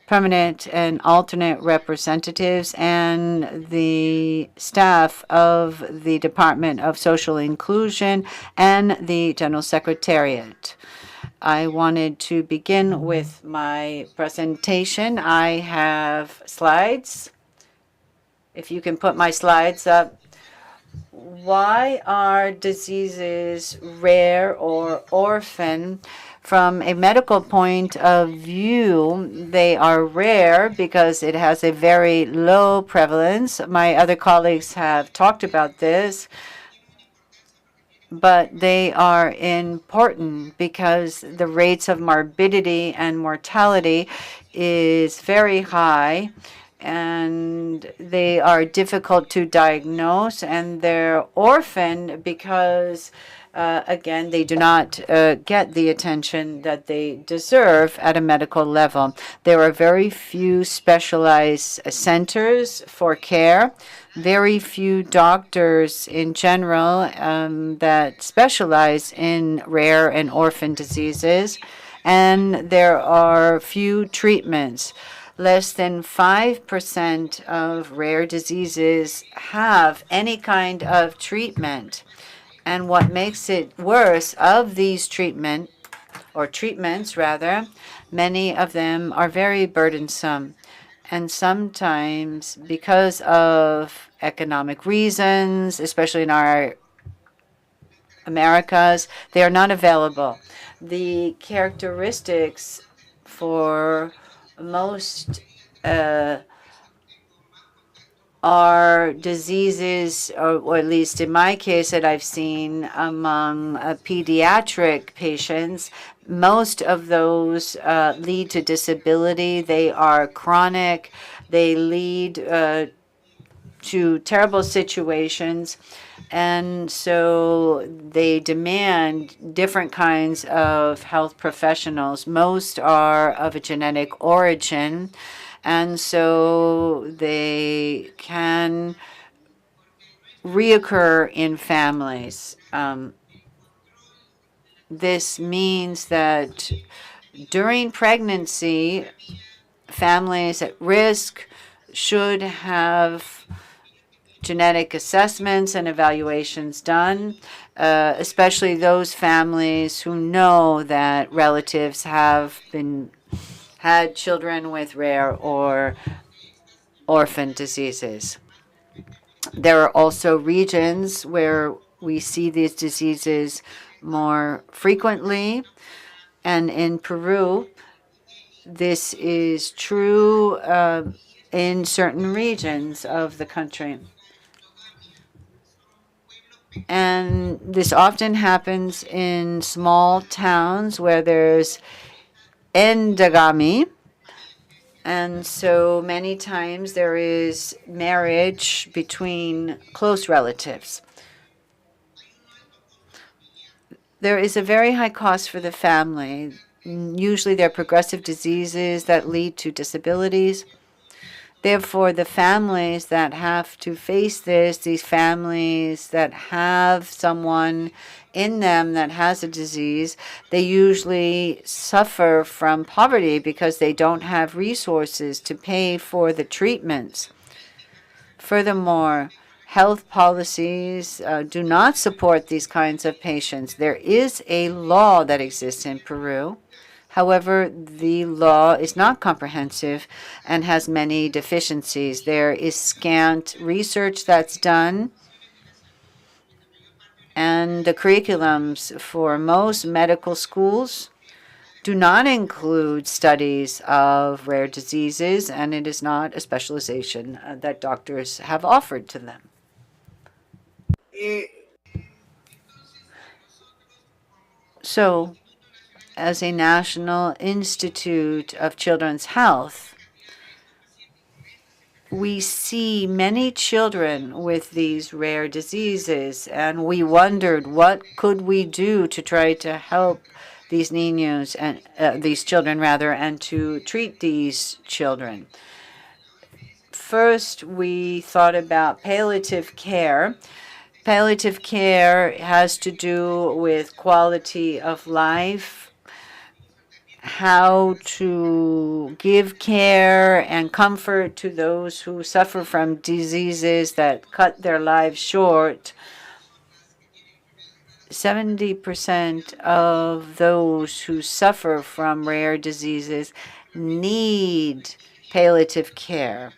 permanent and alternate representatives and the staff of the Department of Social Inclusion and the General Secretariat. I wanted to begin with my presentation. I have slides. If you can put my slides up. Why are diseases rare or orphan? From a medical point of view, they are rare because it has a very low prevalence. My other colleagues have talked about this, but they are important because the rates of morbidity and mortality is very high, and they are difficult to diagnose, and they're orphaned because again, they do not get the attention that they deserve at a medical level. There are very few specialized centers for care, very few doctors in general that specialize in rare and orphan diseases, and there are few treatments. Less than 5% of rare diseases have any kind of treatment. And what makes it worse, of these treatments rather, many of them are very burdensome. And sometimes, because of economic reasons, especially in our Americas, they are not available. The characteristics for most are diseases, or at least in my case that I've seen among pediatric patients, most of those lead to disability. They are chronic. They lead to terrible situations. And so they demand different kinds of health professionals. Most are of a genetic origin, and so they can reoccur in families. This means that during pregnancy, families at risk should have genetic assessments and evaluations done, especially those families who know that relatives have had children with rare or orphan diseases. There are also regions where we see these diseases more frequently, and in Peru, this is true in certain regions of the country. And this often happens in small towns where there's endogamy. And so many times there is marriage between close relatives. There is a very high cost for the family. Usually they're progressive diseases that lead to disabilities. Therefore, the families that have to face this, these families that have someone in them that has a disease, they usually suffer from poverty because they don't have resources to pay for the treatments. Furthermore, health policies do not support these kinds of patients. There is a law that exists in Peru. However, the law is not comprehensive and has many deficiencies. There is scant research that's done, and the curriculums for most medical schools do not include studies of rare diseases, and it is not a specialization that doctors have offered to them. So, as a National Institute of Children's Health, we see many children with these rare diseases, and we wondered what could we do to try to help these niños and these children rather, and to treat these children. First, we thought about palliative care. Palliative care has to do with quality of life, how to give care and comfort to those who suffer from diseases that cut their lives short. 70% of those who suffer from rare diseases need palliative care.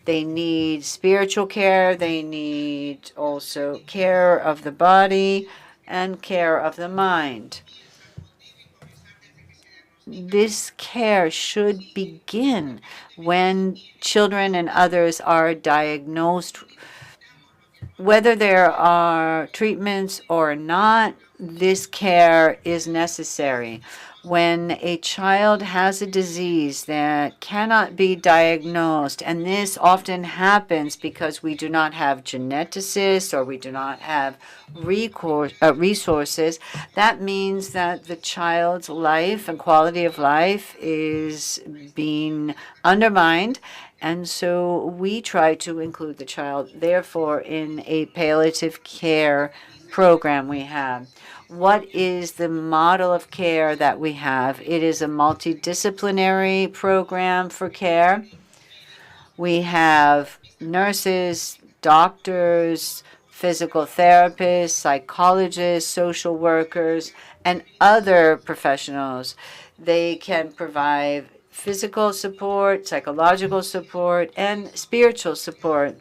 They need spiritual care, they need also care of the body and care of the mind. this care should begin when children and others are diagnosed. Whether there are treatments or not, this care is necessary. When a child has a disease that cannot be diagnosed, and this often happens because we do not have geneticists or we do not have resources, that means that the child's life and quality of life is being undermined. And so we try to include the child, therefore, in a palliative care program we have. What is the model of care that we have? It is a multidisciplinary program for care. We have nurses, doctors, physical therapists, psychologists, social workers, and other professionals. They can provide physical support, psychological support, and spiritual support.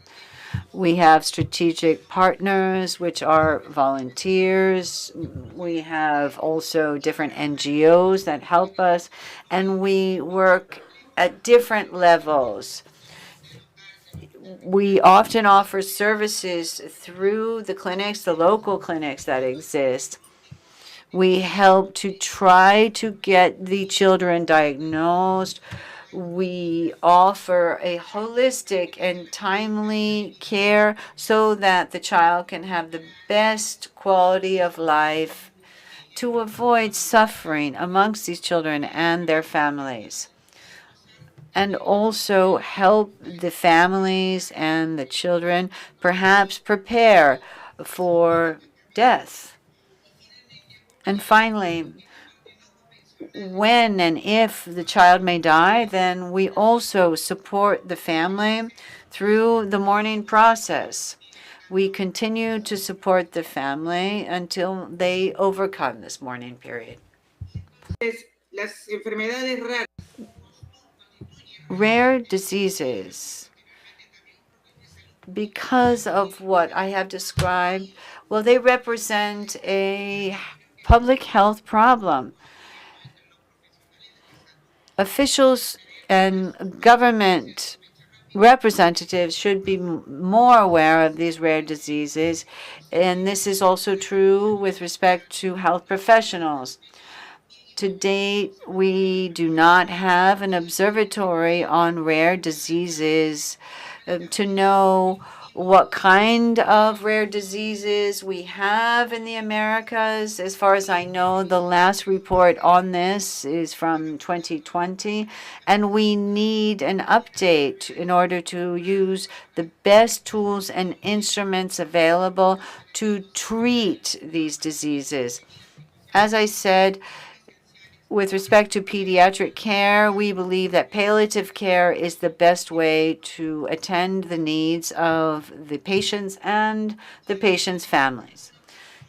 We have strategic partners, which are volunteers. We have also different NGOs that help us, and we work at different levels. We often offer services through the clinics, the local clinics that exist. We help to try to get the children diagnosed. We offer a holistic and timely care so that the child can have the best quality of life to avoid suffering amongst these children and their families, and also help the families and the children perhaps prepare for death. And finally, when and if the child may die, then we also support the family through the mourning process. We continue to support the family until they overcome this mourning period. Rare diseases, because of what I have described, well, they represent a public health problem. Officials and government representatives should be more aware of these rare diseases, and this is also true with respect to health professionals. To date, we do not have an observatory on rare diseases to know what kind of rare diseases we have in the Americas. As far as I know, the last report on this is from 2020, and we need an update in order to use the best tools and instruments available to treat these diseases. As I said, with respect to pediatric care, we believe that palliative care is the best way to attend the needs of the patients and the patients' families.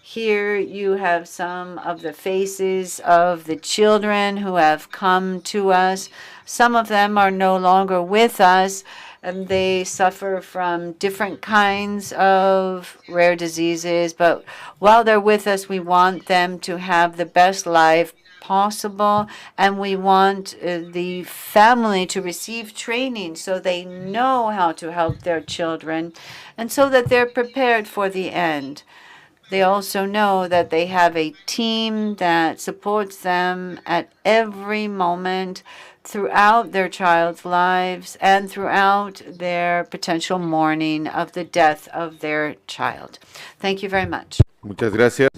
Here you have some of the faces of the children who have come to us. Some of them are no longer with us, and they suffer from different kinds of rare diseases. But while they're with us, we want them to have the best life possible, and we want the family to receive training so they know how to help their children and so that they're prepared for the end. They also know that they have a team that supports them at every moment throughout their child's lives and throughout their potential mourning of the death of their child. Thank you very much. Muchas gracias.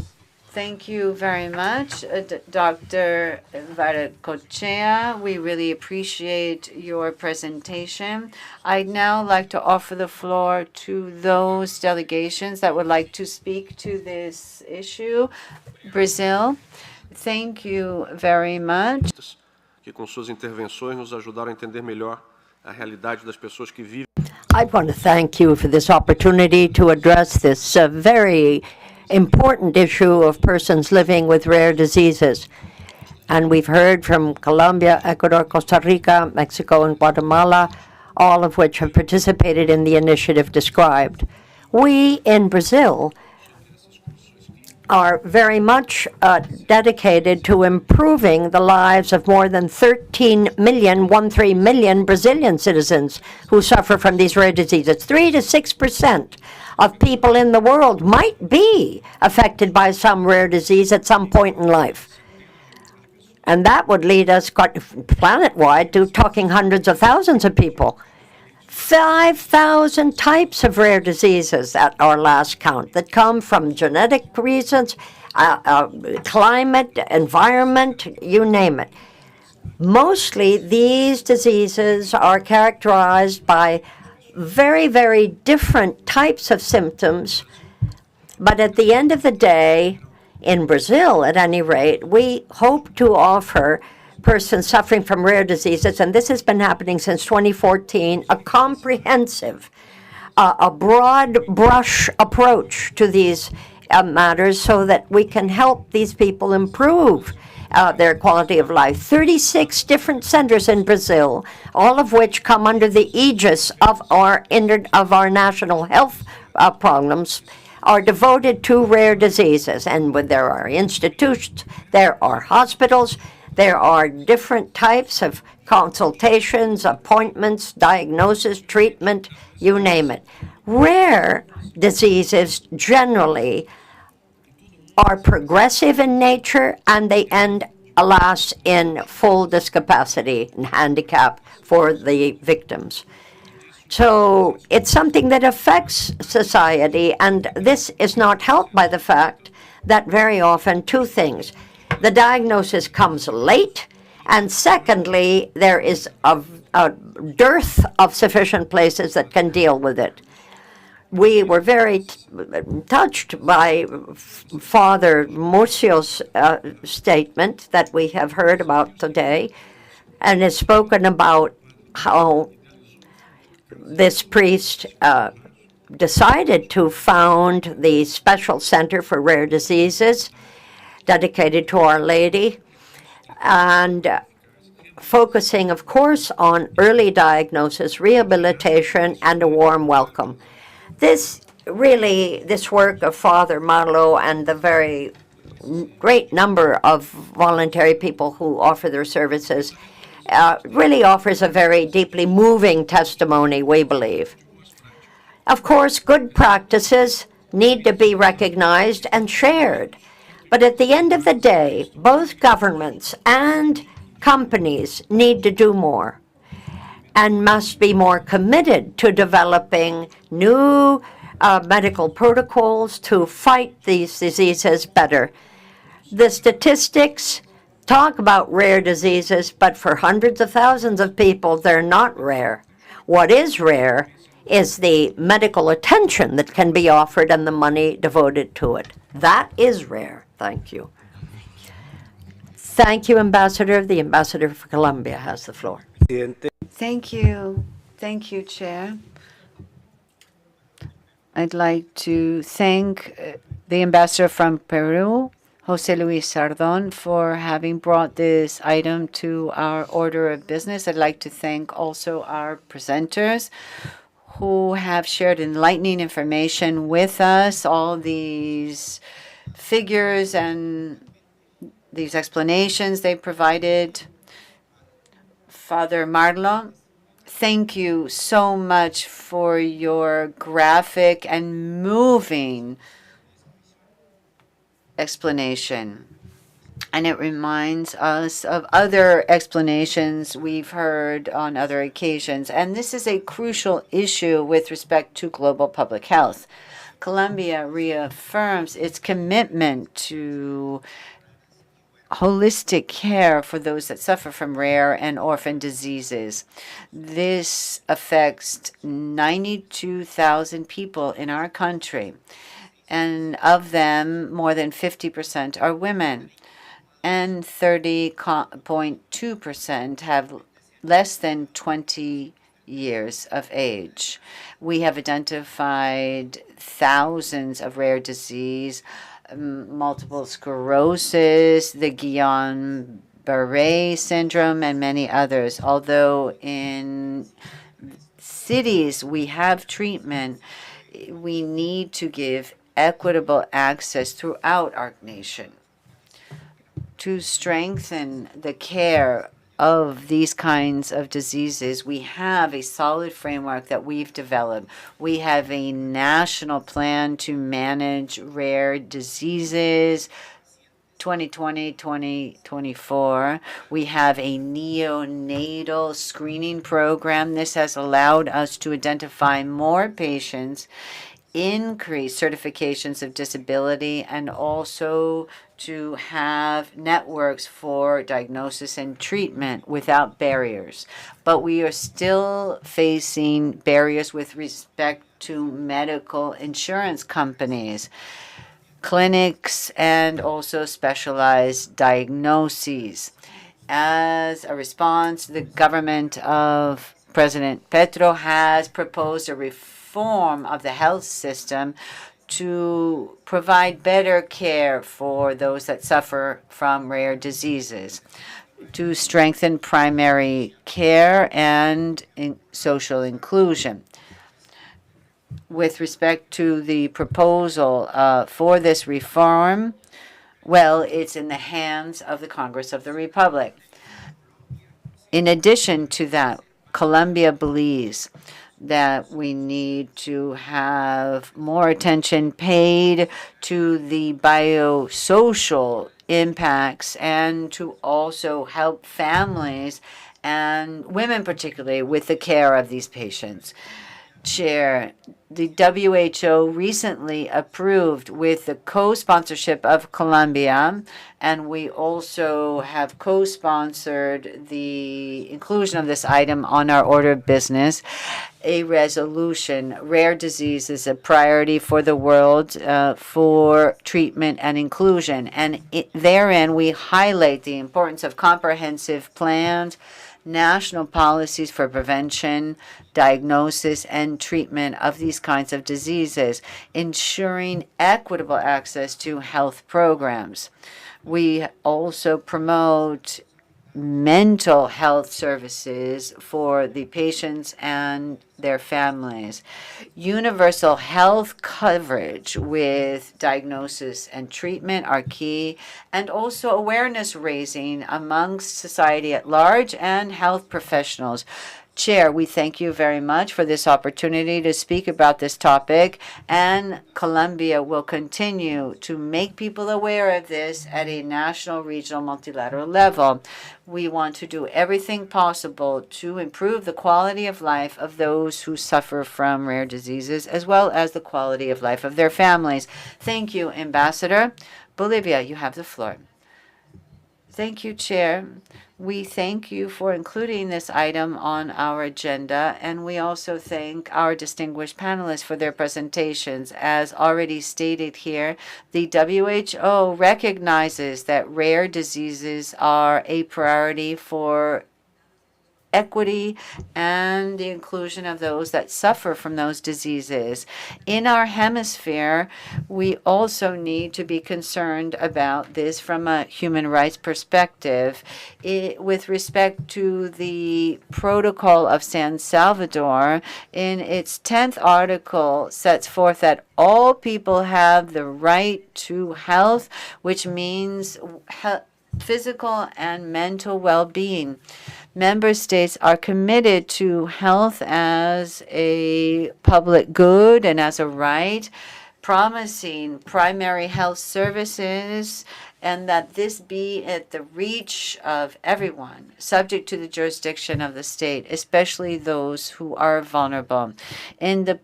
Thank you very much, Dr. Varacochea. We really appreciate your presentation. I'd now like to offer the floor to those delegations that would like to speak to this issue. Brazil, thank you very much. Que com suas intervenções nos ajudaram a entender melhor a realidade das pessoas que vivem. I want to thank you for this opportunity to address this very important issue of persons living with rare diseases. And we've heard from Colombia, Ecuador, Costa Rica, Mexico, and Guatemala, all of which have participated in the initiative described. We in Brazil are very much dedicated to improving the lives of more than 13 million Brazilian citizens who suffer from these rare diseases. 3 to 6% of people in the world might be affected by some rare disease at some point in life. And that would lead us planet-wide to talking hundreds of thousands of people. 5,000 types of rare diseases at our last count that come from genetic reasons, climate, environment, you name it. Mostly these diseases are characterized by very, very different types of symptoms. But at the end of the day, in Brazil at any rate, we hope to offer persons suffering from rare diseases, and this has been happening since 2014, a comprehensive, a broad brush approach to these matters so that we can help these people improve their quality of life. 36 different centers in Brazil, all of which come under the aegis of our national health programs, are devoted to rare diseases. And when there are institutions, there are hospitals, there are different types of consultations, appointments, diagnosis, treatment, you name it. Rare diseases generally are progressive in nature, and they end, alas, in full discapacity and handicap for the victims. So it's something that affects society, and this is not helped by the fact that very often two things. The diagnosis comes late, and secondly, there is a dearth of sufficient places that can deal with it. We were very touched by Father Murcio's statement that we have heard about today, and has spoken about how this priest decided to found the Special Center for Rare Diseases dedicated to Our Lady, and focusing, of course, on early diagnosis, rehabilitation, and a warm welcome. This work of Father Marlo and the very great number of voluntary people who offer their services really offers a very deeply moving testimony, we believe. Of course, good practices need to be recognized and shared. But at the end of the day, both governments and companies need to do more and must be more committed to developing new medical protocols to fight these diseases better. The statistics talk about rare diseases, but for hundreds of thousands of people, they're not rare. What is rare is the medical attention that can be offered and the money devoted to it. That is rare. Thank you. Thank you, Ambassador. The Ambassador for Colombia has the floor. Thank you. Thank you, Chair. I'd like to thank the Ambassador from Peru, Jose Luis Sardon, for having brought this item to our order of business. I'd like to thank also our presenters who have shared enlightening information with us, all these figures and these explanations they provided. Father Marlo, thank you so much for your graphic and moving explanation. And it reminds us of other explanations we've heard on other occasions. And this is a crucial issue with respect to global public health. Colombia reaffirms its commitment to holistic care for those that suffer from rare and orphan diseases. This affects 92,000 people in our country, and of them, more than 50% are women, and 30.2% have less than 20 years of age. We have identified thousands of rare disease, multiple sclerosis, the Guillain-Barré syndrome, and many others. Although in cities we have treatment, we need to give equitable access throughout our nation. To strengthen the care of these kinds of diseases, we have a solid framework that we've developed. We have a national plan to manage rare diseases, 2020-2024. We have a neonatal screening program. This has allowed us to identify more patients, increase certifications of disability, and also to have networks for diagnosis and treatment without barriers. But we are still facing barriers with respect to medical insurance companies, clinics, and also specialized diagnoses. As a response, the government of President Petro has proposed a reform of the health system to provide better care for those that suffer from rare diseases, to strengthen primary care and social inclusion. With respect to the proposal for this reform, well, it's in the hands of the Congress of the Republic. In addition to that, Colombia believes that we need to have more attention paid to the biosocial impacts and to also help families and women particularly with the care of these patients. Chair, the WHO recently approved with the co-sponsorship of Colombia, and we also have co-sponsored the inclusion of this item on our order of business, a resolution. Rare disease is a priority for the world for treatment and inclusion, and therein we highlight the importance of comprehensive plans, national policies for prevention, diagnosis, and treatment of these kinds of diseases, ensuring equitable access to health programs. We also promote mental health services for the patients and their families, universal health coverage with diagnosis and treatment are key, and also awareness raising amongst society at large and health professionals. Chair, we thank you very much for this opportunity to speak about this topic, and Colombia will continue to make people aware of this at a national, regional, multilateral level. We want to do everything possible to improve the quality of life of those who suffer from rare diseases, as well as the quality of life of their families. Thank you, Ambassador. Bolivia, you have the floor. Thank you, Chair. We thank you for including this item on our agenda, and we also thank our distinguished panelists for their presentations. As already stated here, the WHO recognizes that rare diseases are a priority for equity and the inclusion of those that suffer from those diseases. In our hemisphere, we also need to be concerned about this from a human rights perspective. With respect to the Protocol of San Salvador, in its 10th article sets forth that all people have the right to health, which means physical and mental well-being. Member states are committed to health as a public good and as a right, promising primary health services, and that this be at the reach of everyone, subject to the jurisdiction of the state, especially those who are vulnerable. In the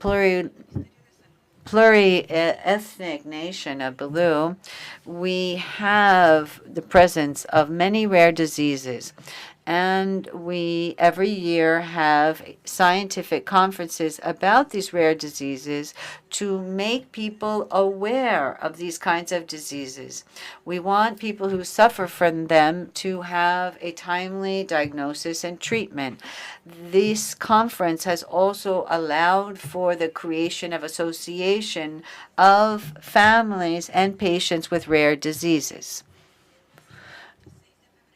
pluri-ethnic nation of Peru, we have the presence of many rare diseases, and we every year have scientific conferences about these rare diseases to make people aware of these kinds of diseases. We want people who suffer from them to have a timely diagnosis and treatment. This conference has also allowed for the creation of association of families and patients with rare diseases.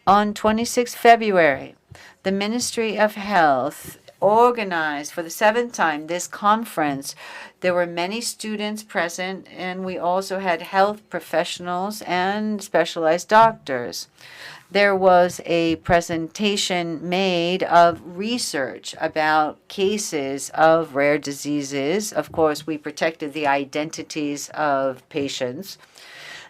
On 26 February, the Ministry of Health organized for the 7th time this conference. There were many students present, and we also had health professionals and specialized doctors. There was a presentation made of research about cases of rare diseases. Of course, we protected the identities of patients.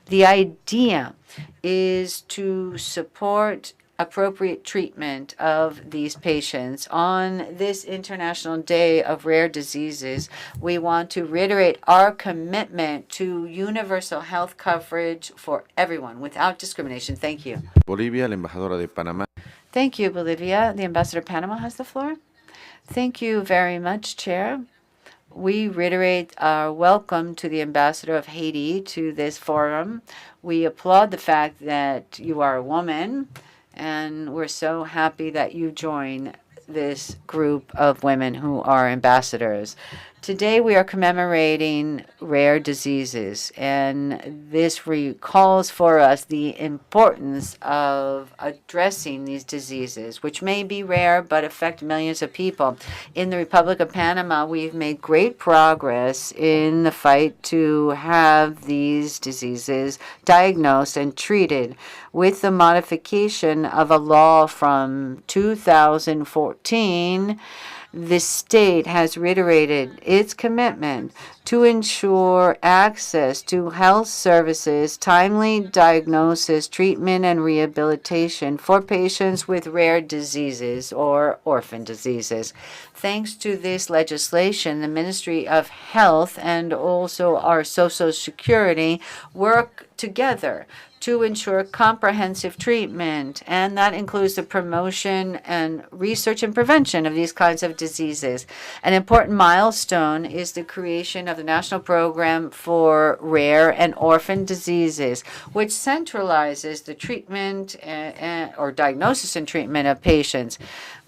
The idea is to support appropriate treatment of these patients. On this International Day of Rare Diseases, we want to reiterate our commitment to universal health coverage for everyone without discrimination. Thank you. Bolivia, la embajadora de Panamá. Thank you, Bolivia. The Ambassador of Panama has the floor. Thank you very much, Chair. We reiterate our welcome to the Ambassador of Haiti to this forum. We applaud the fact that you are a woman, and we're so happy that you join this group of women who are ambassadors. Today we are commemorating rare diseases, and this recalls for us the importance of addressing these diseases, which may be rare but affect millions of people. In the Republic of Panama, we've made great progress in the fight to have these diseases diagnosed and treated with the modification of a law from 2014. The state has reiterated its commitment to ensure access to health services, timely diagnosis, treatment, and rehabilitation for patients with rare diseases or orphan diseases. Thanks to this legislation, the Ministry of Health and also our Social Security work together to ensure comprehensive treatment, and that includes the promotion and research and prevention of these kinds of diseases. An important milestone is the creation of the National Program for Rare and Orphan Diseases, which centralizes the treatment or diagnosis and treatment of patients.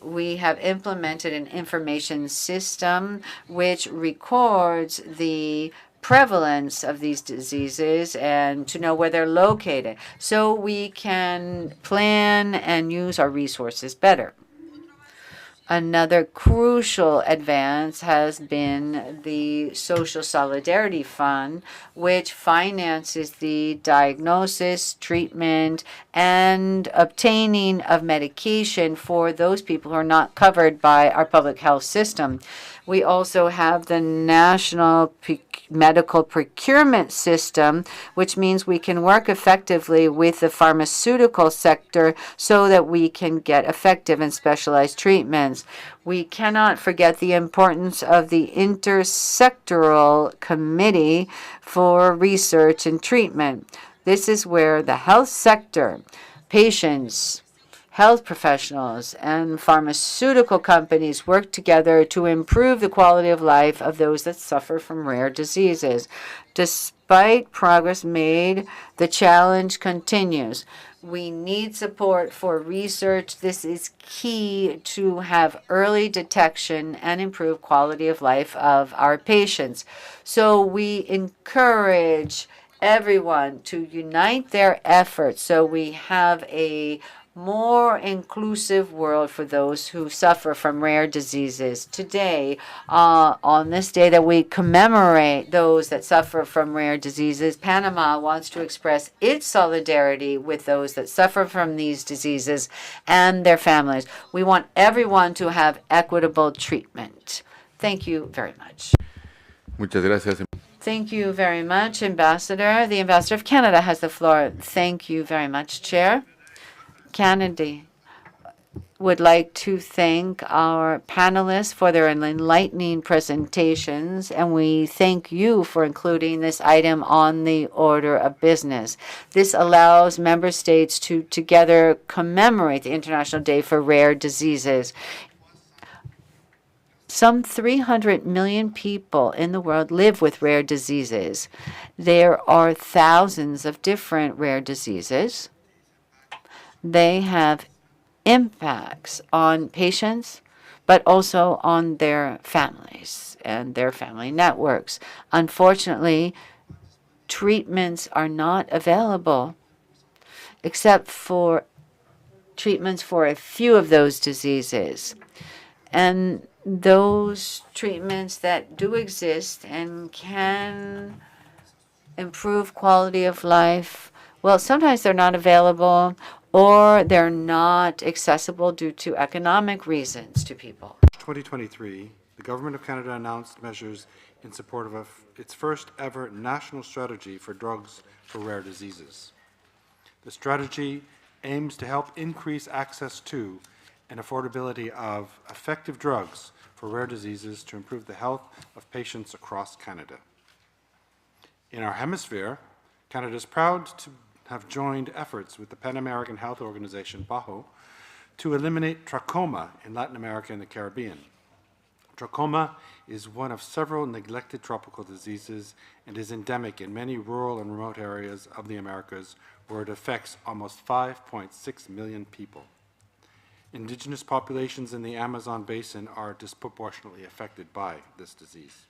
We have implemented an information system which records the prevalence of these diseases and to know where they're located so we can plan and use our resources better. Another crucial advance has been the Social Solidarity Fund, which finances the diagnosis, treatment, and obtaining of medication for those people who are not covered by our public health system. We also have the National Medical Procurement System, which means we can work effectively with the pharmaceutical sector so that we can get effective and specialized treatments. We cannot forget the importance of the Intersectoral Committee for Research and Treatment. This is where the health sector, patients, health professionals, and pharmaceutical companies work together to improve the quality of life of those that suffer from rare diseases. Despite progress made, the challenge continues. We need support for research. This is key to have early detection and improve quality of life of our patients. So we encourage everyone to unite their efforts so we have a more inclusive world for those who suffer from rare diseases. Today, on this day that we commemorate those that suffer from rare diseases, Panama wants to express its solidarity with those that suffer from these diseases and their families. We want everyone to have equitable treatment. Thank you very much. Muchas gracias. Thank you very much, Ambassador. The Ambassador of Canada has the floor. Thank you very much, Chair. Canada would like to thank our panelists for their enlightening presentations, and we thank you for including this item on the order of business. This allows member states to together commemorate the International Day for Rare Diseases. Some 300 million people in the world live with rare diseases. There are thousands of different rare diseases. They have impacts on patients, but also on their families and their family networks. Unfortunately, treatments are not available except for treatments for a few of those diseases. And those treatments that do exist and can improve quality of life, well, sometimes they're not available or they're not accessible due to economic reasons to people. 2023, the Government of Canada announced measures in support of its first ever national strategy for drugs for rare diseases. The strategy aims to help increase access to and affordability of effective drugs for rare diseases to improve the health of patients across Canada. In our hemisphere, Canada is proud to have joined efforts with the Pan American Health Organization, PAHO, to eliminate trachoma in Latin America and the Caribbean. Trachoma is one of several neglected tropical diseases and is endemic in many rural and remote areas of the Americas, where it affects almost 5.6 million people. Indigenous populations in the Amazon basin are disproportionately affected by this disease.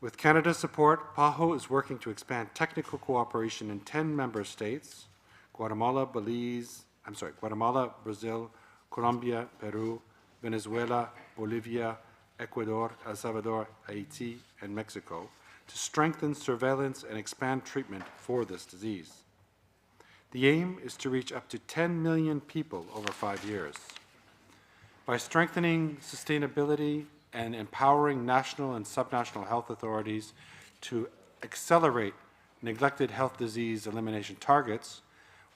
With Canada's support, PAHO is working to expand technical cooperation in 10 member states: Guatemala, Brazil, Colombia, Peru, Venezuela, Bolivia, Ecuador, El Salvador, Haiti, and Mexico, to strengthen surveillance and expand treatment for this disease. The aim is to reach up to 10 million people over 5 years. By strengthening sustainability and empowering national and subnational health authorities to accelerate neglected health disease elimination targets,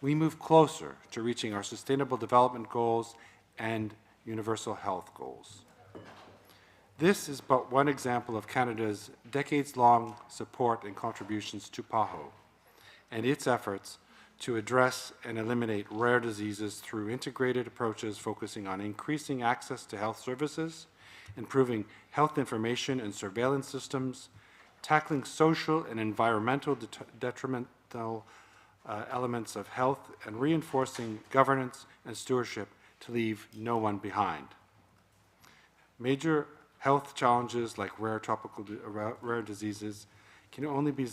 we move closer to reaching our Sustainable Development Goals and Universal Health Goals. This is but one example of Canada's decades-long support and contributions to PAHO and its efforts to address and eliminate rare diseases through integrated approaches focusing on increasing access to health services, improving health information and surveillance systems, tackling social and environmental detrimental elements of health, and reinforcing governance and stewardship to leave no one behind. Major health challenges like rare diseases can only be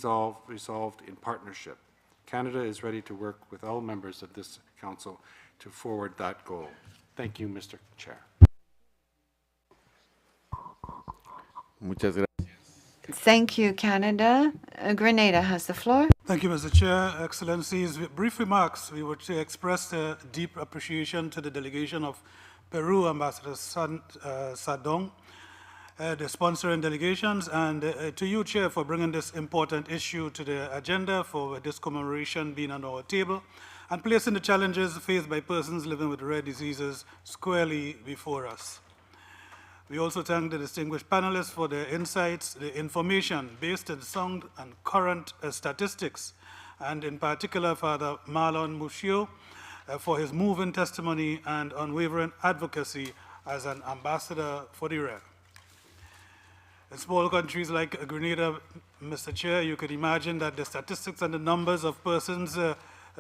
resolved in partnership. Canada is ready to work with all members of this Council to forward that goal. Thank you, Mr. Chair. Muchas gracias. Thank you, Canada. Grenada has the floor. Thank you, Mr. Chair. Excellencies, brief remarks. We would express deep appreciation to the delegation of Peru, Ambassador Sadong, the sponsoring delegations, and to you, Chair, for bringing this important issue to the agenda for this commemoration being on our table and placing the challenges faced by persons living with rare diseases squarely before us. We also thank the distinguished panelists for their insights, the information based on sound and current statistics, and in particular Father Marlon Muccio for his moving testimony and unwavering advocacy as an ambassador for the rare. In small countries like Grenada, Mr. Chair, you could imagine that the statistics and the numbers of persons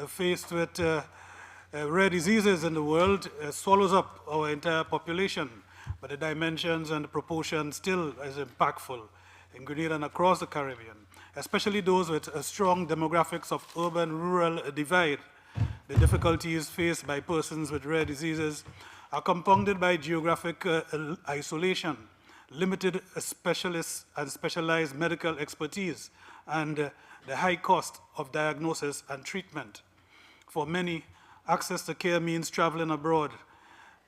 faced with rare diseases in the world swallows up our entire population. But the dimensions and the proportion still is impactful in Grenada and across the Caribbean, especially those with a strong demographics of urban-rural divide. The difficulties faced by persons with rare diseases are compounded by geographic isolation, limited specialists and specialized medical expertise, and the high cost of diagnosis and treatment. For many, access to care means traveling abroad,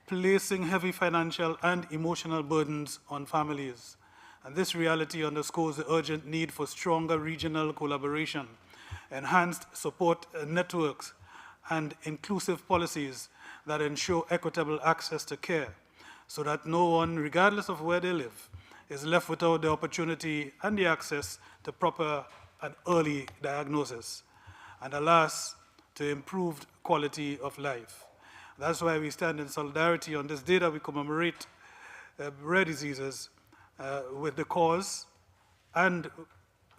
placing heavy financial and emotional burdens on families. And this reality underscores the urgent need for stronger regional collaboration, enhanced support networks, and inclusive policies that ensure equitable access to care, so that no one, regardless of where they live, is left without the opportunity and the access to proper and early diagnosis, and alas, to improved quality of life. That's why we stand in solidarity on this day that we commemorate rare diseases with the cause and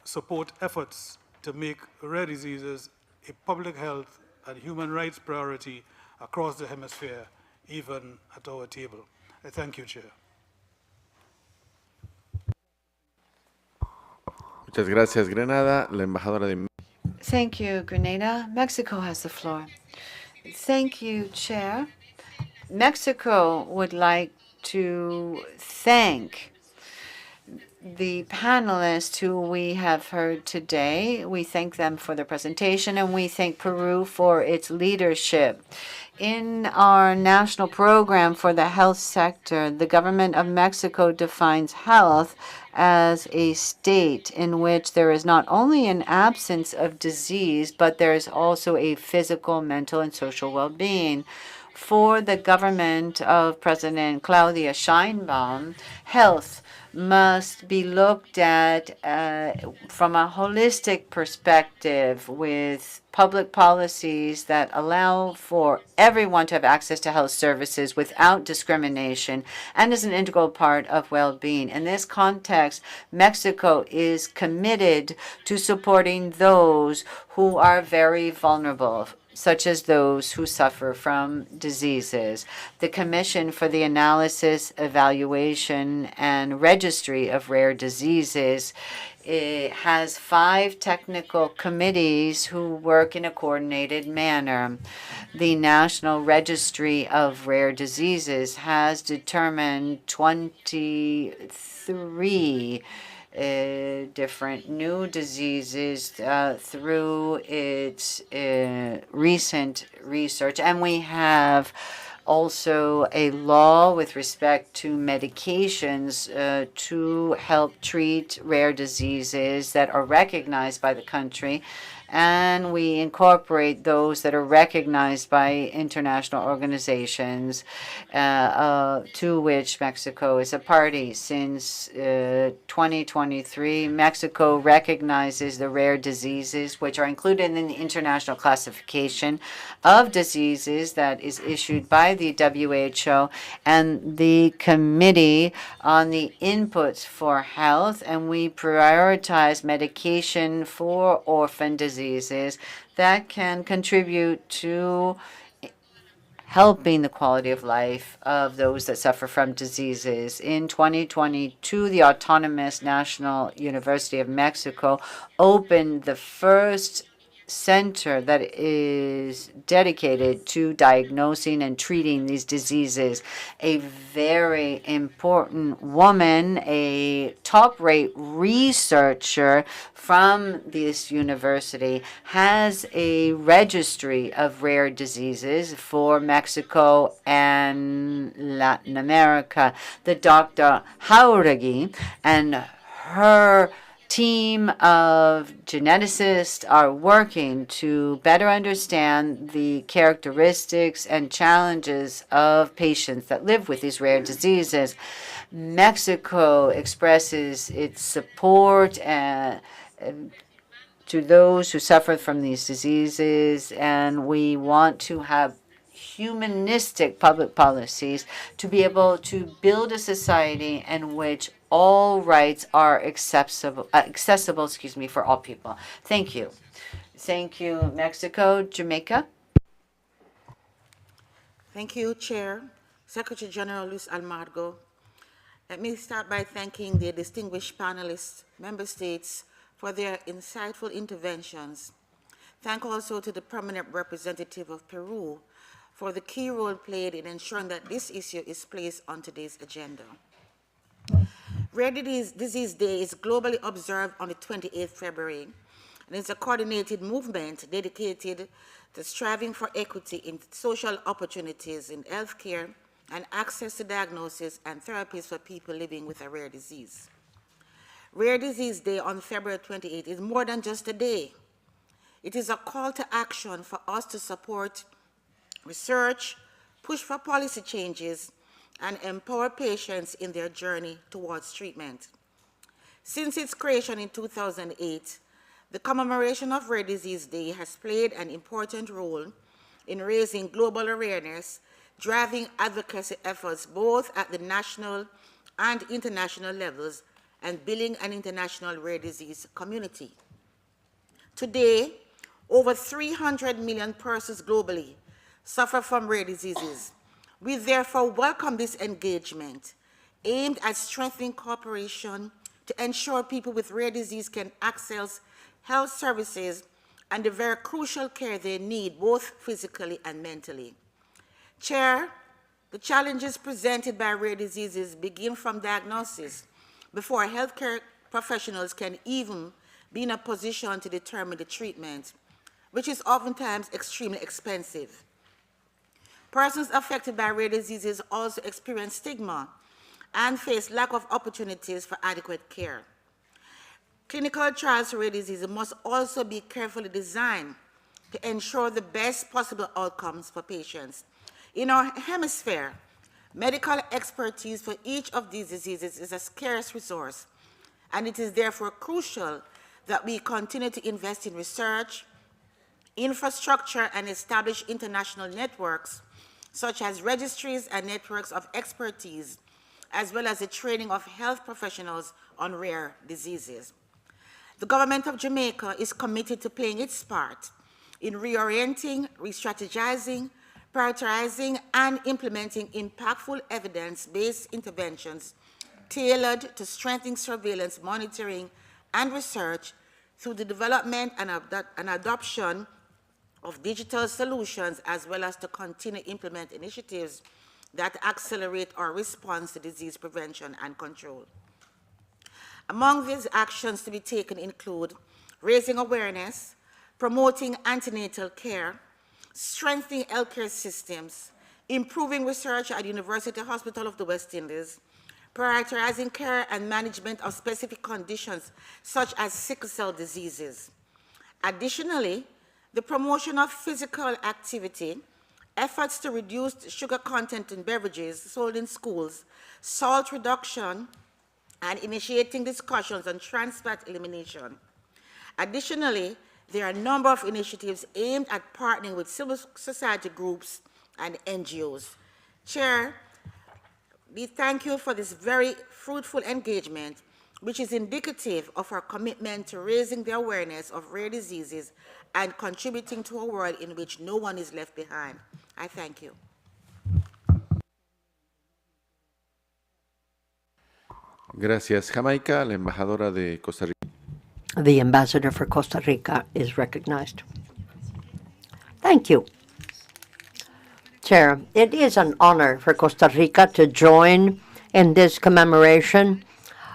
support efforts to make rare diseases a public health and human rights priority across the hemisphere, even at our table. I thank you, Chair. Muchas gracias, Grenada. La embajadora de Thank you, Grenada. Mexico has the floor. Thank you, Chair. Mexico would like to thank the panelists who we have heard today. We thank them for their presentation, and we thank Peru for its leadership. In our national program for the health sector, the government of Mexico defines health as a state in which there is not only an absence of disease, but there is also a physical, mental, and social well-being. For the government of President Claudia Sheinbaum, health must be looked at from a holistic perspective with public policies that allow for everyone to have access to health services without discrimination and is an integral part of well-being. In this context, Mexico is committed to supporting those who are very vulnerable, such as those who suffer from diseases. The Commission for the Analysis, Evaluation, and Registry of Rare Diseases has 5 technical committees who work in a coordinated manner. The National Registry of Rare Diseases has determined 23 different new diseases through its recent research. And we have also a law with respect to medications to help treat rare diseases that are recognized by the country. And we incorporate those that are recognized by international organizations to which Mexico is a party. Since 2023, Mexico recognizes the rare diseases which are included in the International Classification of Diseases that is issued by the WHO and the Committee on the Inputs for Health, and we prioritize medication for orphan diseases that can contribute to helping the quality of life of those that suffer from diseases. In 2022, the Autonomous National University of Mexico opened the first center that is dedicated to diagnosing and treating these diseases. A very important woman, a top-rate researcher from this university, has a registry of rare diseases for Mexico and Latin America. The Dr. Jauregui and her team of geneticists are working to better understand the characteristics and challenges of patients that live with these rare diseases. Mexico expresses its support to those who suffer from these diseases, and we want to have humanistic public policies to be able to build a society in which all rights are accessible for all people. Thank you. Thank you, Mexico. Jamaica. Thank you, Chair. Secretary General Luis Almagro. Let me start by thanking the distinguished panelists, member states, for their insightful interventions. Thank also to the permanent representative of Peru for the key role played in ensuring that this issue is placed on today's agenda. Rare Disease Day is globally observed on the 28th February, and it's a coordinated movement dedicated to striving for equity in social opportunities in healthcare and access to diagnosis and therapies for people living with a rare disease. Rare Disease Day on February 28th is more than just a day. It is a call to action for us to support research, push for policy changes, and empower patients in their journey towards treatment. Since its creation in 2008, the commemoration of Rare Disease Day has played an important role in raising global awareness, driving advocacy efforts both at the national and international levels, and building an international rare disease community. Today, over 300 million persons globally suffer from rare diseases. We therefore welcome this engagement aimed at strengthening cooperation to ensure people with rare disease can access health services and the very crucial care they need, both physically and mentally. Chair, The challenges presented by rare diseases begin from diagnosis before healthcare professionals can even be in a position to determine the treatment, which is oftentimes extremely expensive. Persons affected by rare diseases also experience stigma and face lack of opportunities for adequate care. Clinical trials for rare diseases must also be carefully designed to ensure the best possible outcomes for patients. In our hemisphere, medical expertise for each of these diseases is a scarce resource, and it is therefore crucial that we continue to invest in research, infrastructure, and establish international networks, such as registries and networks of expertise, as well as the training of health professionals on rare diseases. The government of Jamaica is committed to playing its part in reorienting, re-strategizing, prioritizing, and implementing impactful evidence-based interventions tailored to strengthening surveillance, monitoring, and research through the development and adoption of digital solutions, as well as to continue to implement initiatives that accelerate our response to disease prevention and control. Among these actions to be taken include raising awareness, promoting antenatal care, strengthening healthcare systems, improving research at University Hospital of the West Indies, prioritizing care and management of specific conditions such as sickle cell diseases. Additionally, the promotion of physical activity, efforts to reduce sugar content in beverages sold in schools, salt reduction, and initiating discussions on trans fat elimination. Additionally, there are a number of initiatives aimed at partnering with civil society groups and NGOs. Chair, we thank you for this very fruitful engagement, which is indicative of our commitment to raising the awareness of rare diseases and contributing to a world in which no one is left behind. I thank you. Gracias, Jamaica. La embajadora de Costa Rica. The ambassador for Costa Rica is recognized. Thank you. Chair, it is an honor for Costa Rica to join in this commemoration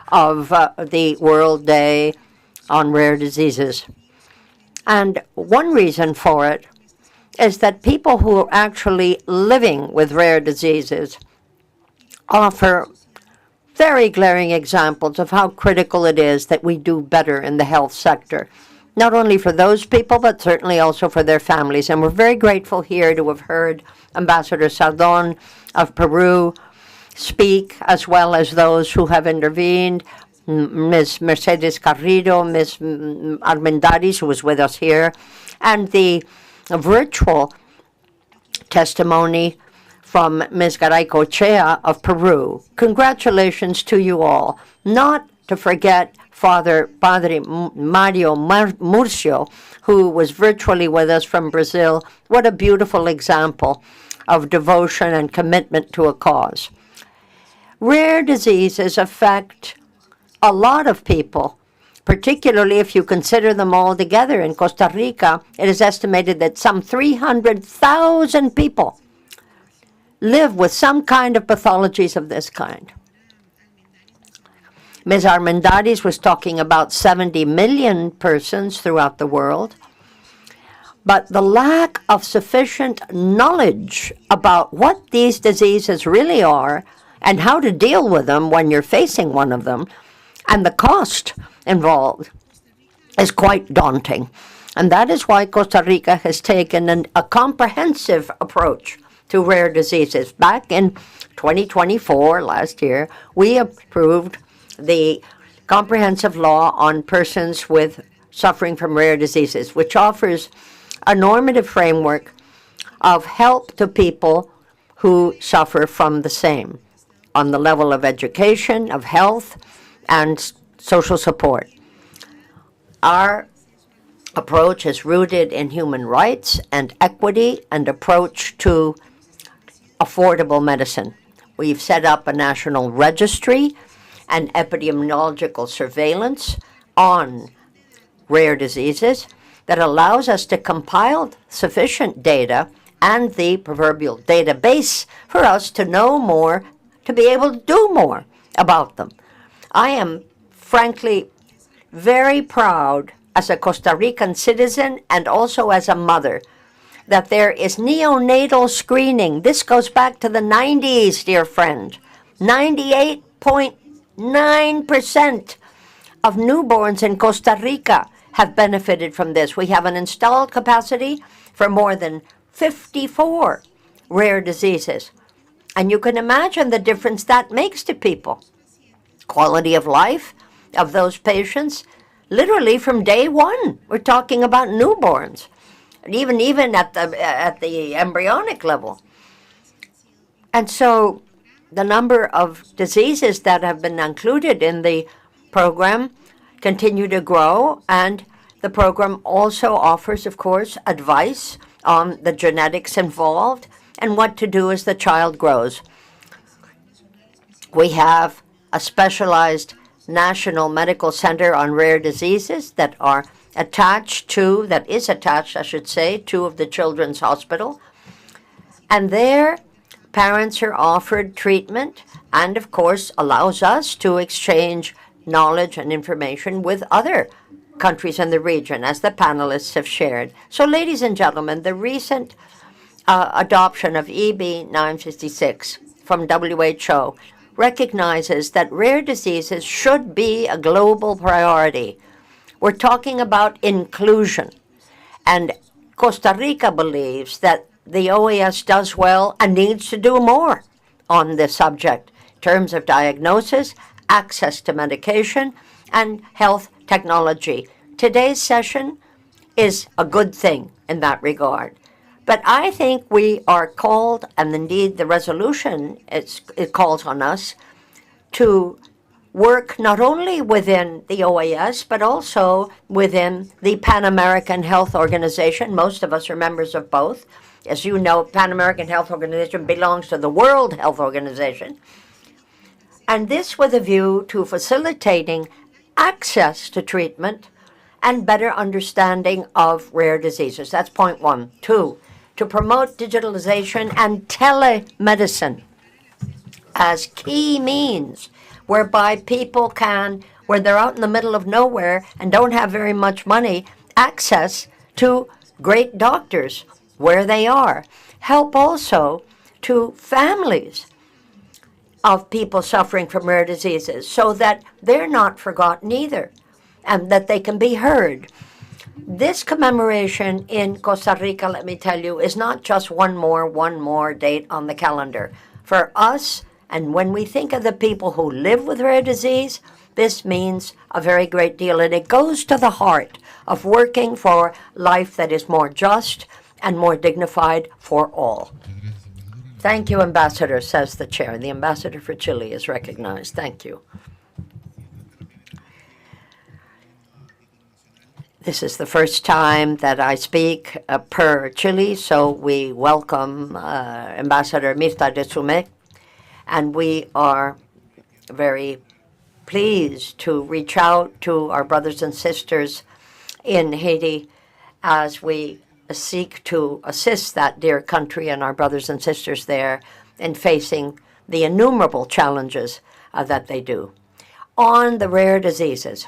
of the World Day on Rare Diseases. And one reason for it is that people who are actually living with rare diseases offer very glaring examples of how critical it is that we do better in the health sector, not only for those people, but certainly also for their families. And we're very grateful here to have heard Ambassador Sardón of Peru speak, as well as those who have intervened, Ms. Mercedes Carrillo, Ms. Armendariz, who was with us here, and the virtual testimony from Ms. Garaycochea of Peru. Congratulations to you all. Not to forget Padre Mario Murcio, who was virtually with us from Brazil. What a beautiful example of devotion and commitment to a cause. Rare diseases affect a lot of people, particularly if you consider them all together. In Costa Rica, it is estimated that some 300,000 people live with some kind of pathologies of this kind. Ms. Armendariz was talking about 70 million persons throughout the world. But the lack of sufficient knowledge about what these diseases really are and how to deal with them when you're facing one of them, and the cost involved, is quite daunting. And that is why Costa Rica has taken a comprehensive approach to rare diseases. Back in 2024, last year, we approved the comprehensive law on persons with suffering from rare diseases, which offers a normative framework of help to people who suffer from the same on the level of education, of health, and social support. Our approach is rooted in human rights and equity and approach to affordable medicine. We've set up a national registry and epidemiological surveillance on rare diseases that allows us to compile sufficient data and the proverbial database for us to know more, to be able to do more about them. I am frankly very proud as a Costa Rican citizen and also as a mother that there is neonatal screening. This goes back to the 90s, dear friend. 98.9% of newborns in Costa Rica have benefited from this. We have an installed capacity for more than 54 rare diseases. And you can imagine the difference that makes to people. Quality of life of those patients, literally from day one. We're talking about newborns, and even at the embryonic level. And so the number of diseases that have been included in the program continue to grow, and the program also offers, of course, advice on the genetics involved and what to do as the child grows. We have a specialized National Medical Center on Rare Diseases that is attached, to the Children's Hospital. And there, parents are offered treatment and, of course, allows us to exchange knowledge and information with other countries in the region, as the panelists have shared. So, ladies and gentlemen, the recent adoption of EB 956 from WHO recognizes that rare diseases should be a global priority. We're talking about inclusion. And Costa Rica believes that the OAS does well and needs to do more on this subject in terms of diagnosis, access to medication, and health technology. Today's session is a good thing in that regard. But I think we are called, and indeed the resolution, it calls on us to work not only within the OAS, but also within the Pan American Health Organization. Most of us are members of both. As you know, Pan American Health Organization belongs to the World Health Organization. And this with a view to facilitating access to treatment and better understanding of rare diseases. That's point one. Two, to promote digitalization and telemedicine as key means whereby people can, where they're out in the middle of nowhere and don't have very much money, access to great doctors where they are. Help also to families of people suffering from rare diseases so that they're not forgotten either and that they can be heard. This commemoration in Costa Rica, let me tell you, is not just one more date on the calendar. For us, and when we think of the people who live with rare disease, this means a very great deal. And it goes to the heart of working for life that is more just and more dignified for all. Thank you, Ambassador, says the chair. The ambassador for Chile is recognized. Thank you. This is the first time that I speak per Chile, so we welcome Ambassador Mirta de Sumé, and we are very pleased to reach out to our brothers and sisters in Haiti as we seek to assist that dear country and our brothers and sisters there in facing the innumerable challenges that they do. On the rare diseases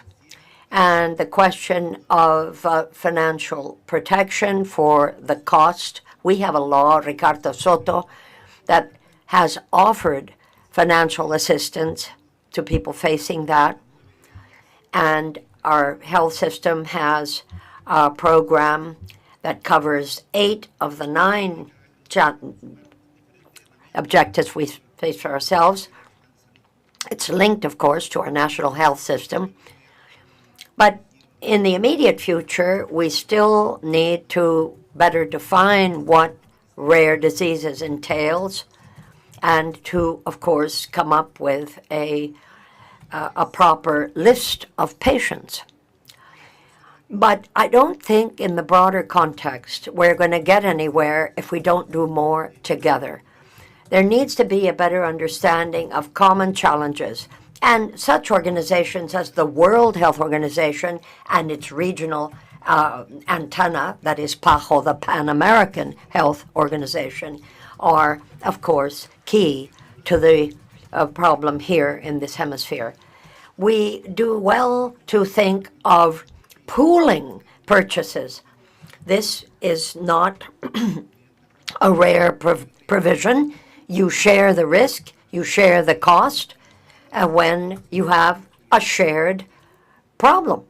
and the question of financial protection for the cost, we have a law, Ricardo Soto, that has offered financial assistance to people facing that. And our health system has a program that covers 8 of the 9 objectives we face for ourselves. It's linked, of course, to our national health system. But in the immediate future, we still need to better define what rare diseases entails and to, of course, come up with a proper list of patients. But I don't think in the broader context we're going to get anywhere if we don't do more together. There needs to be a better understanding of common challenges, and such organizations as the World Health Organization and its regional antenna, that is PAHO, the Pan American Health Organization, are, of course, key to the problem here in this hemisphere. We do well to think of pooling purchases. This is not a rare provision. You share the risk, you share the cost, when you have a shared problem.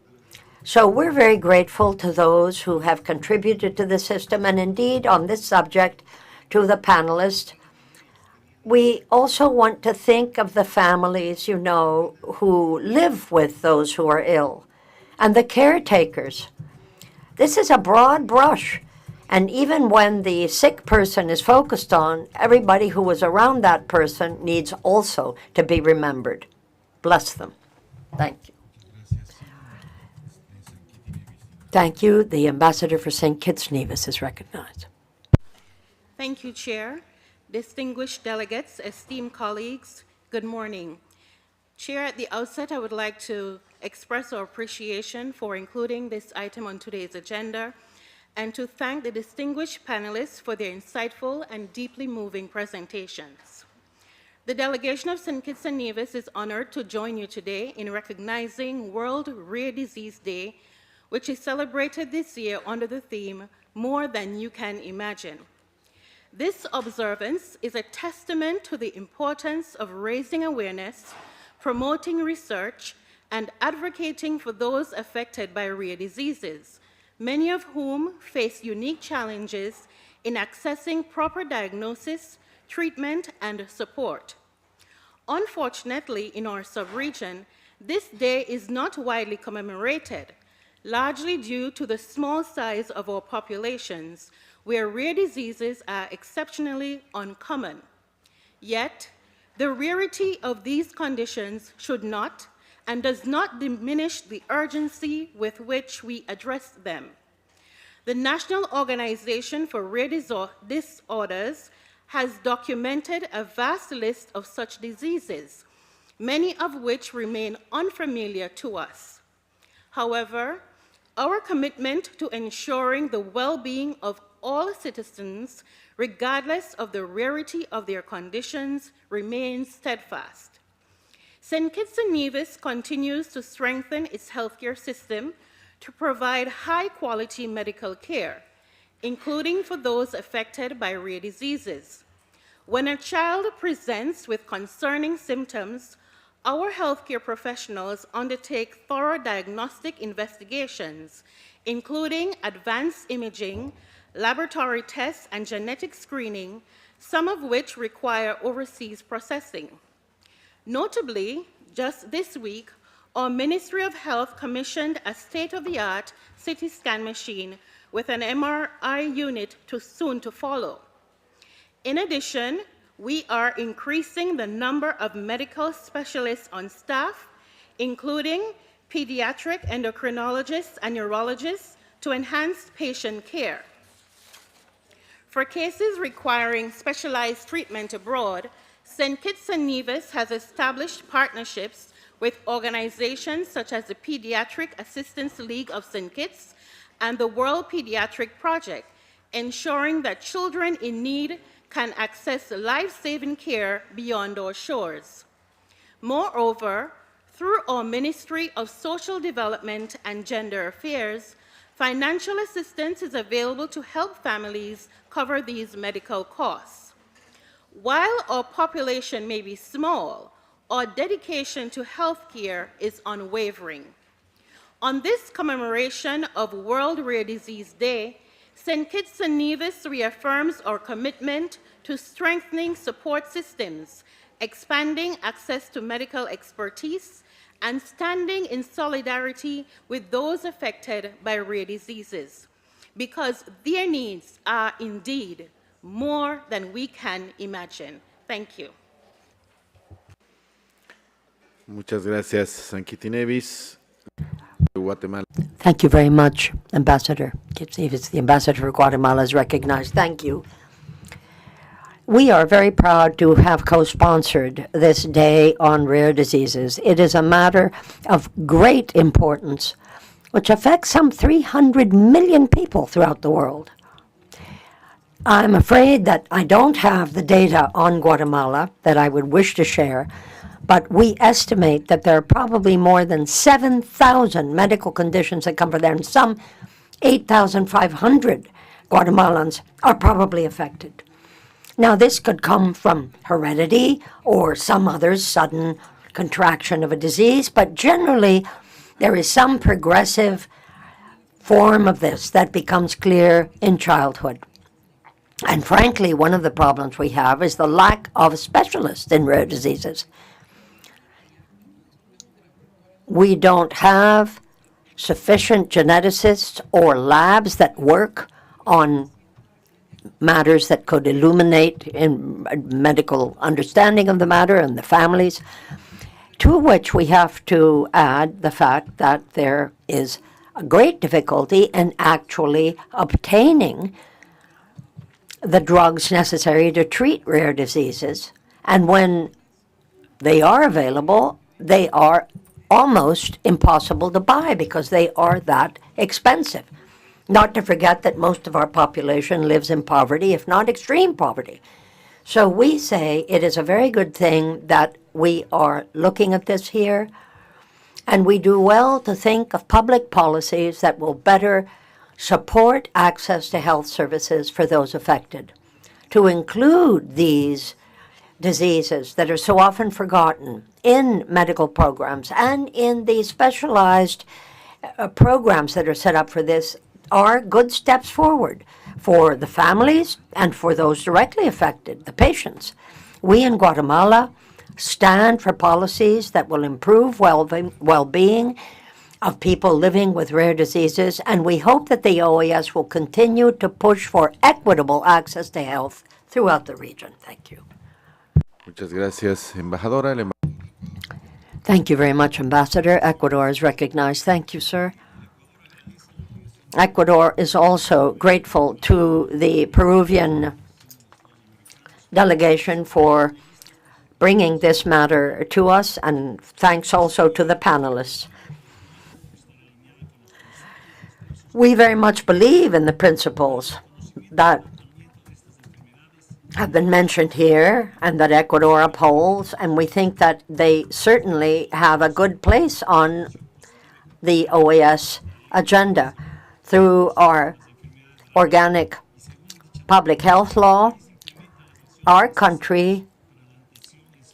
So we're very grateful to those who have contributed to the system, and indeed on this subject to the panelists. We also want to think of the families, you know, who live with those who are ill, and the caretakers. This is a broad brush, and even when the sick person is focused on, everybody who was around that person needs also to be remembered. Bless them. Thank you. Thank you. The Ambassador for St. Kitts Nevis is recognized. Thank you, Chair. Distinguished delegates, esteemed colleagues, good morning. Chair, at the outset, I would like to express our appreciation for including this item on today's agenda and to thank the distinguished panelists for their insightful and deeply moving presentations. The delegation of St. Kitts and Nevis is honored to join you today in recognizing World Rare Disease Day, which is celebrated this year under the theme, More Than You Can Imagine. This observance is a testament to the importance of raising awareness, promoting research, and advocating for those affected by rare diseases, many of whom face unique challenges in accessing proper diagnosis, treatment, and support. Unfortunately, in our sub-region, this day is not widely commemorated, largely due to the small size of our populations, where rare diseases are exceptionally uncommon. Yet, the rarity of these conditions should not and does not diminish the urgency with which we address them. The National Organization for Rare Disorders has documented a vast list of such diseases, many of which remain unfamiliar to us. However, our commitment to ensuring the well-being of all citizens, regardless of the rarity of their conditions, remains steadfast. St. Kitts and Nevis continues to strengthen its healthcare system to provide high-quality medical care, including for those affected by rare diseases. When a child presents with concerning symptoms, our healthcare professionals undertake thorough diagnostic investigations, including advanced imaging, laboratory tests, and genetic screening, some of which require overseas processing. Notably, just this week, our Ministry of Health commissioned a state-of-the-art CT scan machine with an MRI unit soon to follow. In addition, we are increasing the number of medical specialists on staff, including pediatric endocrinologists and neurologists, to enhance patient care. For cases requiring specialized treatment abroad, St. Kitts and Nevis has established partnerships with organizations such as the Pediatric Assistance League of St. Kitts and the World Pediatric Project, ensuring that children in need can access life-saving care beyond our shores. Moreover, through our Ministry of Social Development and Gender Affairs, financial assistance is available to help families cover these medical costs. While our population may be small, our dedication to healthcare is unwavering. On this commemoration of World Rare Disease Day, St. Kitts and Nevis reaffirms our commitment to strengthening support systems, expanding access to medical expertise, and standing in solidarity with those affected by rare diseases, because their needs are indeed more than we can imagine. Thank you. Muchas gracias, St. Kitts and Nevis. Guatemala. Thank you very much, Ambassador. Kitts Nevis, the Ambassador for Guatemala, is recognized. Thank you. We are very proud to have co-sponsored this Day on Rare Diseases. It is a matter of great importance which affects some 300 million people throughout the world. I'm afraid that I don't have the data on Guatemala that I would wish to share, but we estimate that there are probably more than 7,000 medical conditions that come from there, and some 8,500 Guatemalans are probably affected. Now, this could come from heredity or some other sudden contraction of a disease, but generally there is some progressive form of this that becomes clear in childhood. And frankly, one of the problems we have is the lack of specialists in rare diseases. We don't have sufficient geneticists or labs that work on matters that could illuminate in medical understanding of the matter and the families, to which we have to add the fact that there is a great difficulty in actually obtaining the drugs necessary to treat rare diseases. And when they are available, they are almost impossible to buy because they are that expensive. Not to forget that most of our population lives in poverty, if not extreme poverty. So we say it is a very good thing that we are looking at this here, and we do well to think of public policies that will better support access to health services for those affected, to include these diseases that are so often forgotten in medical programs and in the specialized programs that are set up for this are good steps forward for the families and for those directly affected, the patients. We in Guatemala stand for policies that will improve well-being of people living with rare diseases, and we hope that the OAS will continue to push for equitable access to health throughout the region. Thank you. Muchas gracias, embajadora. Thank you very much, Ambassador. Ecuador is recognized. Thank you, sir. Ecuador is also grateful to the Peruvian delegation for bringing this matter to us, and thanks also to the panelists. We very much believe in the principles that have been mentioned here and that Ecuador upholds, and we think that they certainly have a good place on the OAS agenda. Through our organic public health law, our country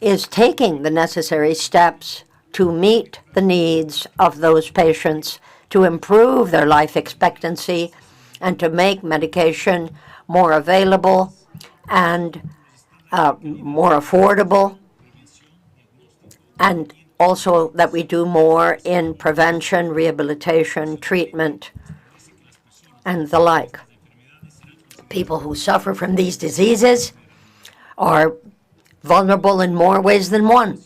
is taking the necessary steps to meet the needs of those patients, to improve their life expectancy, and to make medication more available and more affordable, and also that we do more in prevention, rehabilitation, treatment, and the like. People who suffer from these diseases are vulnerable in more ways than one.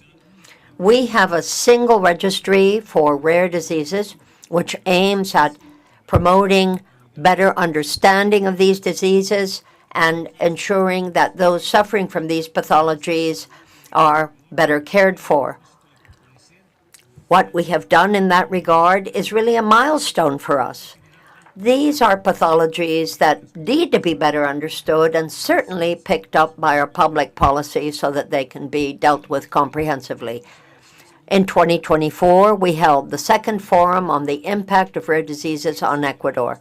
We have a single registry for rare diseases which aims at promoting better understanding of these diseases and ensuring that those suffering from these pathologies are better cared for. What we have done in that regard is really a milestone for us. These are pathologies that need to be better understood and certainly picked up by our public policy so that they can be dealt with comprehensively. In 2024, we held the second forum on the impact of rare diseases on Ecuador.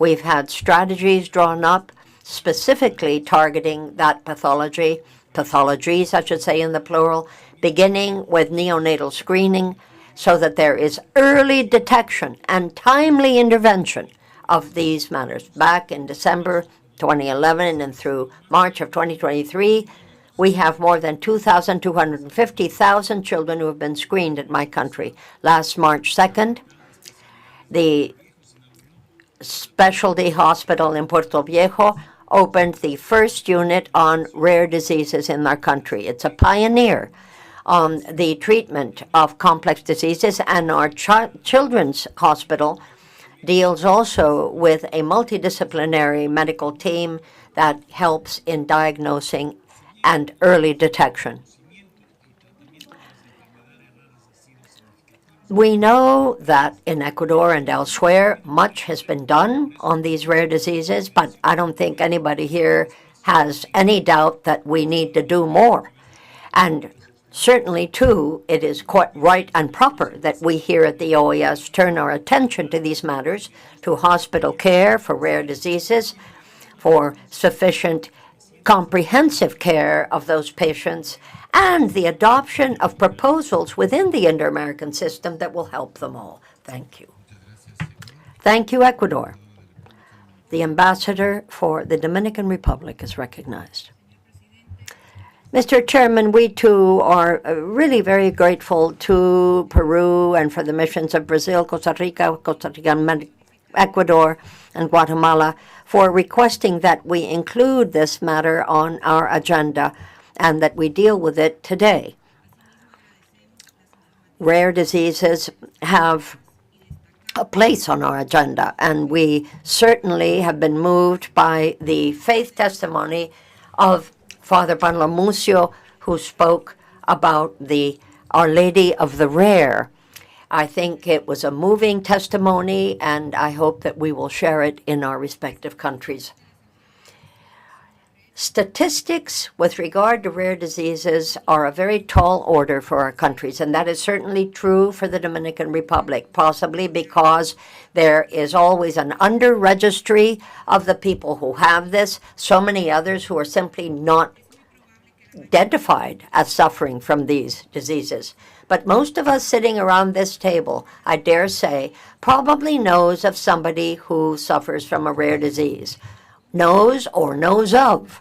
We've had strategies drawn up specifically targeting that pathologies, I should say in the plural, beginning with neonatal screening so that there is early detection and timely intervention of these matters. Back in December 2011 and through March of 2023, we have more than 2,250,000 children who have been screened in my country. Last March 2nd, the specialty hospital in Puerto Viejo opened the first unit on rare diseases in our country. It's a pioneer on the treatment of complex diseases, and our children's hospital deals also with a multidisciplinary medical team that helps in diagnosing and early detection. We know that in Ecuador and elsewhere, much has been done on these rare diseases, but I don't think anybody here has any doubt that we need to do more. And certainly, too, it is quite right and proper that we here at the OAS turn our attention to these matters, to hospital care for rare diseases, for sufficient comprehensive care of those patients, and the adoption of proposals within the Inter-American system that will help them all. Thank you. Thank you, Ecuador. The ambassador for the Dominican Republic is recognized. Mr. Chairman, we too are really very grateful to Peru and for the missions of Brazil, Costa Rica, Ecuador, and Guatemala for requesting that we include this matter on our agenda and that we deal with it today. Rare diseases have a place on our agenda, and we certainly have been moved by the faith testimony of Father Panlamucio, who spoke about the Our Lady of the Rare. I think it was a moving testimony, and I hope that we will share it in our respective countries. Statistics with regard to rare diseases are a very tall order for our countries, and that is certainly true for the Dominican Republic, possibly because there is always an under-registry of the people who have this, so many others who are simply not identified as suffering from these diseases. But most of us sitting around this table, I dare say, probably knows of somebody who suffers from a rare disease, knows or knows of.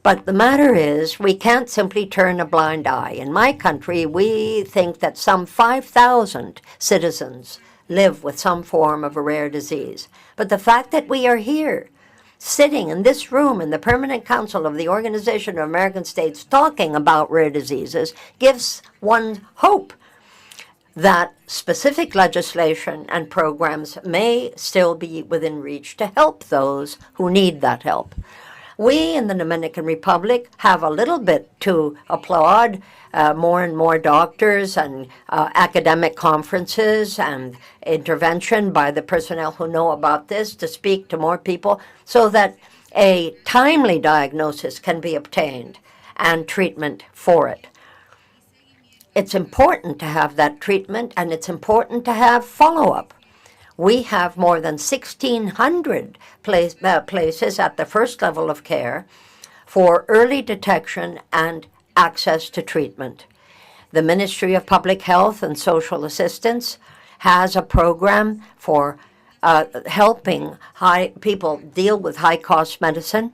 But the matter is, we can't simply turn a blind eye. In my country, we think that some 5,000 citizens live with some form of a rare disease. But the fact that we are here, sitting in this room in the Permanent Council of the Organization of American States talking about rare diseases gives one hope that specific legislation and programs may still be within reach to help those who need that help. We in the Dominican Republic have a little bit to applaud, more and more doctors and academic conferences and intervention by the personnel who know about this to speak to more people so that a timely diagnosis can be obtained and treatment for it. It's important to have that treatment, and it's important to have follow-up. We have more than 1,600 places at the first level of care for early detection and access to treatment. The Ministry of Public Health and Social Assistance has a program for helping people deal with high-cost medicine.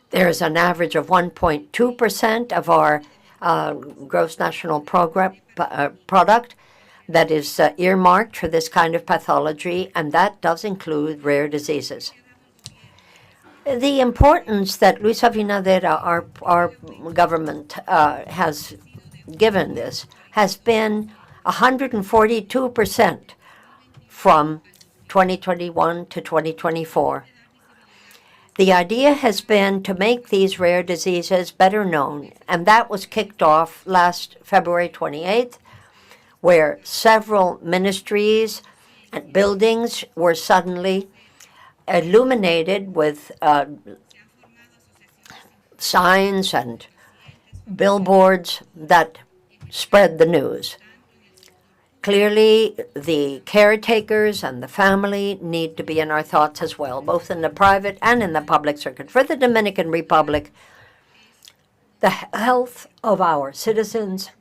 There's an average of 1.2% of our gross national product that is earmarked for this kind of pathology, and that does include rare diseases. The importance that Luis Abinader, our government, has given this has been 142% from 2021 to 2024. The idea has been to make these rare diseases better known, and that was kicked off last February 28th, where several ministries and buildings were suddenly illuminated with signs and billboards that spread the news. Clearly, the caretakers and the family need to be in our thoughts as well, both in the private and in the public circuit. For the Dominican Republic, the health of our citizens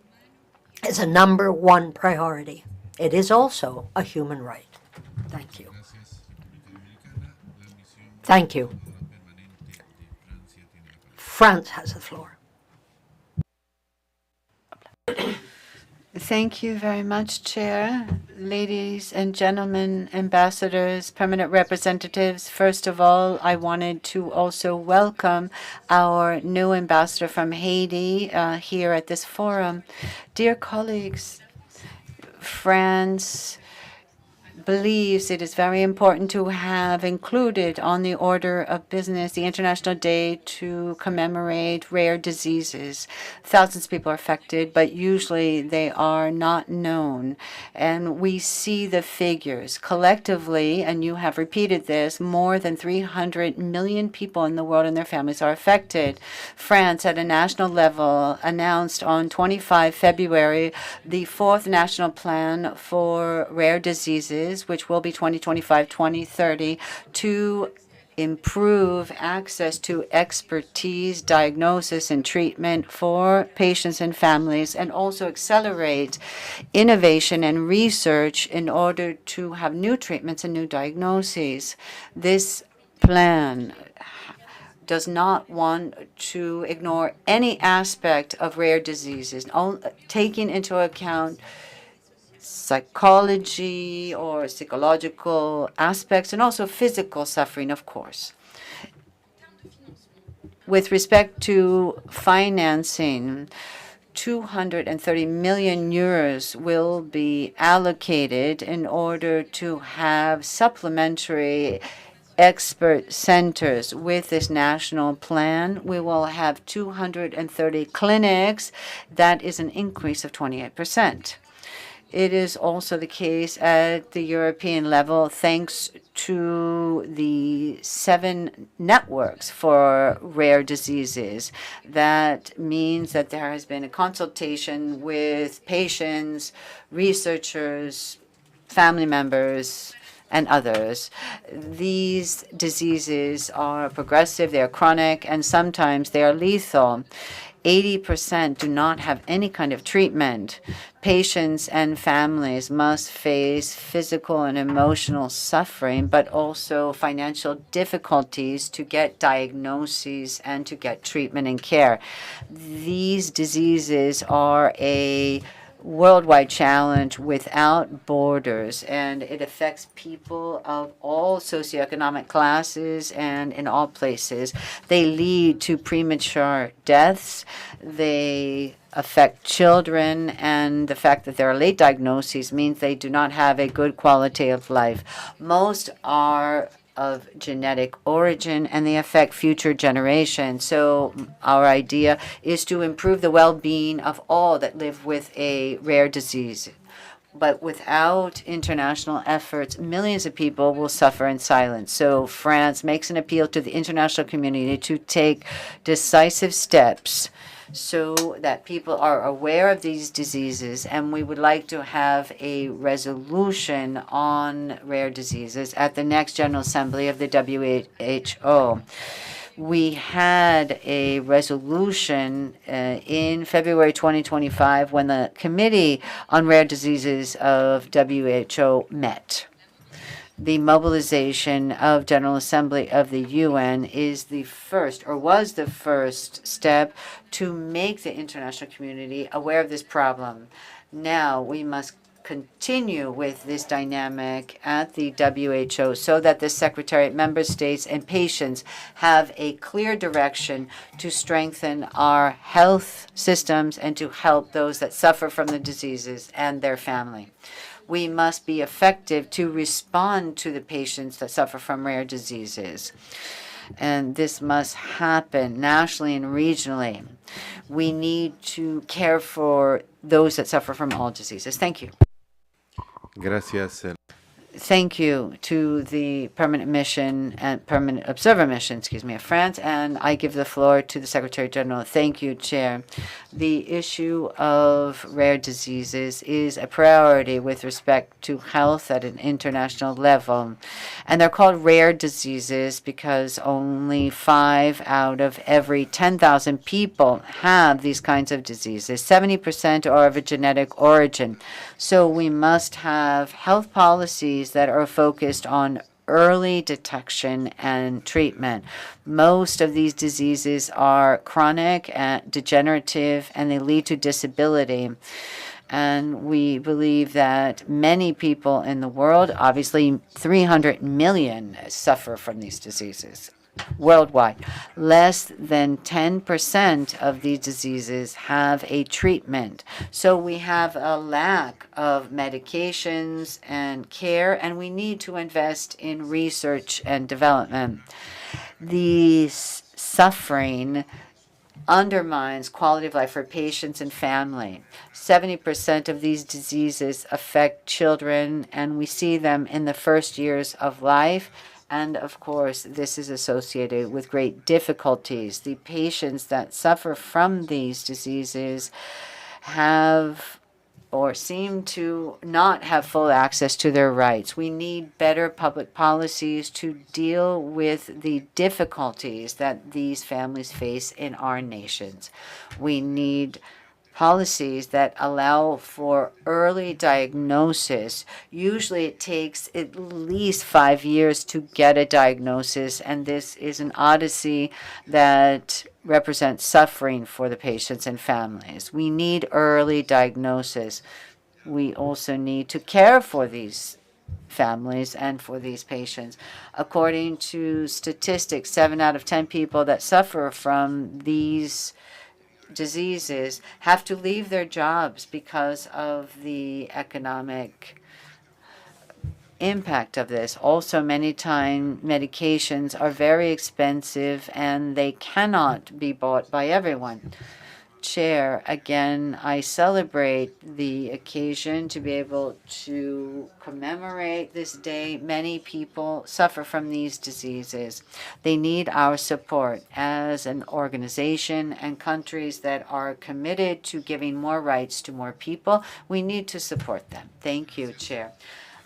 is a #1 priority. It is also a human right. Thank you. Thank you. France has the floor. Thank you very much, Chair. Ladies and gentlemen, ambassadors, permanent representatives, first of all, I wanted to also welcome our new ambassador from Haiti here at this forum. Dear colleagues, France, believes it is very important to have included on the order of business the International Day to commemorate rare diseases. Thousands of people are affected, but usually they are not known. And we see the figures. Collectively, and you have repeated this, more than 300 million people in the world and their families are affected. France, at a national level, announced on 25 February the fourth national plan for rare diseases, which will be 2025-2030, to improve access to expertise, diagnosis, and treatment for patients and families, and also accelerate innovation and research in order to have new treatments and new diagnoses. This plan does not want to ignore any aspect of rare diseases, taking into account psychology or psychological aspects and also physical suffering, of course. With respect to financing, 230 million euros will be allocated in order to have supplementary expert centers. With this national plan, we will have 230 clinics. That is an increase of 28%. It is also the case at the European level, thanks to the 7 networks for rare diseases. That means that there has been a consultation with patients, researchers, family members, and others. These diseases are progressive, they are chronic, and sometimes they are lethal. 80% do not have any kind of treatment. Patients and families must face physical and emotional suffering, but also financial difficulties to get diagnoses and to get treatment and care. These diseases are a worldwide challenge without borders, and it affects people of all socioeconomic classes and in all places. They lead to premature deaths. They affect children, and the fact that there are late diagnoses means they do not have a good quality of life. Most are of genetic origin, and they affect future generations. So our idea is to improve the well-being of all that live with a rare disease. But without international efforts, millions of people will suffer in silence. So France makes an appeal to the international community to take decisive steps so that people are aware of these diseases, and we would like to have a resolution on rare diseases at the next General Assembly of the WHO. We had a resolution in February 2025 when the Committee on Rare Diseases of WHO met. The mobilization of General Assembly of the UN is the first, or was the first step to make the international community aware of this problem. Now we must continue with this dynamic at the WHO so that the Secretariat, member states, and patients have a clear direction to strengthen our health systems and to help those that suffer from the diseases and their family. We must be effective to respond to the patients that suffer from rare diseases. And this must happen nationally and regionally. We need to care for those that suffer from all diseases. Thank you. Gracias. Thank you to the permanent mission and permanent observer mission, of France, and I give the floor to the Secretary General. Thank you, Chair. The issue of rare diseases is a priority with respect to health at an international level, and they're called rare diseases because only 5 out of every 10,000 people have these kinds of diseases. 70% are of a genetic origin, so we must have health policies that are focused on early detection and treatment. Most of these diseases are chronic and degenerative, and they lead to disability. And we believe that many people in the world, obviously 300 million, suffer from these diseases. worldwide. Less than 10% of these diseases have a treatment. So we have a lack of medications and care, and we need to invest in research and development. The suffering undermines quality of life for patients and family. 70% of these diseases affect children, and we see them in the first years of life. And of course, this is associated with great difficulties. The patients that suffer from these diseases have or seem to not have full access to their rights. We need better public policies to deal with the difficulties that these families face in our nations. We need policies that allow for early diagnosis. Usually it takes at least 5 years to get a diagnosis, and this is an odyssey that represents suffering for the patients and families. We need early diagnosis. We also need to care for these families and for these patients. According to statistics, 7 out of 10 people that suffer from these diseases have to leave their jobs because of the economic impact of this. Also, many times medications are very expensive and they cannot be bought by everyone. Chair, again, I celebrate the occasion to be able to commemorate this day. Many people suffer from these diseases. They need our support as an organization, and countries that are committed to giving more rights to more people. We need to support them. Thank you, Chair.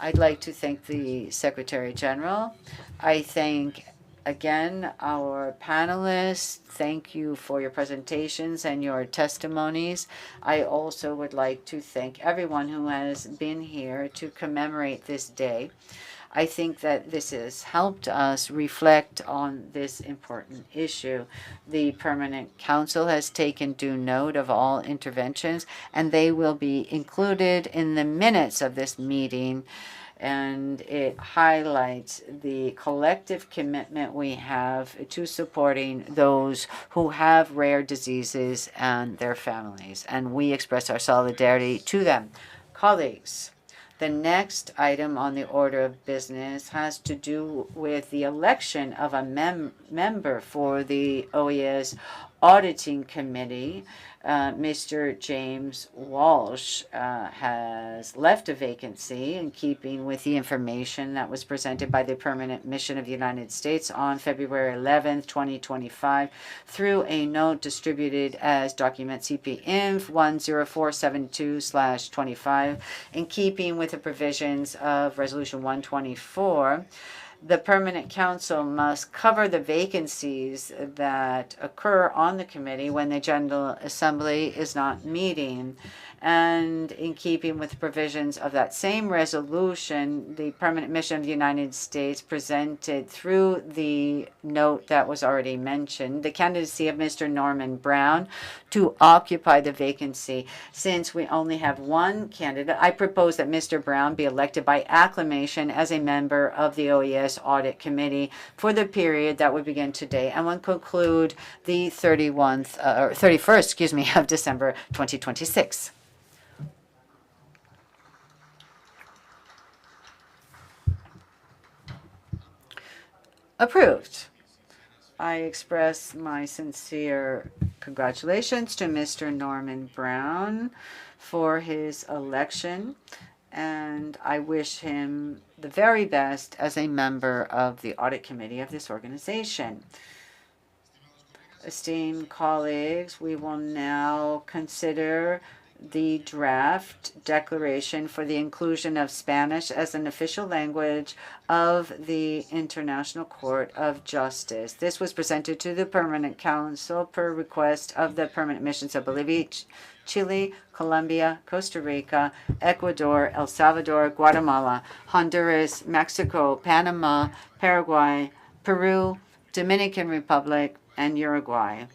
I'd like to thank the Secretary General. I thank again our panelists. Thank you for your presentations and your testimonies. I also would like to thank everyone who has been here to commemorate this day. I think that this has helped us reflect on this important issue. The Permanent Council has taken due note of all interventions, and they will be included in the minutes of this meeting. And it highlights the collective commitment we have to supporting those who have rare diseases and their families. And we express our solidarity to them. Colleagues, the next item on the order of business has to do with the election of a member for the OAS Auditing Committee. Mr. James Walsh has left a vacancy in keeping with the information that was presented by the Permanent Mission of the United States on February 11th, 2025, through a note distributed as document CP Inf 10472/25, in keeping with the provisions of Resolution 124. The Permanent Council must cover the vacancies that occur on the committee when the General Assembly is not meeting. And in keeping with the provisions of that same resolution, the Permanent Mission of the United States presented through the note that was already mentioned the candidacy of Mr. Norman Brown to occupy the vacancy. Since we only have one candidate, I propose that Mr. Brown be elected by acclamation as a member of the OAS Audit Committee for the period that would begin today and will conclude the 31st, of December 2026. Approved. I express my sincere congratulations to Mr. Norman Brown for his election, and I wish him the very best as a member of the Audit Committee of this organization. Esteemed colleagues, we will now consider the draft declaration for the inclusion of Spanish as an official language of the International Court of Justice. This was presented to the Permanent Council per request of the Permanent Missions of Bolivia, Chile, Colombia, Costa Rica, Ecuador, El Salvador, Guatemala, Honduras, Mexico, Panama, Paraguay, Peru, Dominican Republic, and Uruguay,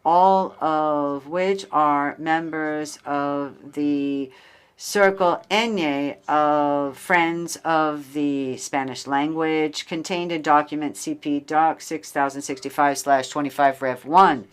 all of which are members of the Circle N of Friends of the Spanish Language, contained in document CP Doc 6065/25 Rev 1.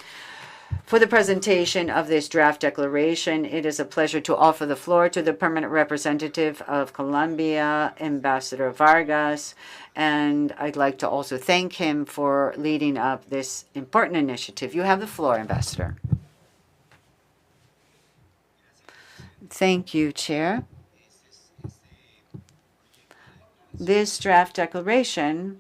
For the presentation of this draft declaration, it is a pleasure to offer the floor to the permanent representative of Colombia, Ambassador Vargas, and I'd like to also thank him for leading up this important initiative. You have the floor, Ambassador. Thank you, Chair. This draft declaration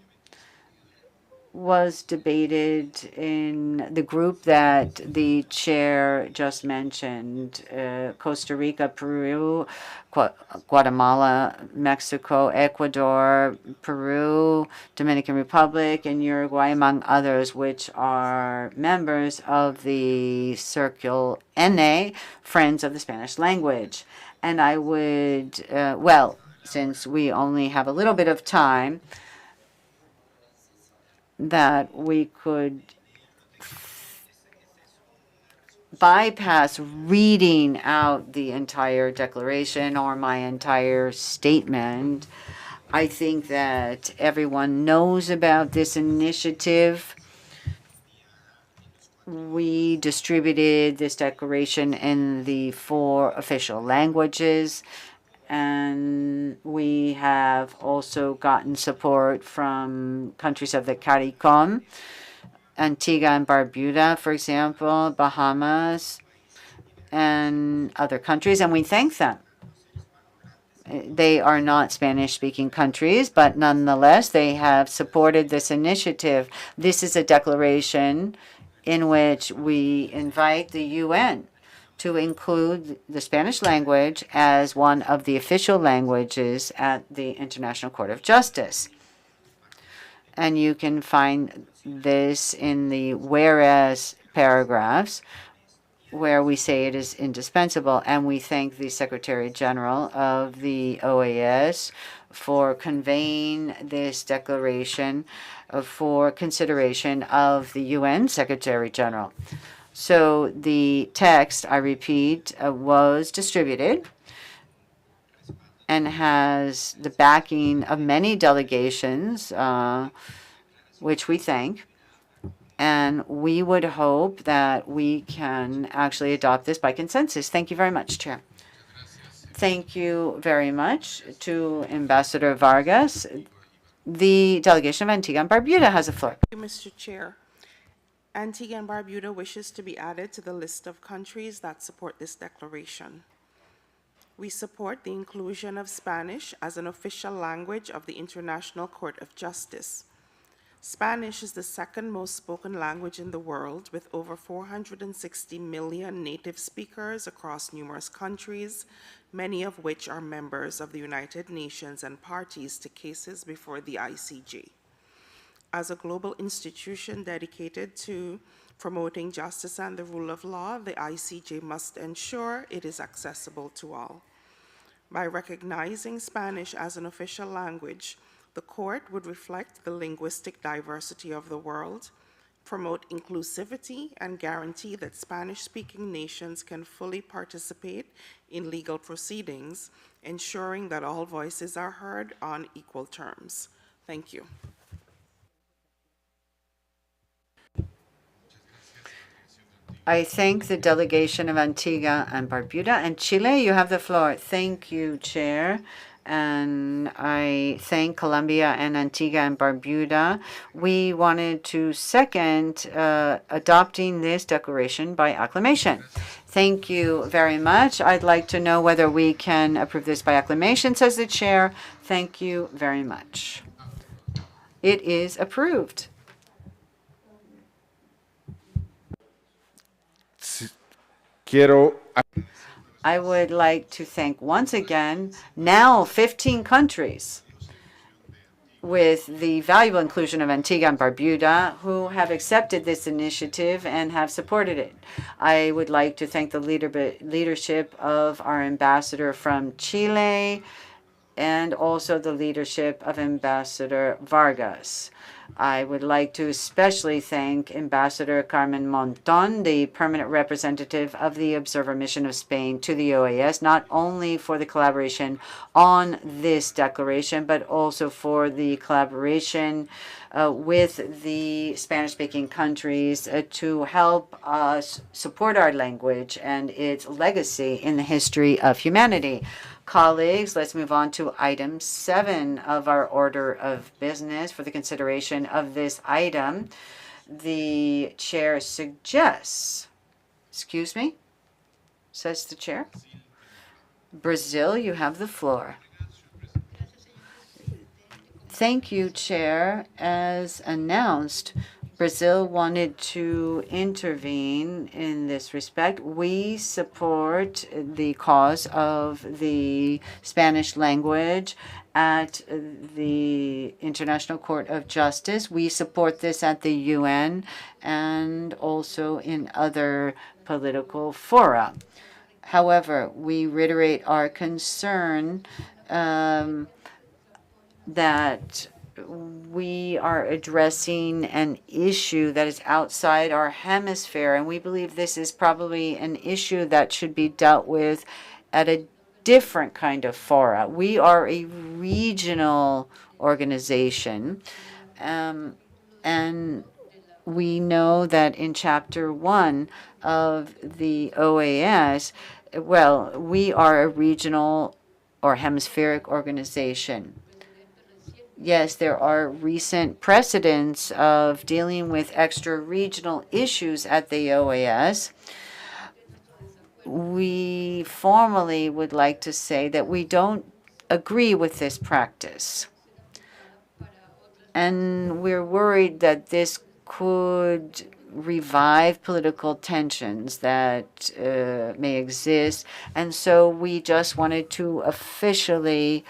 was debated in the group that the chair just mentioned, Costa Rica, Peru, Guatemala, Mexico, Ecuador, Peru, Dominican Republic, and Uruguay, among others, which are members of the Circle NA, Friends of the Spanish Language. And I would, well, since we only have a little bit of time, that we could bypass reading out the entire declaration or my entire statement. I think that everyone knows about this initiative. We distributed this declaration in the 4 official languages, and we have also gotten support from countries of the CARICOM, Antigua and Barbuda, for example, Bahamas, and other countries, and we thank them. They are not Spanish-speaking countries, but nonetheless, they have supported this initiative. This is a declaration in which we invite the UN to include the Spanish language as one of the official languages at the International Court of Justice. And you can find this in the whereas paragraphs where we say it is indispensable. And we thank the Secretary General of the OAS for conveying this declaration for consideration of the UN Secretary General. So the text, I repeat, was distributed and has the backing of many delegations, which we thank. And we would hope that we can actually adopt this by consensus. Thank you very much, Chair. Thank you very much to Ambassador Vargas. The delegation of Antigua and Barbuda has the floor. Thank you, Mr. Chair. Antigua and Barbuda wishes to be added to the list of countries that support this declaration. We support the inclusion of Spanish as an official language of the International Court of Justice. Spanish is the second most spoken language in the world, with over 460 million native speakers across numerous countries, many of which are members of the United Nations and parties to cases before the ICJ. As a global institution dedicated to promoting justice and the rule of law, the ICJ must ensure it is accessible to all. By recognizing Spanish as an official language, the court would reflect the linguistic diversity of the world, promote inclusivity, and guarantee that Spanish-speaking nations can fully participate in legal proceedings, ensuring that all voices are heard on equal terms. Thank you. I thank the delegation of Antigua and Barbuda. And Chile, you have the floor. Thank you, Chair. And I thank Colombia and Antigua and Barbuda. We wanted to second adopting this declaration by acclamation. Thank you very much. I'd like to know whether we can approve this by acclamation, says the chair. Thank you very much. It is approved. I would like to thank once again now 15 countries with the valuable inclusion of Antigua and Barbuda who have accepted this initiative and have supported it. I would like to thank the leadership of our ambassador from Chile and also the leadership of Ambassador Vargas. I would like to especially thank Ambassador Carmen Monton, the permanent representative of the Observer Mission of Spain to the OAS, not only for the collaboration on this declaration, but also for the collaboration with the Spanish-speaking countries to help us support our language and its legacy in the history of humanity. Colleagues, let's move on to item 7 of our order of business. For the consideration of this item, the chair suggests, excuse me, says the chair. Brazil, you have the floor. Thank you, Chair. As announced, Brazil wanted to intervene in this respect. We support the cause of the Spanish language at the International Court of Justice. We support this at the UN and also in other political fora. However, we reiterate our concern that we are addressing an issue that is outside our hemisphere, and we believe this is probably an issue that should be dealt with at a different kind of fora. We are a regional organization, and we know that in Chapter 1 of the OAS, well, we are a regional or hemispheric organization. Yes, there are recent precedents of dealing with extra-regional issues at the OAS. We formally would like to say that we don't agree with this practice. And we're worried that this could revive political tensions that may exist. And so we just wanted to officially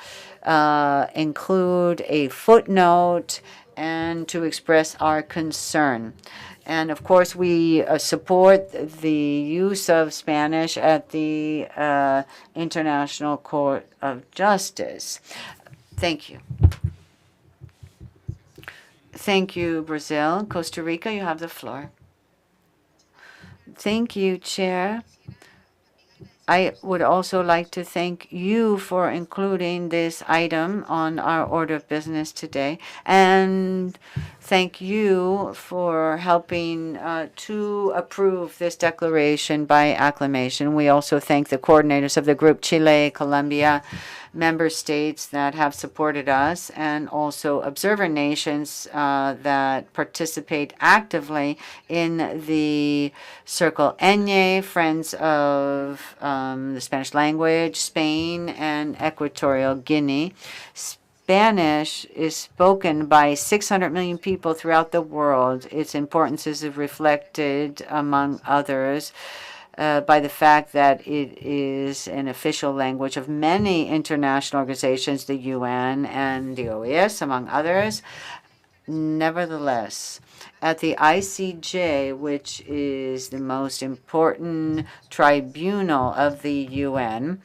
include a footnote and to express our concern. And of course, we support the use of Spanish at the International Court of Justice. Thank you. Thank you, Brazil. Costa Rica, you have the floor. Thank you, Chair. I would also like to thank you for including this item on our order of business today, and thank you for helping to approve this declaration by acclamation. We also thank the coordinators of the group, Chile, Colombia, member states that have supported us, and also observer nations that participate actively in the Circle Enye, Friends of the Spanish Language, Spain, and Equatorial Guinea. Spanish is spoken by 600 million people throughout the world. Its importance is reflected, among others, by the fact that it is an official language of many international organizations, the UN and the OAS, among others. Nevertheless, at the ICJ, which is the most important tribunal of the UN,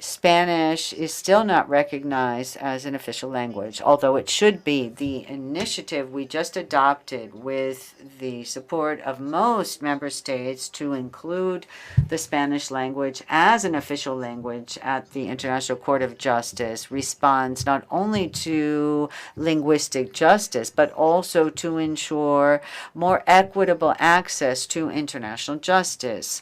Spanish is still not recognized as an official language, although it should be. The initiative we just adopted with the support of most member states to include the Spanish language as an official language at the International Court of Justice responds not only to linguistic justice, but also to ensure more equitable access to international justice.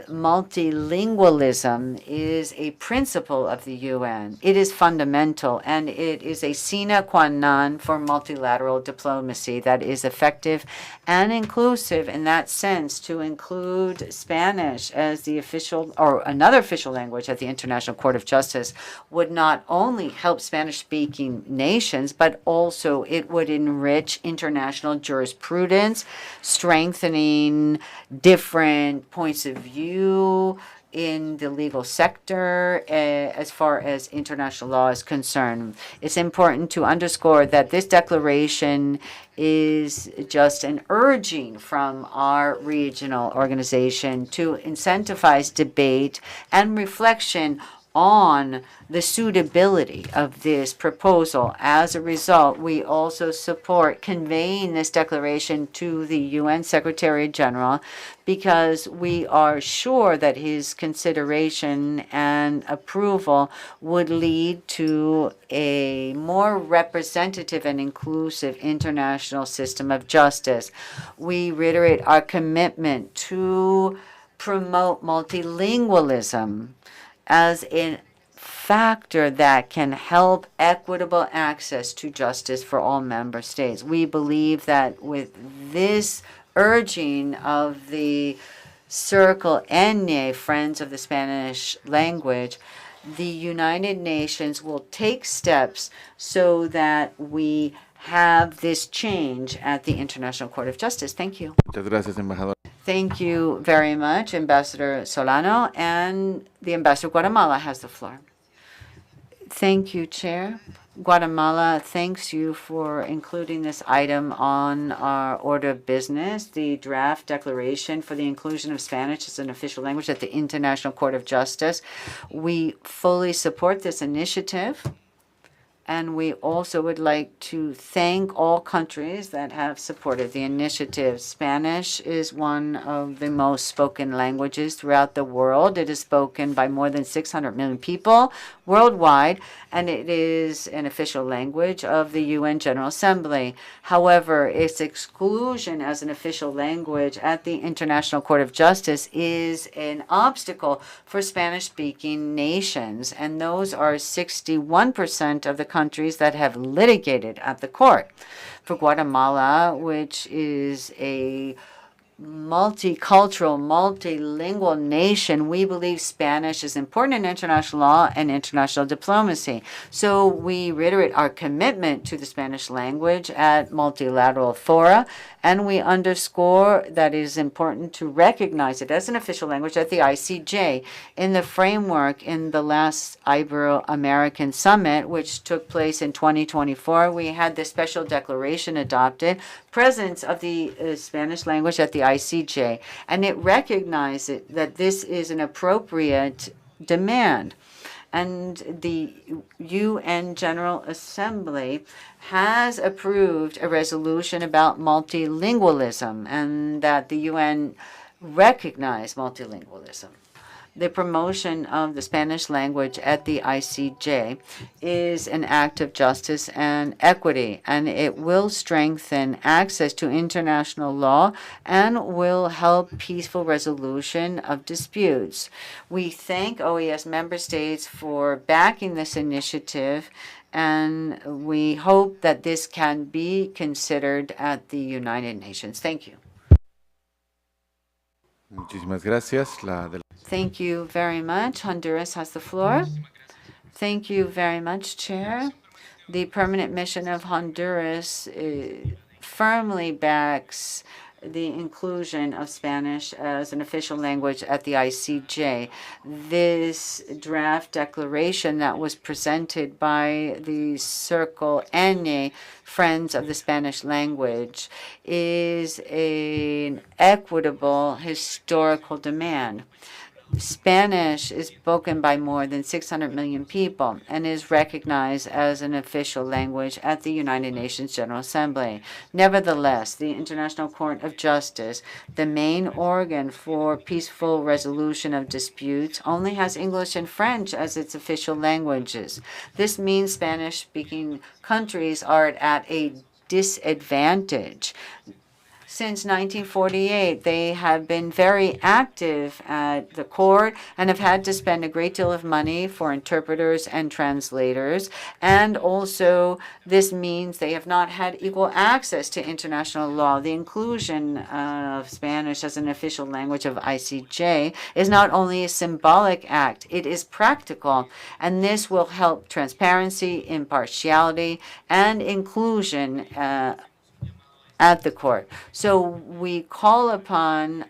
Multilingualism is a principle of the UN. It is fundamental, and it is a sine qua non for multilateral diplomacy that is effective and inclusive in that sense. To include Spanish as the official or another official language at the International Court of Justice would not only help Spanish-speaking nations, but also it would enrich international jurisprudence, strengthening different points of view in the legal sector as far as international law is concerned. It's important to underscore that this declaration is just an urging from our regional organization to incentivize debate and reflection on the suitability of this proposal. As a result, we also support conveying this declaration to the UN Secretary General because we are sure that his consideration and approval would lead to a more representative and inclusive international system of justice. We reiterate our commitment to promote multilingualism as a factor that can help equitable access to justice for all member states. We believe that with this urging of the Circle N, Friends of the Spanish Language, the United Nations will take steps so that we have this change at the International Court of Justice. Thank you. Muchas gracias, embajador. Thank you very much, Ambassador Solano. And the Ambassador of Guatemala has the floor. Thank you, Chair. Guatemala thanks you for including this item on our order of business, the draft declaration for the inclusion of Spanish as an official language at the International Court of Justice. We fully support this initiative. And we also would like to thank all countries that have supported the initiative. Spanish is one of the most spoken languages throughout the world. It is spoken by more than 600 million people worldwide, and it is an official language of the UN General Assembly. However, its exclusion as an official language at the International Court of Justice is an obstacle for Spanish-speaking nations, and those are 61% of the countries that have litigated at the court. For Guatemala, which is a multicultural, multilingual nation, we believe Spanish is important in international law and international diplomacy. So we reiterate our commitment to the Spanish language at multilateral fora, and we underscore that it is important to recognize it as an official language at the ICJ. In the framework in the last Ibero-American Summit, which took place in 2024, we had this special declaration adopted, presence of the Spanish language at the ICJ, and it recognizes that this is an appropriate demand. And the UN General Assembly has approved a resolution about multilingualism and that the UN recognize multilingualism. The promotion of the Spanish language at the ICJ is an act of justice and equity, and it will strengthen access to international law and will help peaceful resolution of disputes. We thank OAS member states for backing this initiative, and we hope that this can be considered at the United Nations. Thank you. Muchísimas gracias. Thank you very much. Honduras has the floor. Thank you very much, Chair. The permanent mission of Honduras firmly backs the inclusion of Spanish as an official language at the ICJ. This draft declaration that was presented by the Circle N, Friends of the Spanish Language, is an equitable historical demand. Spanish is spoken by more than 600 million people and is recognized as an official language at the United Nations General Assembly. Nevertheless, the International Court of Justice, the main organ for peaceful resolution of disputes, only has English and French as its official languages. This means Spanish-speaking countries are at a disadvantage. Since 1948, they have been very active at the court and have had to spend a great deal of money for interpreters and translators. And also, this means they have not had equal access to international law. The inclusion of Spanish as an official language of ICJ is not only a symbolic act, it is practical. And this will help transparency, impartiality, and inclusion at the court. So we call upon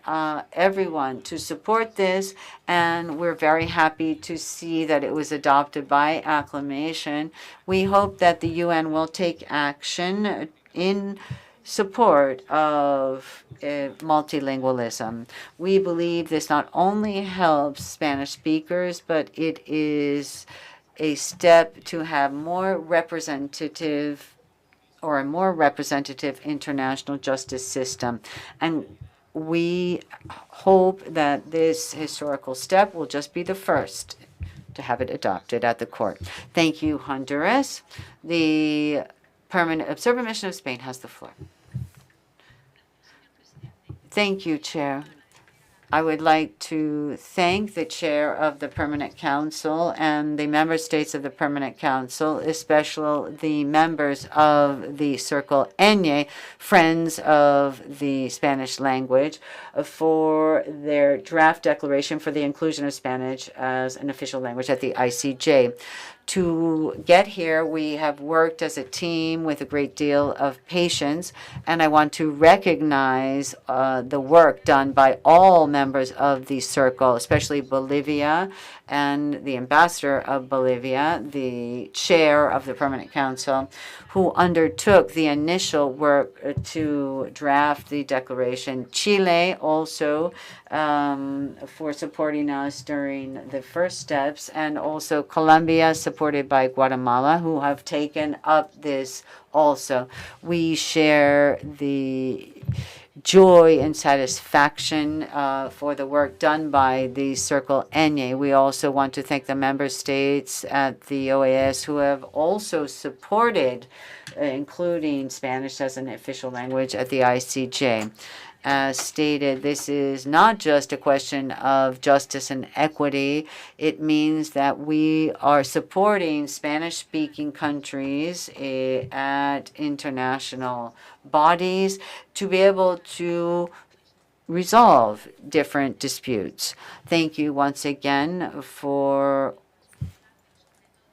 everyone to support this, and we're very happy to see that it was adopted by acclamation. We hope that the UN will take action in support of multilingualism. We believe this not only helps Spanish speakers, but it is a step to have more representative or a more representative international justice system. And we hope that this historical step will just be the first to have it adopted at the court. Thank you, Honduras. The Permanent Observer Mission of Spain has the floor. Thank you, Chair. I would like to thank the chair of the Permanent Council and the member states of the Permanent Council, especially the members of the Circle Ñ, Friends of the Spanish Language, for their draft declaration for the inclusion of Spanish as an official language at the ICJ. To get here, we have worked as a team with a great deal of patience, and I want to recognize the work done by all members of the circle, especially Bolivia and the ambassador of Bolivia, the chair of the Permanent Council, who undertook the initial work to draft the declaration. Chile also for supporting us during the first steps, and also Colombia, supported by Guatemala, who have taken up this also. We share the joy and satisfaction for the work done by the Circle Ñ. We also want to thank the member states at the OAS who have also supported including Spanish as an official language at the ICJ. As stated, this is not just a question of justice and equity. It means that we are supporting Spanish-speaking countries at international bodies to be able to resolve different disputes. Thank you once again for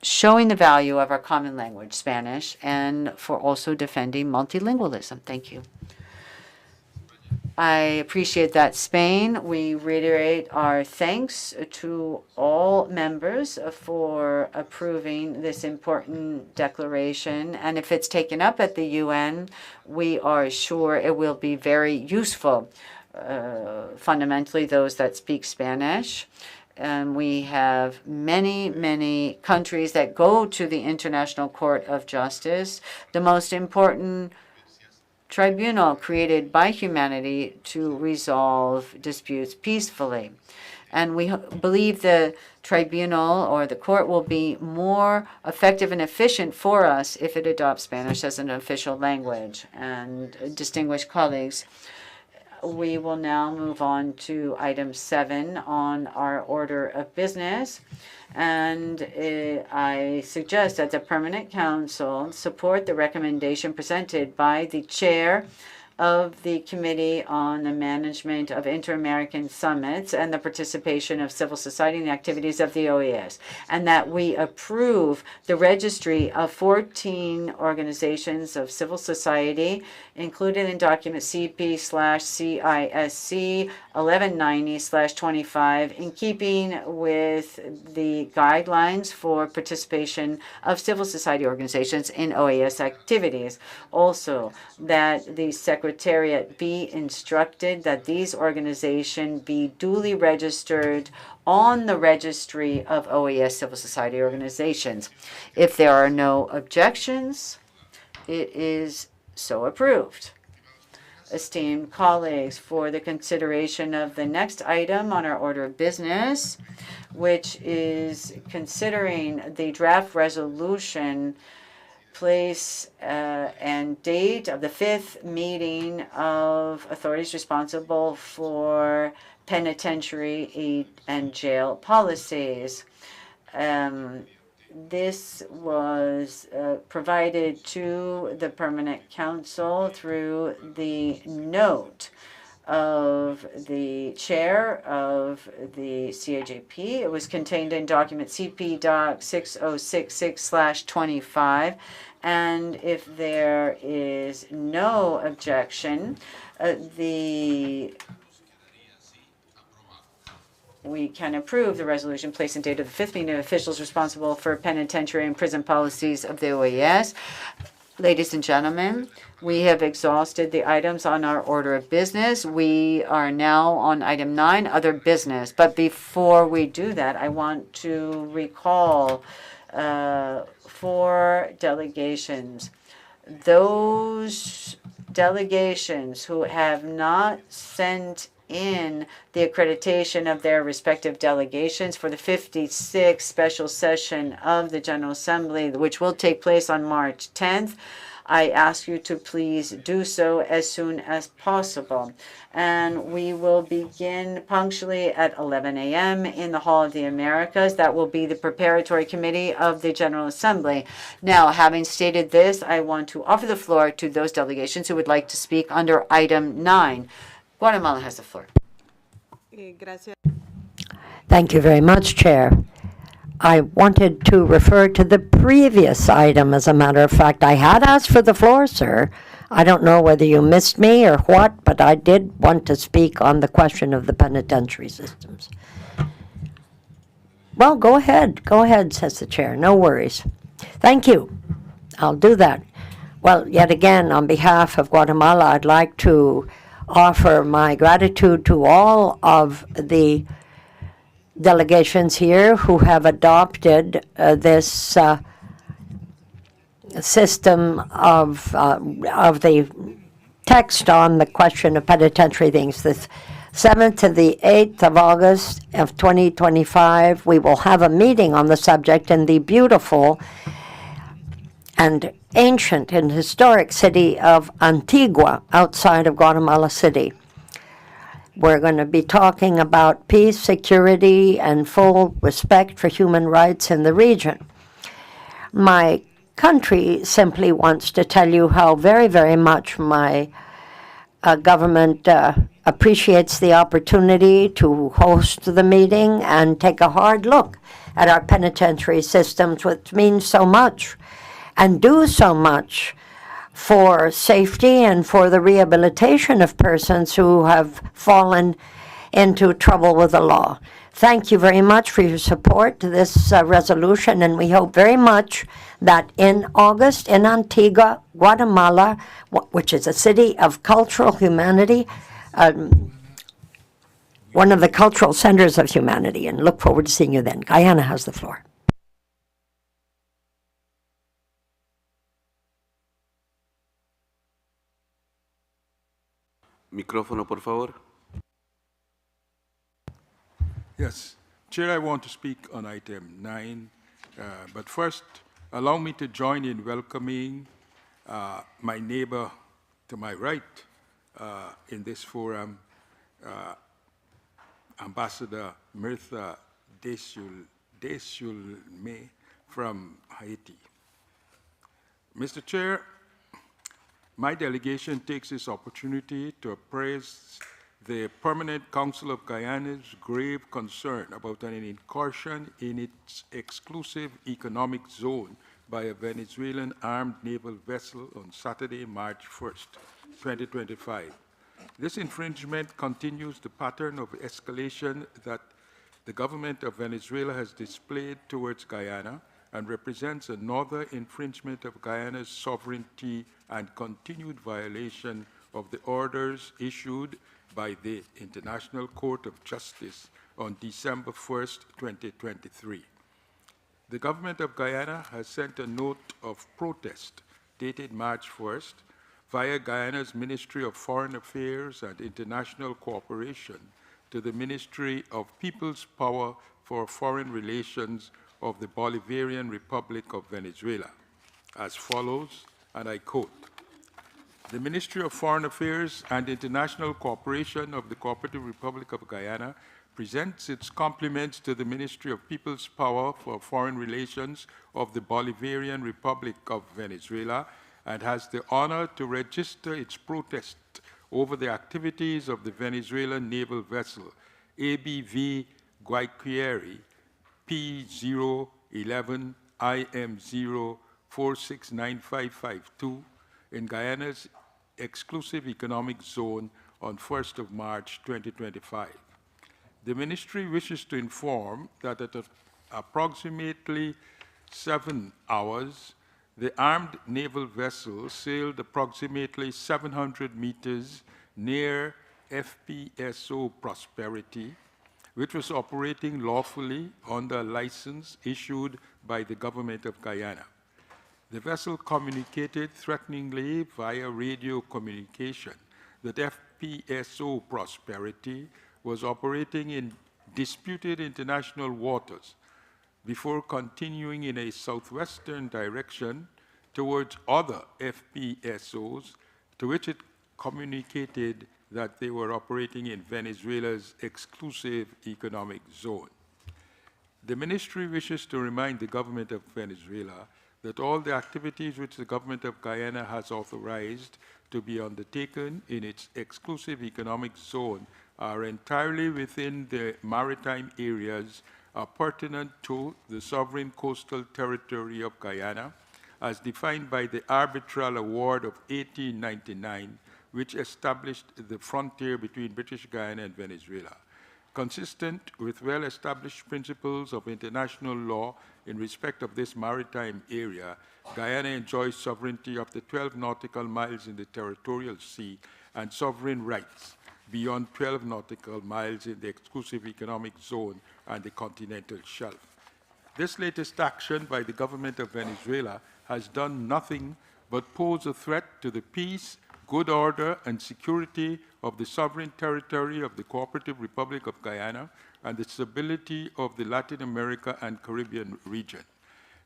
showing the value of our common language, Spanish, and for also defending multilingualism. Thank you. I appreciate that, Spain. We reiterate our thanks to all members for approving this important declaration. And if it's taken up at the UN, we are sure it will be very useful, fundamentally those that speak Spanish. And we have many, many countries that go to the International Court of Justice, the most important tribunal created by humanity to resolve disputes peacefully. And we believe the tribunal or the court will be more effective and efficient for us if it adopts Spanish as an official language. And distinguished colleagues, we will now move on to item 7 on our order of business. And I suggest that the Permanent Council support the recommendation presented by the chair of the Committee on the Management of Inter-American Summits and the Participation of Civil Society in the Activities of the OAS, and that we approve the registry of 14 organizations of civil society included in document CP/CISC 1190/25 in keeping with the guidelines for participation of civil society organizations in OAS activities. Also, that the Secretariat be instructed that these organizations be duly registered on the registry of OAS civil society organizations. If there are no objections, it is so approved. Esteemed colleagues, for the consideration of the next item on our order of business, which is considering the draft resolution place and date of the 5th meeting of authorities responsible for penitentiary and jail policies. This was provided to the Permanent Council through the note of the chair of the CAJP. It was contained in document CP Doc 6066/25. And if there is no objection, we can approve the resolution placed in date of the 5th meeting of officials responsible for penitentiary and prison policies of the OAS. Ladies and gentlemen, we have exhausted the items on our order of business. We are now on item 9, other business. But before we do that, I want to recall 4 delegations. Those delegations who have not sent in the accreditation of their respective delegations for the 56th special session of the General Assembly, which will take place on March 10th, I ask you to please do so as soon as possible. And we will begin punctually at 11 a.m. in the Hall of the Americas. That will be the preparatory committee of the General Assembly. Now, having stated this, I want to offer the floor to those delegations who would like to speak under item 9. Guatemala has the floor. Thank you very much, Chair. I wanted to refer to the previous item, as a matter of fact. I had asked for the floor, sir. I don't know whether you missed me or what, but I did want to speak on the question of the penitentiary systems. Well, go ahead, says the chair. No worries. Thank you. I'll do that. Well, yet again, on behalf of Guatemala, I'd like to offer my gratitude to all of the delegations here who have adopted this system of the text on the question of penitentiary things. The 7th to the 8th of August of 2025, we will have a meeting on the subject in the beautiful and ancient and historic city of Antigua, outside of Guatemala City. We're going to be talking about peace, security, and full respect for human rights in the region. My country simply wants to tell you how very, very much my government appreciates the opportunity to host the meeting and take a hard look at our penitentiary systems, which means so much and do so much for safety and for the rehabilitation of persons who have fallen into trouble with the law. Thank you very much for your support to this resolution, and we hope very much that in August in Antigua, Guatemala, which is a city of cultural humanity, one of the cultural centers of humanity, and look forward to seeing you then. Guyana has the floor. Micrófono, por favor. Yes, Chair, I want to speak on item 9, but first, allow me to join in welcoming my neighbor to my right in this forum, Ambassador Myrtha Desulme from Haiti. Mr. Chair, my delegation takes this opportunity to appraise the Permanent Council of Guyana's grave concern about an incursion in its exclusive economic zone by a Venezuelan armed naval vessel on Saturday, March 1st, 2025. This infringement continues the pattern of escalation that the government of Venezuela has displayed towards Guyana and represents another infringement of Guyana's sovereignty and continued violation of the orders issued by the International Court of Justice on December 1st, 2023. The government of Guyana has sent a note of protest dated March 1st via Guyana's Ministry of Foreign Affairs and International Cooperation to the Ministry of People's Power for Foreign Relations of the Bolivarian Republic of Venezuela, as follows, and I quote, "The Ministry of Foreign Affairs and International Cooperation of the Cooperative Republic of Guyana presents its compliments to the Ministry of People's Power for Foreign Relations of the Bolivarian Republic of Venezuela and has the honor to register its protest over the activities of the Venezuelan naval vessel ABV Guayquieri P011 IM0 469552 in Guyana's exclusive economic zone on 1st of March 2025. The Ministry wishes to inform that at approximately 7 hours, The armed naval vessel sailed approximately 700 meters near FPSO Prosperity, which was operating lawfully under a license issued by the government of Guyana. The vessel communicated threateningly via radio communication that FPSO Prosperity was operating in disputed international waters before continuing in a southwestern direction towards other FPSOs, to which it communicated that they were operating in Venezuela's exclusive economic zone. The ministry wishes to remind the government of Venezuela that all the activities which the government of Guyana has authorized to be undertaken in its exclusive economic zone are entirely within the maritime areas pertinent to the sovereign coastal territory of Guyana, as defined by the Arbitral Award of 1899, which established the frontier between British Guyana and Venezuela. Consistent with well-established principles of international law in respect of this maritime area, Guyana enjoys sovereignty up to 12 nautical miles in the territorial sea and sovereign rights beyond 12 nautical miles in the exclusive economic zone and the continental shelf. This latest action by the government of Venezuela has done nothing but pose a threat to the peace, good order, and security of the sovereign territory of the Cooperative Republic of Guyana and the stability of the Latin America and Caribbean region.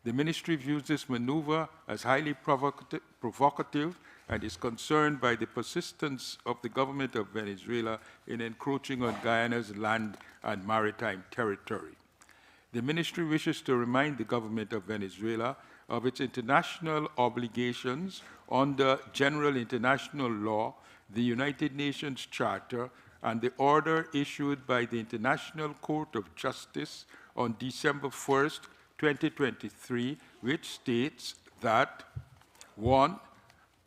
The ministry views this maneuver as highly provocative and is concerned by the persistence of the government of Venezuela in encroaching on Guyana's land and maritime territory. The ministry wishes to remind the government of Venezuela of its international obligations under general international law, the United Nations Charter, and the order issued by the International Court of Justice on December 1st, 2023, which states that, 1,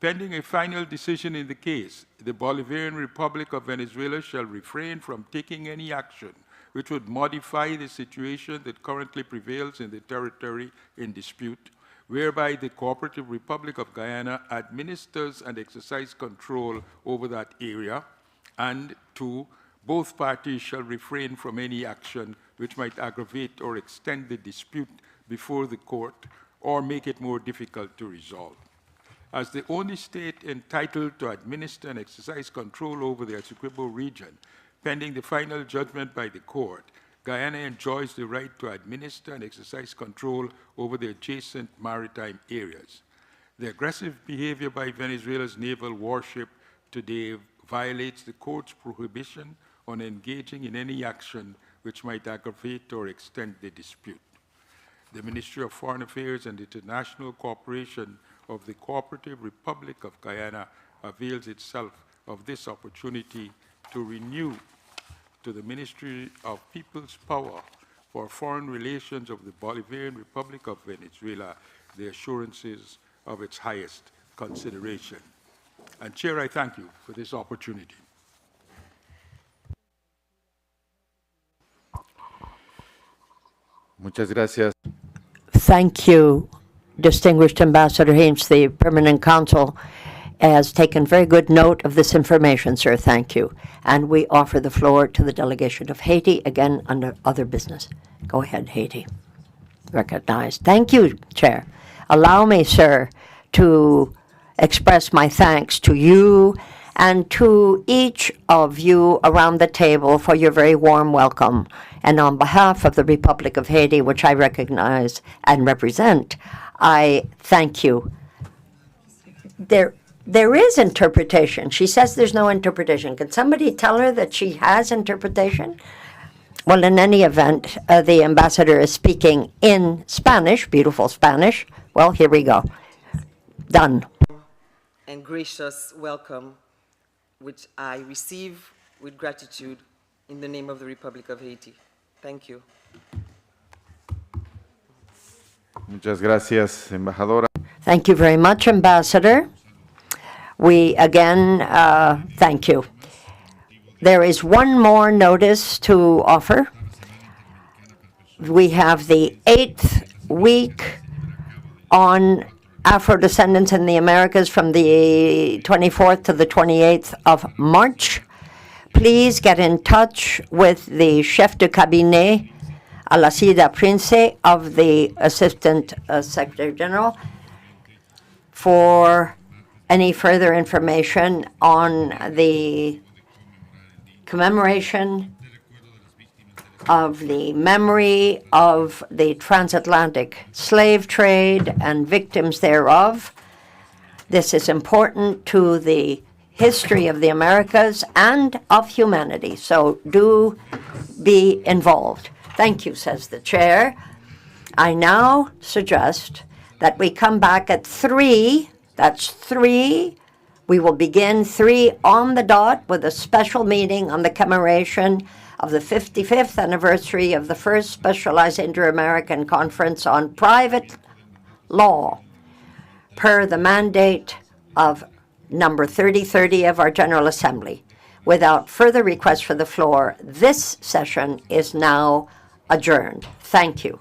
pending a final decision in the case, the Bolivarian Republic of Venezuela shall refrain from taking any action which would modify the situation that currently prevails in the territory in dispute, whereby the Cooperative Republic of Guyana administers and exercises control over that area, and 2, both parties shall refrain from any action which might aggravate or extend the dispute before the court or make it more difficult to resolve. As the only state entitled to administer and exercise control over the Essequibo region, pending the final judgment by the court, Guyana enjoys the right to administer and exercise control over the adjacent maritime areas. The aggressive behavior by Venezuela's naval warship today violates the court's prohibition on engaging in any action which might aggravate or extend the dispute. The Ministry of Foreign Affairs and International Cooperation of the Cooperative Republic of Guyana avails itself of this opportunity to renew to the Ministry of People's Power for Foreign Relations of the Bolivarian Republic of Venezuela the assurances of its highest consideration. And Chair, I thank you for this opportunity. Muchas gracias. Thank you, Distinguished Ambassador Haynes. The Permanent Council has taken very good note of this information, sir. Thank you. And we offer the floor to the delegation of Haiti, again under other business. Go ahead, Haiti. Recognized. Thank you, Chair. Allow me, sir, to express my thanks to you and to each of you around the table for your very warm welcome. And on behalf of the Republic of Haiti, which I recognize and represent, I thank you. There is interpretation. She says there's no interpretation. Can somebody tell her that she has interpretation? Well, in any event, the ambassador is speaking in Spanish, beautiful Spanish. Well, here we go. Done. And gracious welcome, which I receive with gratitude in the name of the Republic of Haiti. Thank you. Muchas gracias, embajadora. Thank you very much, Ambassador. We again thank you. There is one more notice to offer. We have the 8th week on Afro-descendants in the Americas from the 24th to the 28th of March. Please get in touch with the chef de cabinet, Alacida Prince, of the Assistant Secretary General, for any further information on the commemoration of the memory of the transatlantic slave trade and victims thereof. This is important to the history of the Americas and of humanity, so do be involved. Thank you, says the chair. I now suggest that we come back at 3. That's 3. We will begin 3 on the dot with a special meeting on the commemoration of the 55th anniversary of the first specialized Inter-American Conference on Private Law, per the mandate of number 3030 of our General Assembly. Without further request for the floor, this session is now adjourned. Thank you.